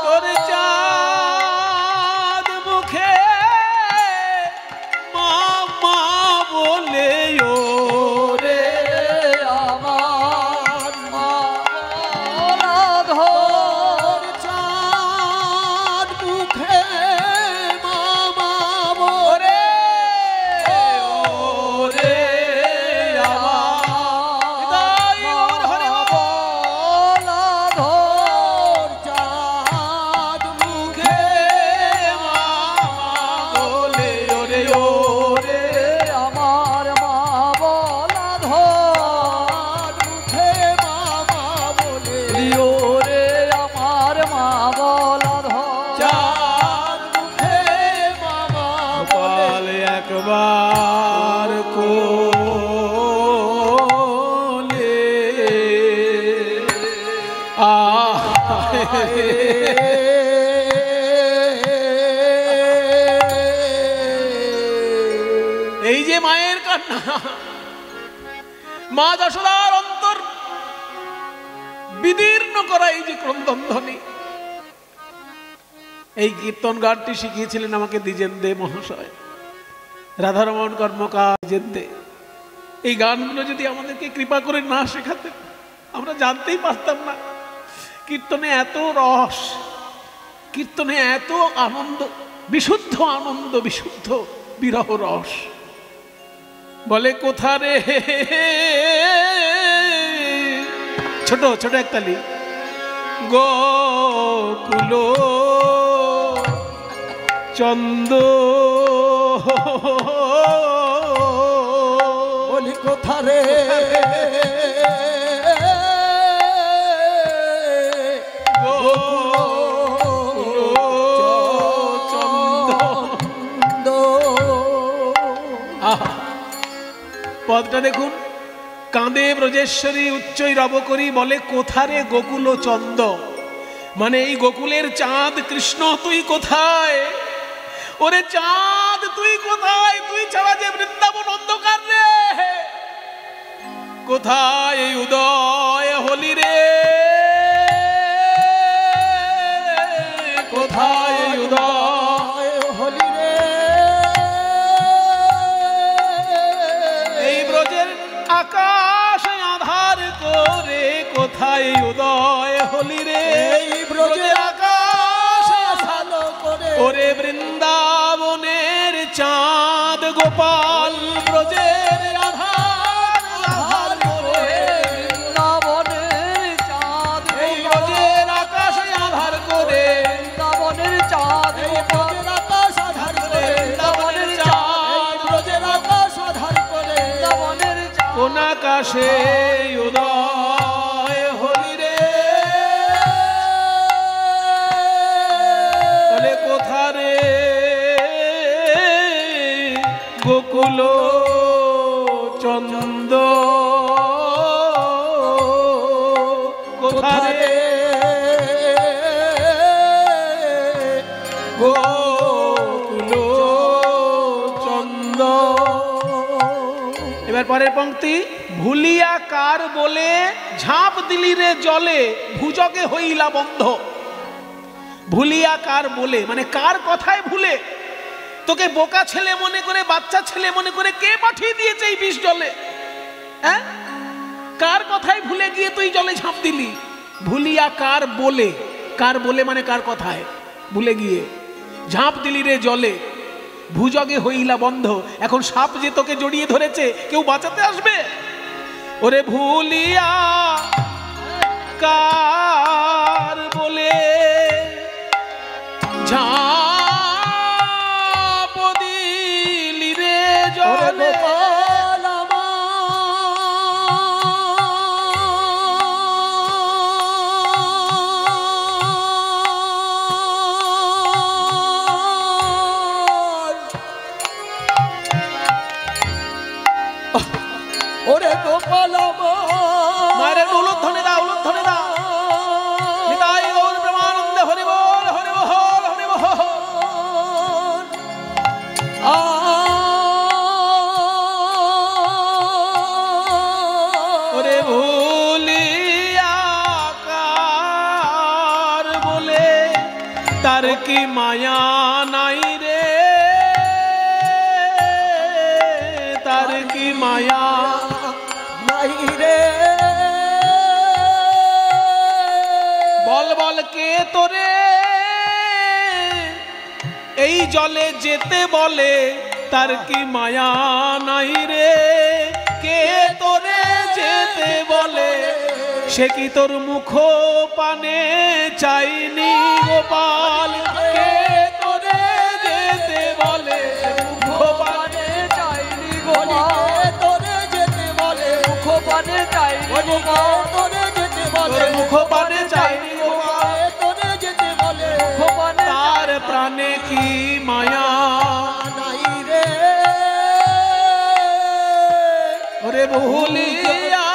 তোর চাঁদ মুখে মামা বলে ও রে আমার বাবলা ধর চাঁদ মুখে মামা বলে ওরে চাঁদ মুখে বলে ওরে ওরে আমার মা বলা ধর মুখে মামা বলে লিও রে আমার মা বলা ধর চাঁদ মুখে মামা কপাল একবার কোলে এই যে মায়ের কান্না মা যশোদার অন্তর বিদীর্ণ করা এই যে ক্রন্দনধ্বনি এই কীর্তন গানটি শিখিয়েছিলেন আমাকে দ্বিজেন্দে মহাশয় রাধারমণ কর্মকার দ্বিজেন্দে এই গানগুলো যদি আমাদেরকে কৃপা করে না শেখাতেন আমরা জানতেই পারতাম না কীর্তনে এত রস কীর্তনে এত আনন্দ বিশুদ্ধ বিরহ রস বলে কোথা রে ছোট ছোট একতালি গোকুল চন্দ বলি কোথা রে পদটা দেখুন কাঁদে ব্রজেশ্বরী উচ্চই রব করি বলে কোথারে গোকুল চন্দ মানে এই গোকুলের চাঁদ কৃষ্ণ তুই কোথায় ওরে চাঁদ তুই কোথায় তুই ছাড়া যে বৃন্দাবন অন্ধকার রে কোথায় এই উদয় হলি রে কোথায় এই উদয় হলি রে এই ব্রজের আকাশ আধার করে কোথায় উদয় হলি রে এই ব্রজের আকাশ আলো করে ওরে বৃন্দাবনের চাঁদ গোপাল ব্রজের আধার আধার করে বৃন্দাবনের চাঁদ এই ব্রজের কোন আকাশে উদয় হলি রে, তাহলে কোথা রে গোকুল চন্দ, কোথা রে গোকুল চন্দ। এবার পরের পংক্তি, ভুলিয়া কার বলে ঝাঁপ দিলি রে জলে, ভুজগে হইলা বন্ধ। ভুলিয়া কার বলে মানে কার কথায় ভুলে, তোকে বোকা ছেলে মনে করে, বাচ্চা ছেলে মনে করে কে পাঠিয়ে দিয়েছে এই বিষ জলে? হ্যাঁ, কার কথায় ভুলে গিয়ে তুই জলে ঝাঁপ দিলি? ভুলিয়া কার বলে, কার বলে মানে কার কথায় ভুলে গিয়ে ঝাঁপ দিলি রে জলে, ভুজগে হইলা বন্ধ। এখন সাপ যে তোকে জড়িয়ে ধরেছে, কেউ বাঁচাতে আসবে? ওরে ভুলিয়া কার বলে ঝাঁপ দিলি রে জলে, ওরে গোপাল মায়ের উলুধ্বনি দাও, উলুধ্বনি দাও। নিতাই গৌর প্রেমানন্দে হরি বল, হরি বল, হরি বল। ওরে ভুলিয়া কার বলে তার কি মায়া নাই রে, তার কি মায়া নাই রে, বল বল কে তোরে এই জলে যেতে বলে, তার কি মায়া নাই রে, কে তোরে যেতে বলে, সে কি তোর মুখ পানে চাইনি গোপাল, কে তোরে যেতে বলে মুখ পানে চাইনি গোপাল, তোরে যেতে বলে মুখ পানে চাইনি তোরে যেতে বলে মুখ পানে চাইনি গোপাল, তোরে যেতে বলে মুখ পানে তার প্রাণে কি মায়া নাই রে। ওরে ভুলিয়া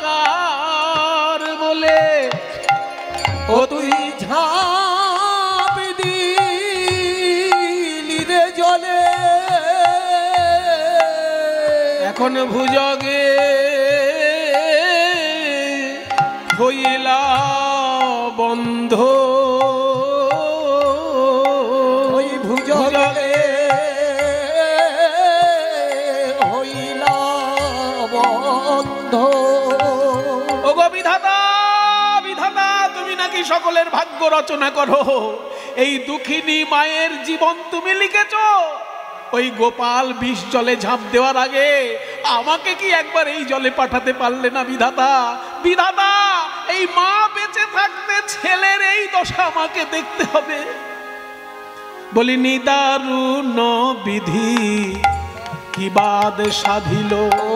কার বলে ও তুই ঝাঁপ দিলি রে জলে, এখন ভুজগে হইলা বন্ধ, ওই ভুজলে হইলা বন্ধ। ওগো বিধাতা, বিধাতা তুমি নাকি সকলের ভাগ্য রচনা করো, এই দুঃখিনী মায়ের জীবন তুমি লিখেছো। ওই গোপাল বিষ জলে ঝাঁপ দেওয়ার আগে আমাকে কি একবার এই জলে পাঠাতে পারলে না বিধাতা? বিধাতা, এই মা বেঁচে থাকতে ছেলের এই দশা আমাকে দেখতে হবে। বলি নিদারুণ বিধি কি বাদ সাধিল,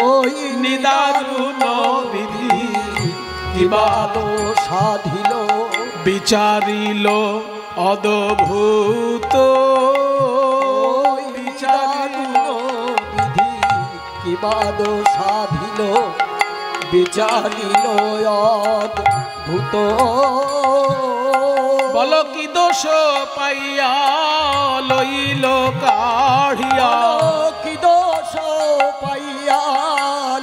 ওই নিদারুণ বিধি কি বাদ সাধিল, বিচারিল অদ্ভুত, বিচারিল বিধি কি বাদ সাধিল, বিচারিল অদ্ভুত। বল কি দোষ পাইয়া লইল কাঢ়িয়া, কি দোষ পাইয়া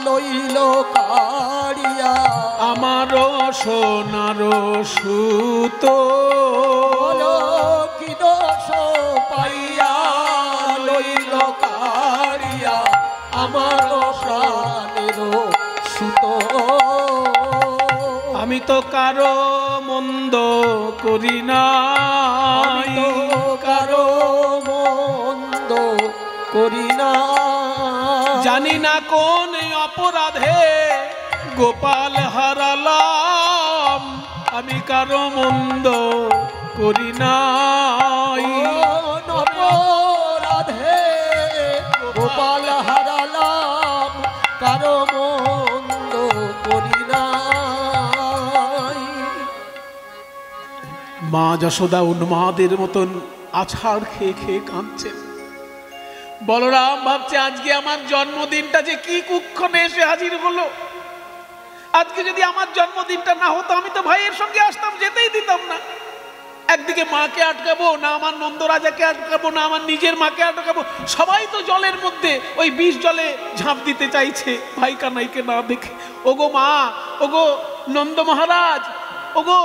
লইল কাড়িয়া, আমার সোনার সুত, কি দোষ পাইয়া লইল কাড়িয়া, আমার প্রাণের সুত। আমি তো কারো মন্দ করি না, কারো মন্দ করি না, জানি না কোন অপরাধে গোপাল হারালাম, আমি কারো মন্দ করি নাই। অপরাধে গোপাল হারালাম, কারো মন্দ করি নাই। মা যশোদা উন্মাদের মতন আছাড় খেয়ে খেয়ে কাঁদছেন। বলরাম ভাবছে আজকে আমার জন্মদিনটা যে কি কুক্ষণে এসে হাজির হলো। আজকে যদি আমার জন্মদিনটা না হতো আমি তো ভাইয়ের সঙ্গে আসতাম, যেতেই দিতাম না। একদিকে মাকে আটকাবো না, আমার নন্দরাজাকে আটকাবো না, আমার নিজের মাকে আটকাবো। সবাই তো জলের মধ্যে ওই বিষ জলে ঝাঁপ দিতে চাইছে ভাই কানাইকে না দেখে। ওগো মা, ওগো নন্দ মহারাজ, ওগো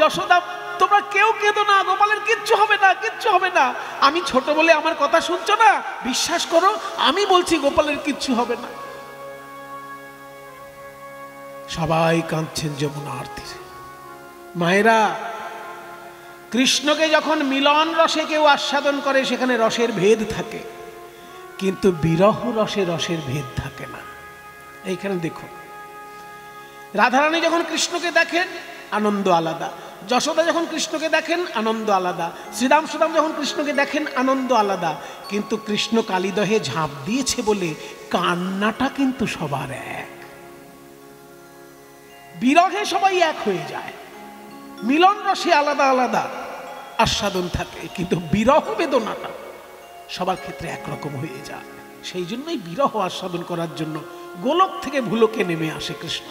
যশোদা, তোমরা কেউ কেঁদো না, গোপালের কিচ্ছু হবে না, কিচ্ছু হবে না। আমি ছোট বলে আমার কথা শুনছো না? বিশ্বাস করো, আমি বলছি গোপালের কিচ্ছু হবে না। সবাই কাঁদছেন যমুনার তীরে। মায়েরা, কৃষ্ণকে যখন মিলন রসে কেউ আস্বাদন করে সেখানে রসের ভেদ থাকে, কিন্তু বিরহ রসে রসের ভেদ থাকে না। এইখানে দেখুন, রাধারানী যখন কৃষ্ণকে দেখেন আনন্দ আলাদা, যশোদা যখন কৃষ্ণকে দেখেন আনন্দ আলাদা, শ্রীরাম সুদাম যখন কৃষ্ণকে দেখেন আনন্দ আলাদা। কিন্তু কৃষ্ণ কালীদহে ঝাঁপ দিয়েছে বলে কান্নাটা কিন্তু সবার এক। বিরহে সবাই এক হয়ে যায়, মিলন রসে আলাদা আলাদা আস্বাদন থাকে, কিন্তু বিরহ বেদনাটা সবার ক্ষেত্রে একরকম হয়ে যায়। সেই জন্যই বিরহ আস্বাদন করার জন্য গোলক থেকে ভুলোকে নেমে আসে কৃষ্ণ।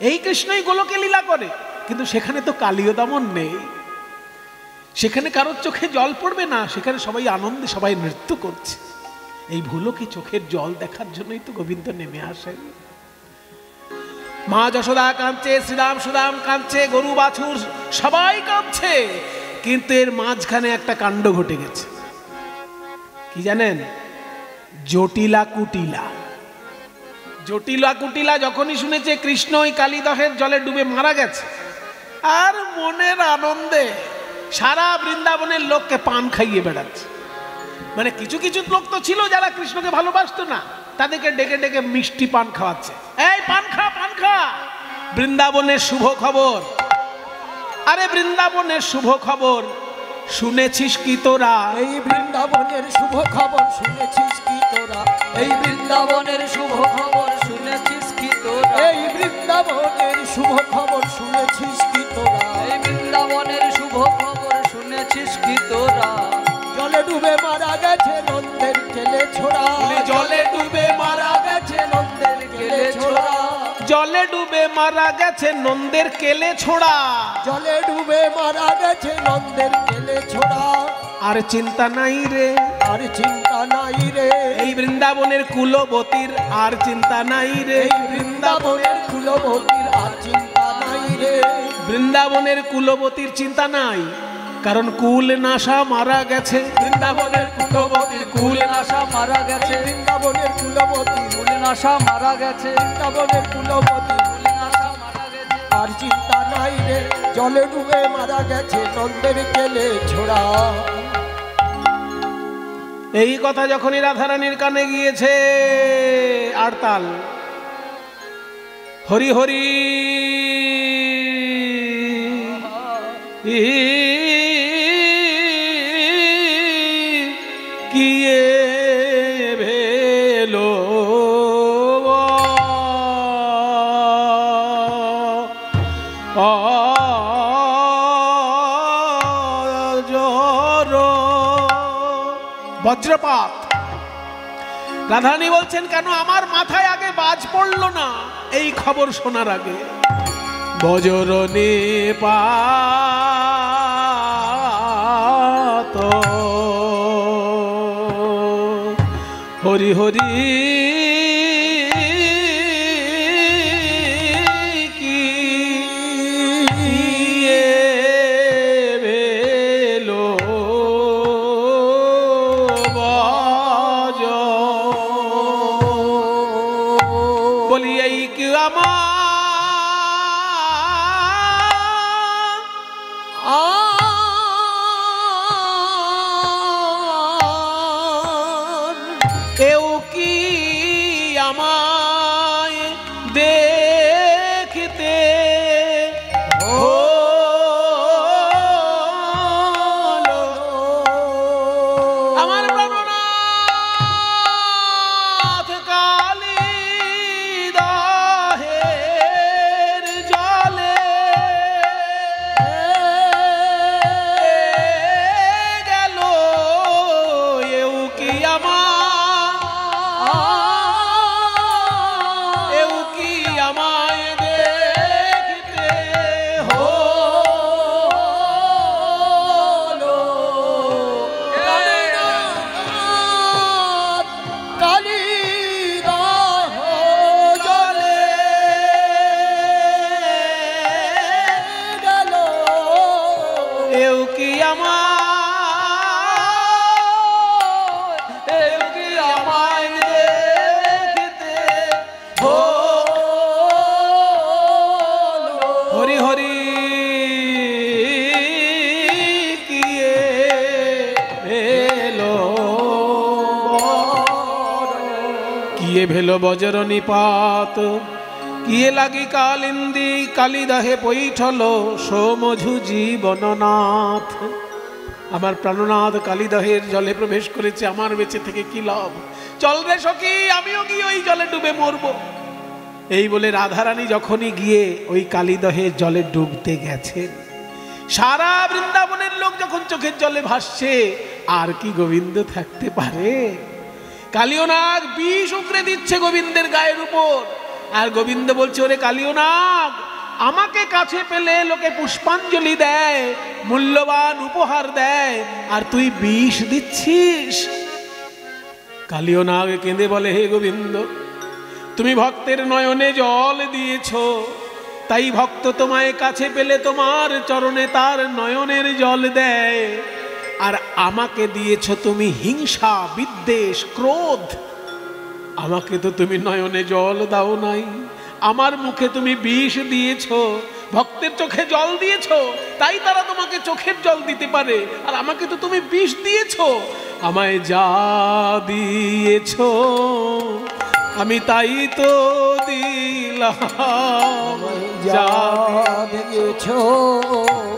এই কৃষ্ণই গোলকে লীলা করে, কিন্তু সেখানে তো কালীয় দমন নেই, সেখানে কারোর চোখে জল পড়বে না, সেখানে সবাই আনন্দে সবাই নৃত্য করছে। এই ভুলোকে চোখের জল দেখার জন্যই তো গোবিন্দ নেমে আসেন। মা যশোদা কাঁদছে, শ্রীরাম সুদাম কাঁদছে, গরু বাছুর সবাই কাঁদছে, কিন্তু এর মাঝখানে একটা কাণ্ড ঘটে গেছে। কি জানেন? জটিলা কুটিলা। জটিলা কুটিলা যখনই শুনেছে কৃষ্ণ ওই কালীদহের জলে ডুবে মারা গেছে, আর মনের আনন্দে সারা বৃন্দাবনের লোককে পান খাইয়ে বেড়াচ্ছে। মানে কিছু কিছু লোক তো ছিল যারা কৃষ্ণকে ভালোবাসতো না, তাদেরকে ডেকে ডেকে মিষ্টি পান খাওয়াচ্ছে। এই পান খা, পান খা, বৃন্দাবনের শুভ খবর। আরে বৃন্দাবনের শুভ খবর শুনেছিস কি তোরা? এই বৃন্দাবনের শুভ খবর শুনেছিস কি তোরা? এই বৃন্দাবনের শুভ খবর শুনেছিস কি তোরা? এই বৃন্দাবনের শুভ খবর শুনেছিস কি তোরা? এই বৃন্দাবনের শুভ খবর শুনেছিস কি তোরা? জলে ডুবে মারা গেছে নন্দের কেলে ছোড়া। জলে ডুবে মারা গেছে নন্দের কেলে ছোড়া। জলে ডুবে মারা গেছে নন্দের কেলে ছোড়া। জলে ডুবে মারা গেছে নন্দের কেলে ছোড়া। আর চিন্তা নাই রে, আর চিন্তা নাই রে। এই বৃন্দাবনের কুলবতীর আর চিন্তা নাই রে। এই বৃন্দাবনের কুলবতীর আর চিন্তা নাই রে। বৃন্দাবনের কুলবতীর চিন্তা নাই, কারণ কুল নাশা মারা গেছে। বৃন্দাবনের কুলবতীর কুল নাশা মারা গেছে। বৃন্দাবনের কুলবতী কুল নাশা মারা গেছে। বৃন্দাবনের কুলবতী কুল নাশা মারা গেছে। আর চিন্তা নাই রে। জলে ডুবে মারা গেছে নন্দের কেলে ছোড়া। এই কথা যখনই রাধারানীর কানে গিয়েছে, আড়তাল হরি হরি কিয়ে ভেলো বজ্রপাত। রাধারানী বলছেন, কেন আমার মাথায় আগে বাজ পড়লো না এই খবর শোনার আগে? বজরনে পাত হরি হরি কি ভেলো বজ। বলি এই কি আমার কেউ কি আমায় দেখতে হলো? আমার প্রাণনাথ কালী বজ্র নিপাত কিয়ে লাগি কালিন্দি কালিদাহে পৈঠল সোমঝু জীবননাথ। আমার প্রাণনাথ কালিদাহের জলে প্রবেশ করেছে, আমার বেঁচে থেকে কি লাভ? চল রে সখী, আমিও গিয়ে ওই জলে ডুবে মরব। এই বলে রাধারানী যখনই গিয়ে ওই কালিদহের জলে ডুবতে গেছেন, সারা বৃন্দাবনের লোক যখন চোখের জলে ভাসছে, আর কি গোবিন্দ থাকতে পারে? কালিয়নাগ বিষ উগরে দিচ্ছে গোবিন্দের গায়ের উপর, আর গোবিন্দ বলছে, ওরে কালিয়নাগ, আমাকে কাছে পেলে লোকে পুষ্পাঞ্জলি দেয়, মূল্যবান উপহার দেয়, আর তুই বিষ দিচ্ছিস। কালিয়নাগ কেঁদে বলে, হে গোবিন্দ, তুমি ভক্তের নয়নে জল দিয়েছ, তাই ভক্ত তোমায় কাছে পেলে তোমার চরণে তার নয়নের জল দেয়, আর আমাকে দিয়েছ তুমি হিংসা, বিদ্বেষ, ক্রোধ। আমাকে তো তুমি নয়নে জল দাও নাই, আমার মুখে তুমি বিষ দিয়েছ। ভক্তের চোখে জল দিয়েছ, তাই তারা তোমাকে চোখের জল দিতে পারে, আর আমাকে তো তুমি বিষ দিয়েছ। আমায় যা দিয়েছ আমি তাই তো দিলাম, যা দিয়েছ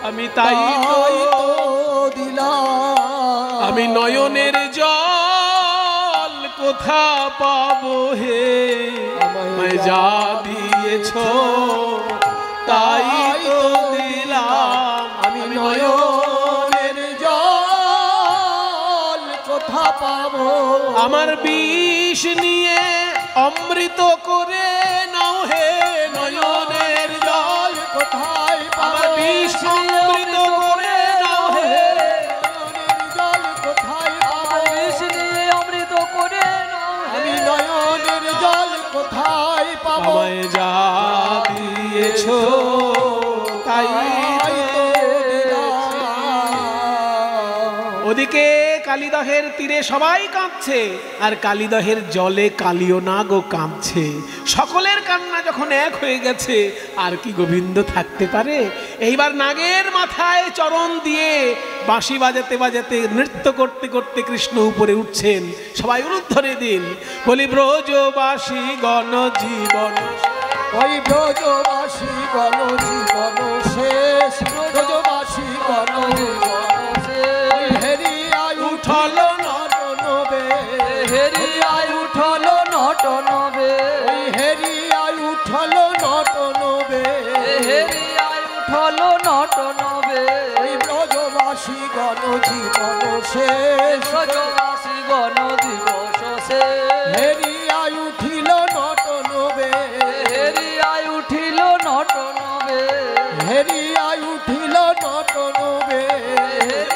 আমি তাই তো দিলাম। আমি নয়নের জল কোথা পাবো হে, আমায় যা দিয়েছ তাই তো দিলাম। আমি নয়নের জল কোথা পাবো? আমার বিষ নিয়ে অমৃত করে নাও হে, নয়নের জল কোথায় আমার বিষ অমৃত করে নাও হে, নয়নের জল কোথায় পাবো? বিষ নিয়ে অমৃত করে নাও হে। আমি নয়নের জল কোথায় পাবো? আমায় যা দিয়েছ তাই তো দিলাম। ওদিকে কালিদহের তীরে সবাই কাঁদছে, আর কালিদহের জলে কালিয়নাগও কাঁদছে। সকলের কান্না যখন এক হয়ে গেছে, আর কি গোবিন্দ থাকতে পারে? এইবার নাগের মাথায় চরণ দিয়ে বাঁশি বাজাতে বাজাতে নৃত্য করতে করতে কৃষ্ণ উপরে উঠছেন। সবাই উলুধ্বনি দিন, বলি ব্রজবাসী গণ জীবন, ওই ব্রজবাসী গণ জীবন শেষ, ব্রজবাসী গণ জীবন শেষ। হেরিয়ায় উঠল নটনবে, হেরিয়ায় উঠল নটনবে, ওই হেরিয়ায় উঠল নটনবে, হেরিয়ায় উঠল নটনবে। ওই ব্রজবাসী গণ জীবন শেষ, ব্রজবাসী গণ দিবস শেষ। হেরিয়ায় উঠিল নটনবে, হেরিয়ায় উঠিল নটনবে, হেরিয়ায় উঠিল নটনবে।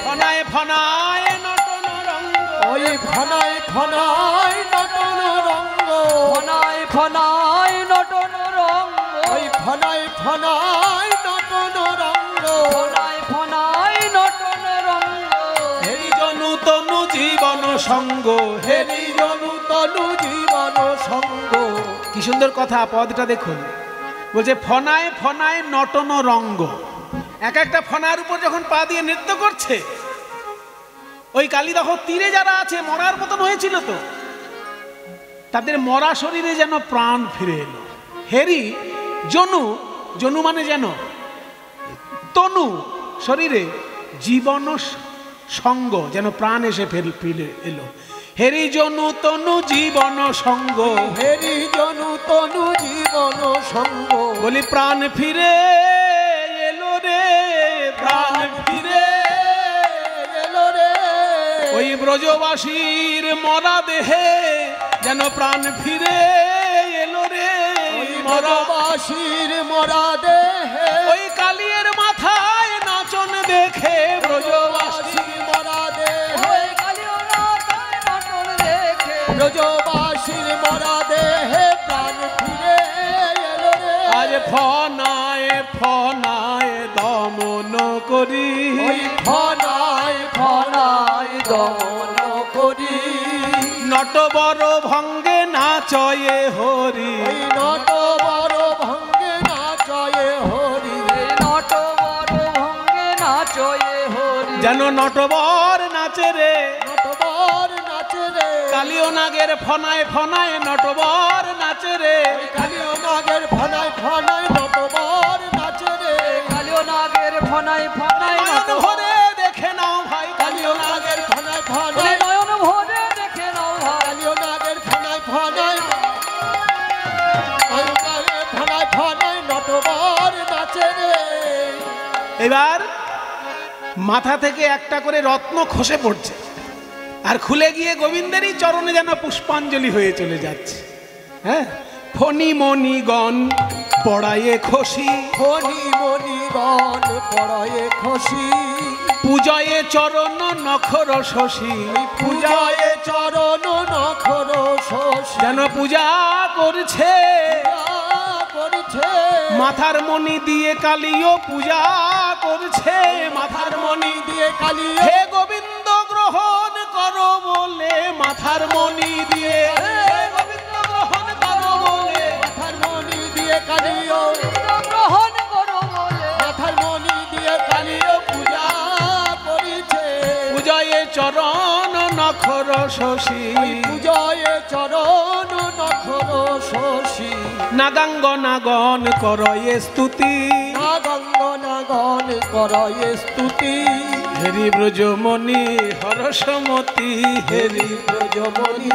ফনায় ফনায় নটন রঙ্গ, ওই ফনায় ফনায় নটন রঙ্গ, ফনায় ফনায় নটন রঙ্গ, ওই ফনায় ফনায় নটন রঙ্গ। ফনায় ফনায় নটন রঙ্গ। হেরি জনু তনু জীবন সঙ্গ, হেরি জনু তনু জীবন সঙ্গ। কি সুন্দর কথা, পদটা দেখুন। বলছে ফনায় ফনায় নটন রঙ্গ। এক একটা ফনার উপর যখন পা দিয়ে নৃত্য করছে, ওই কালিদহ তীরে যারা আছে মরার মতন হয়েছিল, তো তাদের মরা শরীরে যেন প্রাণ ফিরে এলো। হেরি জনু, জনু মানে যেন তনু, শরীরে জীবন সঙ্গ, যেন প্রাণ এসে ফিরে এলো। হেরি জনু তনু জীবন সঙ্গ, হেরি জনু তনু জীবন সঙ্গ। বলি প্রাণ ফিরে এলো রে, প্রাণ ফিরে এলো রে, ওই ব্রজবাসীর মরা দেহে যেন প্রাণ ফিরে এলো রে। ওই ব্রজবাসীর মরা দেহে, ওই কালিয়ের মাথায় নাচন দেখে ব্রজবাসী মরা দেহে, ওই কালিয়নাথায় নটন দেখে, ব্রজবাসীর মরা দেহে প্রাণ ফিরে এলো রে। আজ ফনায় ফনায় দমন করি, ওই ফনায় ফনায় দমন করি, নটবর ভঙ্গে নাচয়ে হরি। ওই নট বড় ভঙ্গে নাচয়ে হরি, এই নটবর ভঙ্গে নাচয়ে হরি। যেন নটবর নাচে রে, নটবর নাচে রে, কালিও নাগের ফনায় ফনায় নটবর নাচে রে, কালিও নাগের ফনায় ফনায় নটবর নাচে রে, কালিও নাগের ফনায় ফনায় নয়ন ভরে দেখে নাও ভাই কালিও নাগের ফনায় ফনায়, নয়ন ভরে দেখে নাও ভাই, কালিও নাগের ফনায় ফনায়, ফনায় ফনায় নটবর নাচে রে। এবার মাথা থেকে একটা করে রত্ন খসে পড়ছে, আর খুলে গিয়ে গোবিন্দেরই চরণে যেন পুষ্পাঞ্জলি হয়ে চলে যাচ্ছে। হ্যাঁ, ফণি মণিগণ পড়ায়ে খসি, ফণি মণিগণ পড়ায়ে খসি, পূজয়ে চরণ নখর শশী, পূজায়ে চরণ নখর শশী, যেন পূজা করছে করছে মাথার মণি দিয়ে কালিও পূজা করছে, মাথার মণি দিয়ে কালিও, হে গোবিন্দ গ্রহণ করো বলে মাথার মণি দিয়ে, হে গোবিন্দ গ্রহণ করো বলে মাথার মণি দিয়ে কালিও, গ্রহণ করো বলে মাথার মণি দিয়ে কালিও পূজা করিছে, পূজয়ে চরণ নখর শশী, পূজয়ে চরণ নখর শশী, নাগাঙ্গনাগণ করয়ে স্তুতি, নাগাঙ্গনাগণ করয়ে স্তুতি, হেরি ব্রজমণি হরসমতি, হেরি ব্রজমণি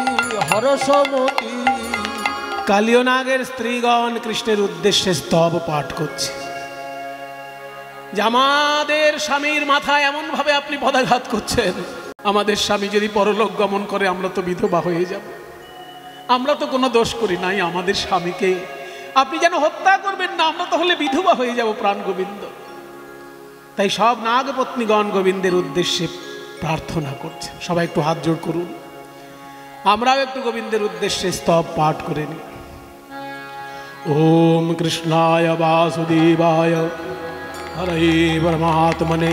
হরসমতি। কালিও নাগের স্ত্রীগণ কৃষ্ণের উদ্দেশ্যে স্তব পাঠ করছে যে আমাদের স্বামীর মাথায় এমন ভাবে আপনি পদাঘাত করছেন, আমাদের স্বামী যদি পরলোক গমন করে আমরা তো বিধবা হয়ে যাব, আমরা তো কোনো দোষ করি নাই, আমাদের স্বামীকে আপনি যেন হত্যা করবেন না, আমরা তাহলে বিধবা হয়ে যাব প্রাণ গোবিন্দ। তাই সব নাগপত্নীগণ গোবিন্দের উদ্দেশ্যে প্রার্থনা করছে। সবাই একটু হাত জোড় করুন, আমরাও একটু গোবিন্দের উদ্দেশ্যে স্তব পাঠ করে নিই। ওম কৃষ্ণায় বাসুদেবায় হরে পরমাত্মনে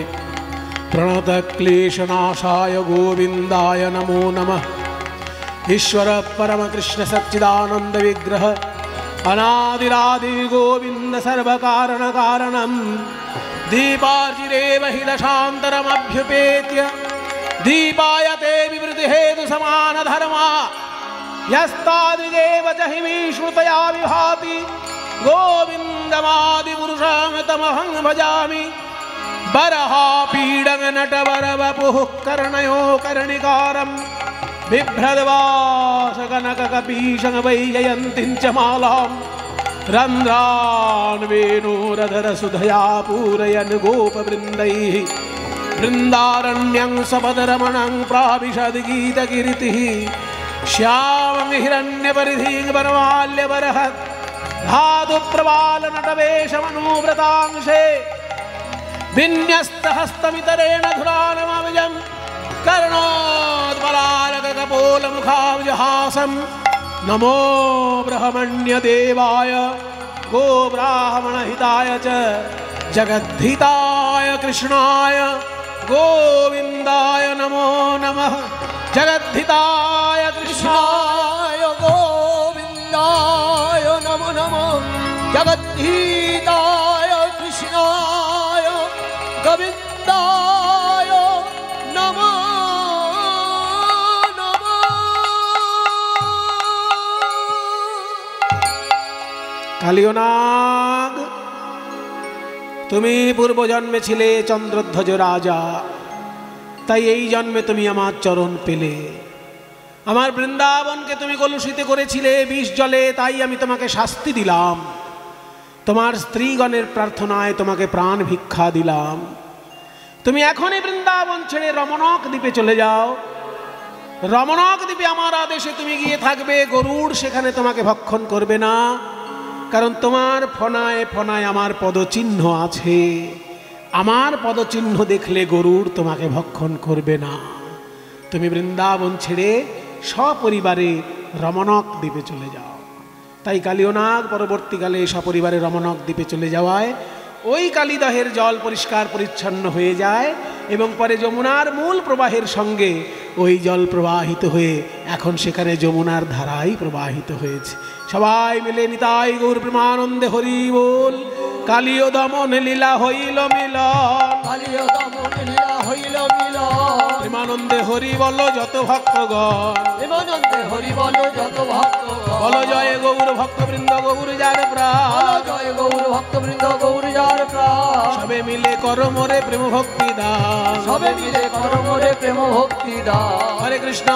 প্রণত ক্লেশনাশায় গোবিন্দায় নমো নমঃ। ईश्वर परम कृष्ण सच्चिदानंद विग्रह अनादिरादि गोविंद सर्व कारण कारणम दीपार्जिरेव हि दशान्तरमभ्युपेत्य दीपायते विवृति हेतु समान धर्मा यस्तादृगेव च हि विश्रुतया विभाति गोविन्दमादिपुरुषामतमहं भजामि। बरहापीडं नटवरवपुः कर्णयो कर्णिकारम् बिभ्रद्वासकनककपीशं वैजयन्तीं च मालां रन्ध्रान् वेणोरधरसुधया पूरयन् गोपवृन्दैः वृन्दारण्यं सपदरमणं प्राविशद्गीतकीर्तिः श्यामं हिरण्यपरिधिं वनमाल्यबरहत् धातुप्रवालनटवेशमनुव्रतांशे विन्यस्तहस्तमितरेण धुरानमविजम् कर्णोद्बलालकपोलमुखाब्जहासं नमो ब्रह्मण्यदेवाय गोब्राह्मणहिताय च जगद्धिताय कृष्णाय गोविन्दाय नमो नमः। जगद्धिताय कृष्णाय गोविन्दाय नमो नमः। जगद्धिताय कृष्णाय गोविन्दाय नमो কালিও নাগ, তুমি পূর্ব জন্মে ছিলে চন্দ্রধ্বজ রাজা, তাই এই জন্মে তুমি আমার চরণ পেলে। আমার বৃন্দাবনকে তুমি কলুষিত করেছিলে বিষ জলে, তাই আমি তোমাকে শাস্তি দিলাম। তোমার স্ত্রীগণের প্রার্থনায় তোমাকে প্রাণ ভিক্ষা দিলাম। তুমি এখনই বৃন্দাবন ছেড়ে রমণক দ্বীপে চলে যাও। রমণক দ্বীপে আমার আদেশে তুমি গিয়ে থাকবে। গরুড় সেখানে তোমাকে ভক্ষণ করবে না, কারণ তোমার ফনায় ফনায় আমার পদচিহ্ন আছে। আমার পদচিহ্ন দেখলে গরুড় তোমাকে ভক্ষণ করবে না। তুমি বৃন্দাবন ছেড়ে সপরিবারে রমণক দ্বীপে চলে যাও। তাই কালিও নাগ পরবর্তীকালে সপরিবারে রমণক দ্বীপে চলে যাওয়ায় ওই কালিদহের জল পরিষ্কার পরিচ্ছন্ন হয়ে যায় এবং পরে যমুনার মূল প্রবাহের সঙ্গে ওই জল প্রবাহিত হয়ে এখন সেখানে যমুনার ধারাই প্রবাহিত হয়েছে। সবাই মিলে নিতাই গৌর প্রেমানন্দে হরি বল। কালিও দমন লীলা হইল মিলন, কালিও দমন লীলা হইল মিলন। প্রেমানন্দে হরি বল যত ভক্তগণ, প্রেমানন্দে হরি বল যত ভক্ত, বল জয় গৌর ভক্তবৃন্দ গৌর যার প্রাণ, জয় গৌর ভক্তবৃন্দ গৌর যার প্রাণ, সবে মিলে কর মোরে প্রেম ভক্তি দান, সবে মিলে করো মোরে প্রেম ভক্তি দান। হরে কৃষ্ণ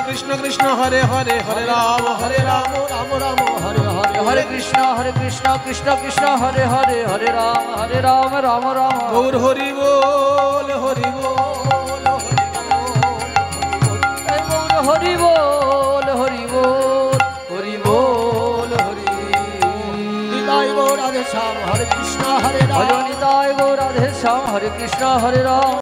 কৃষ্ণ কৃষ্ণ হরে হরে, হরে রাম রাম রাম রাম হরে হরে, হরে কৃষ্ণ কৃষ্ণ কৃষ্ণ হরে হরে, হরে রাম রাম রাম। গৌর হরি বল হরি বল। হরি বল হরি বল হরি বল হরি নিতাই গৌর রাধে শ্যাম, হরে কৃষ্ণ হরে রাম, ভজনিতায় গো রাধে শ্যাম, হরে কৃষ্ণ হরে রাম।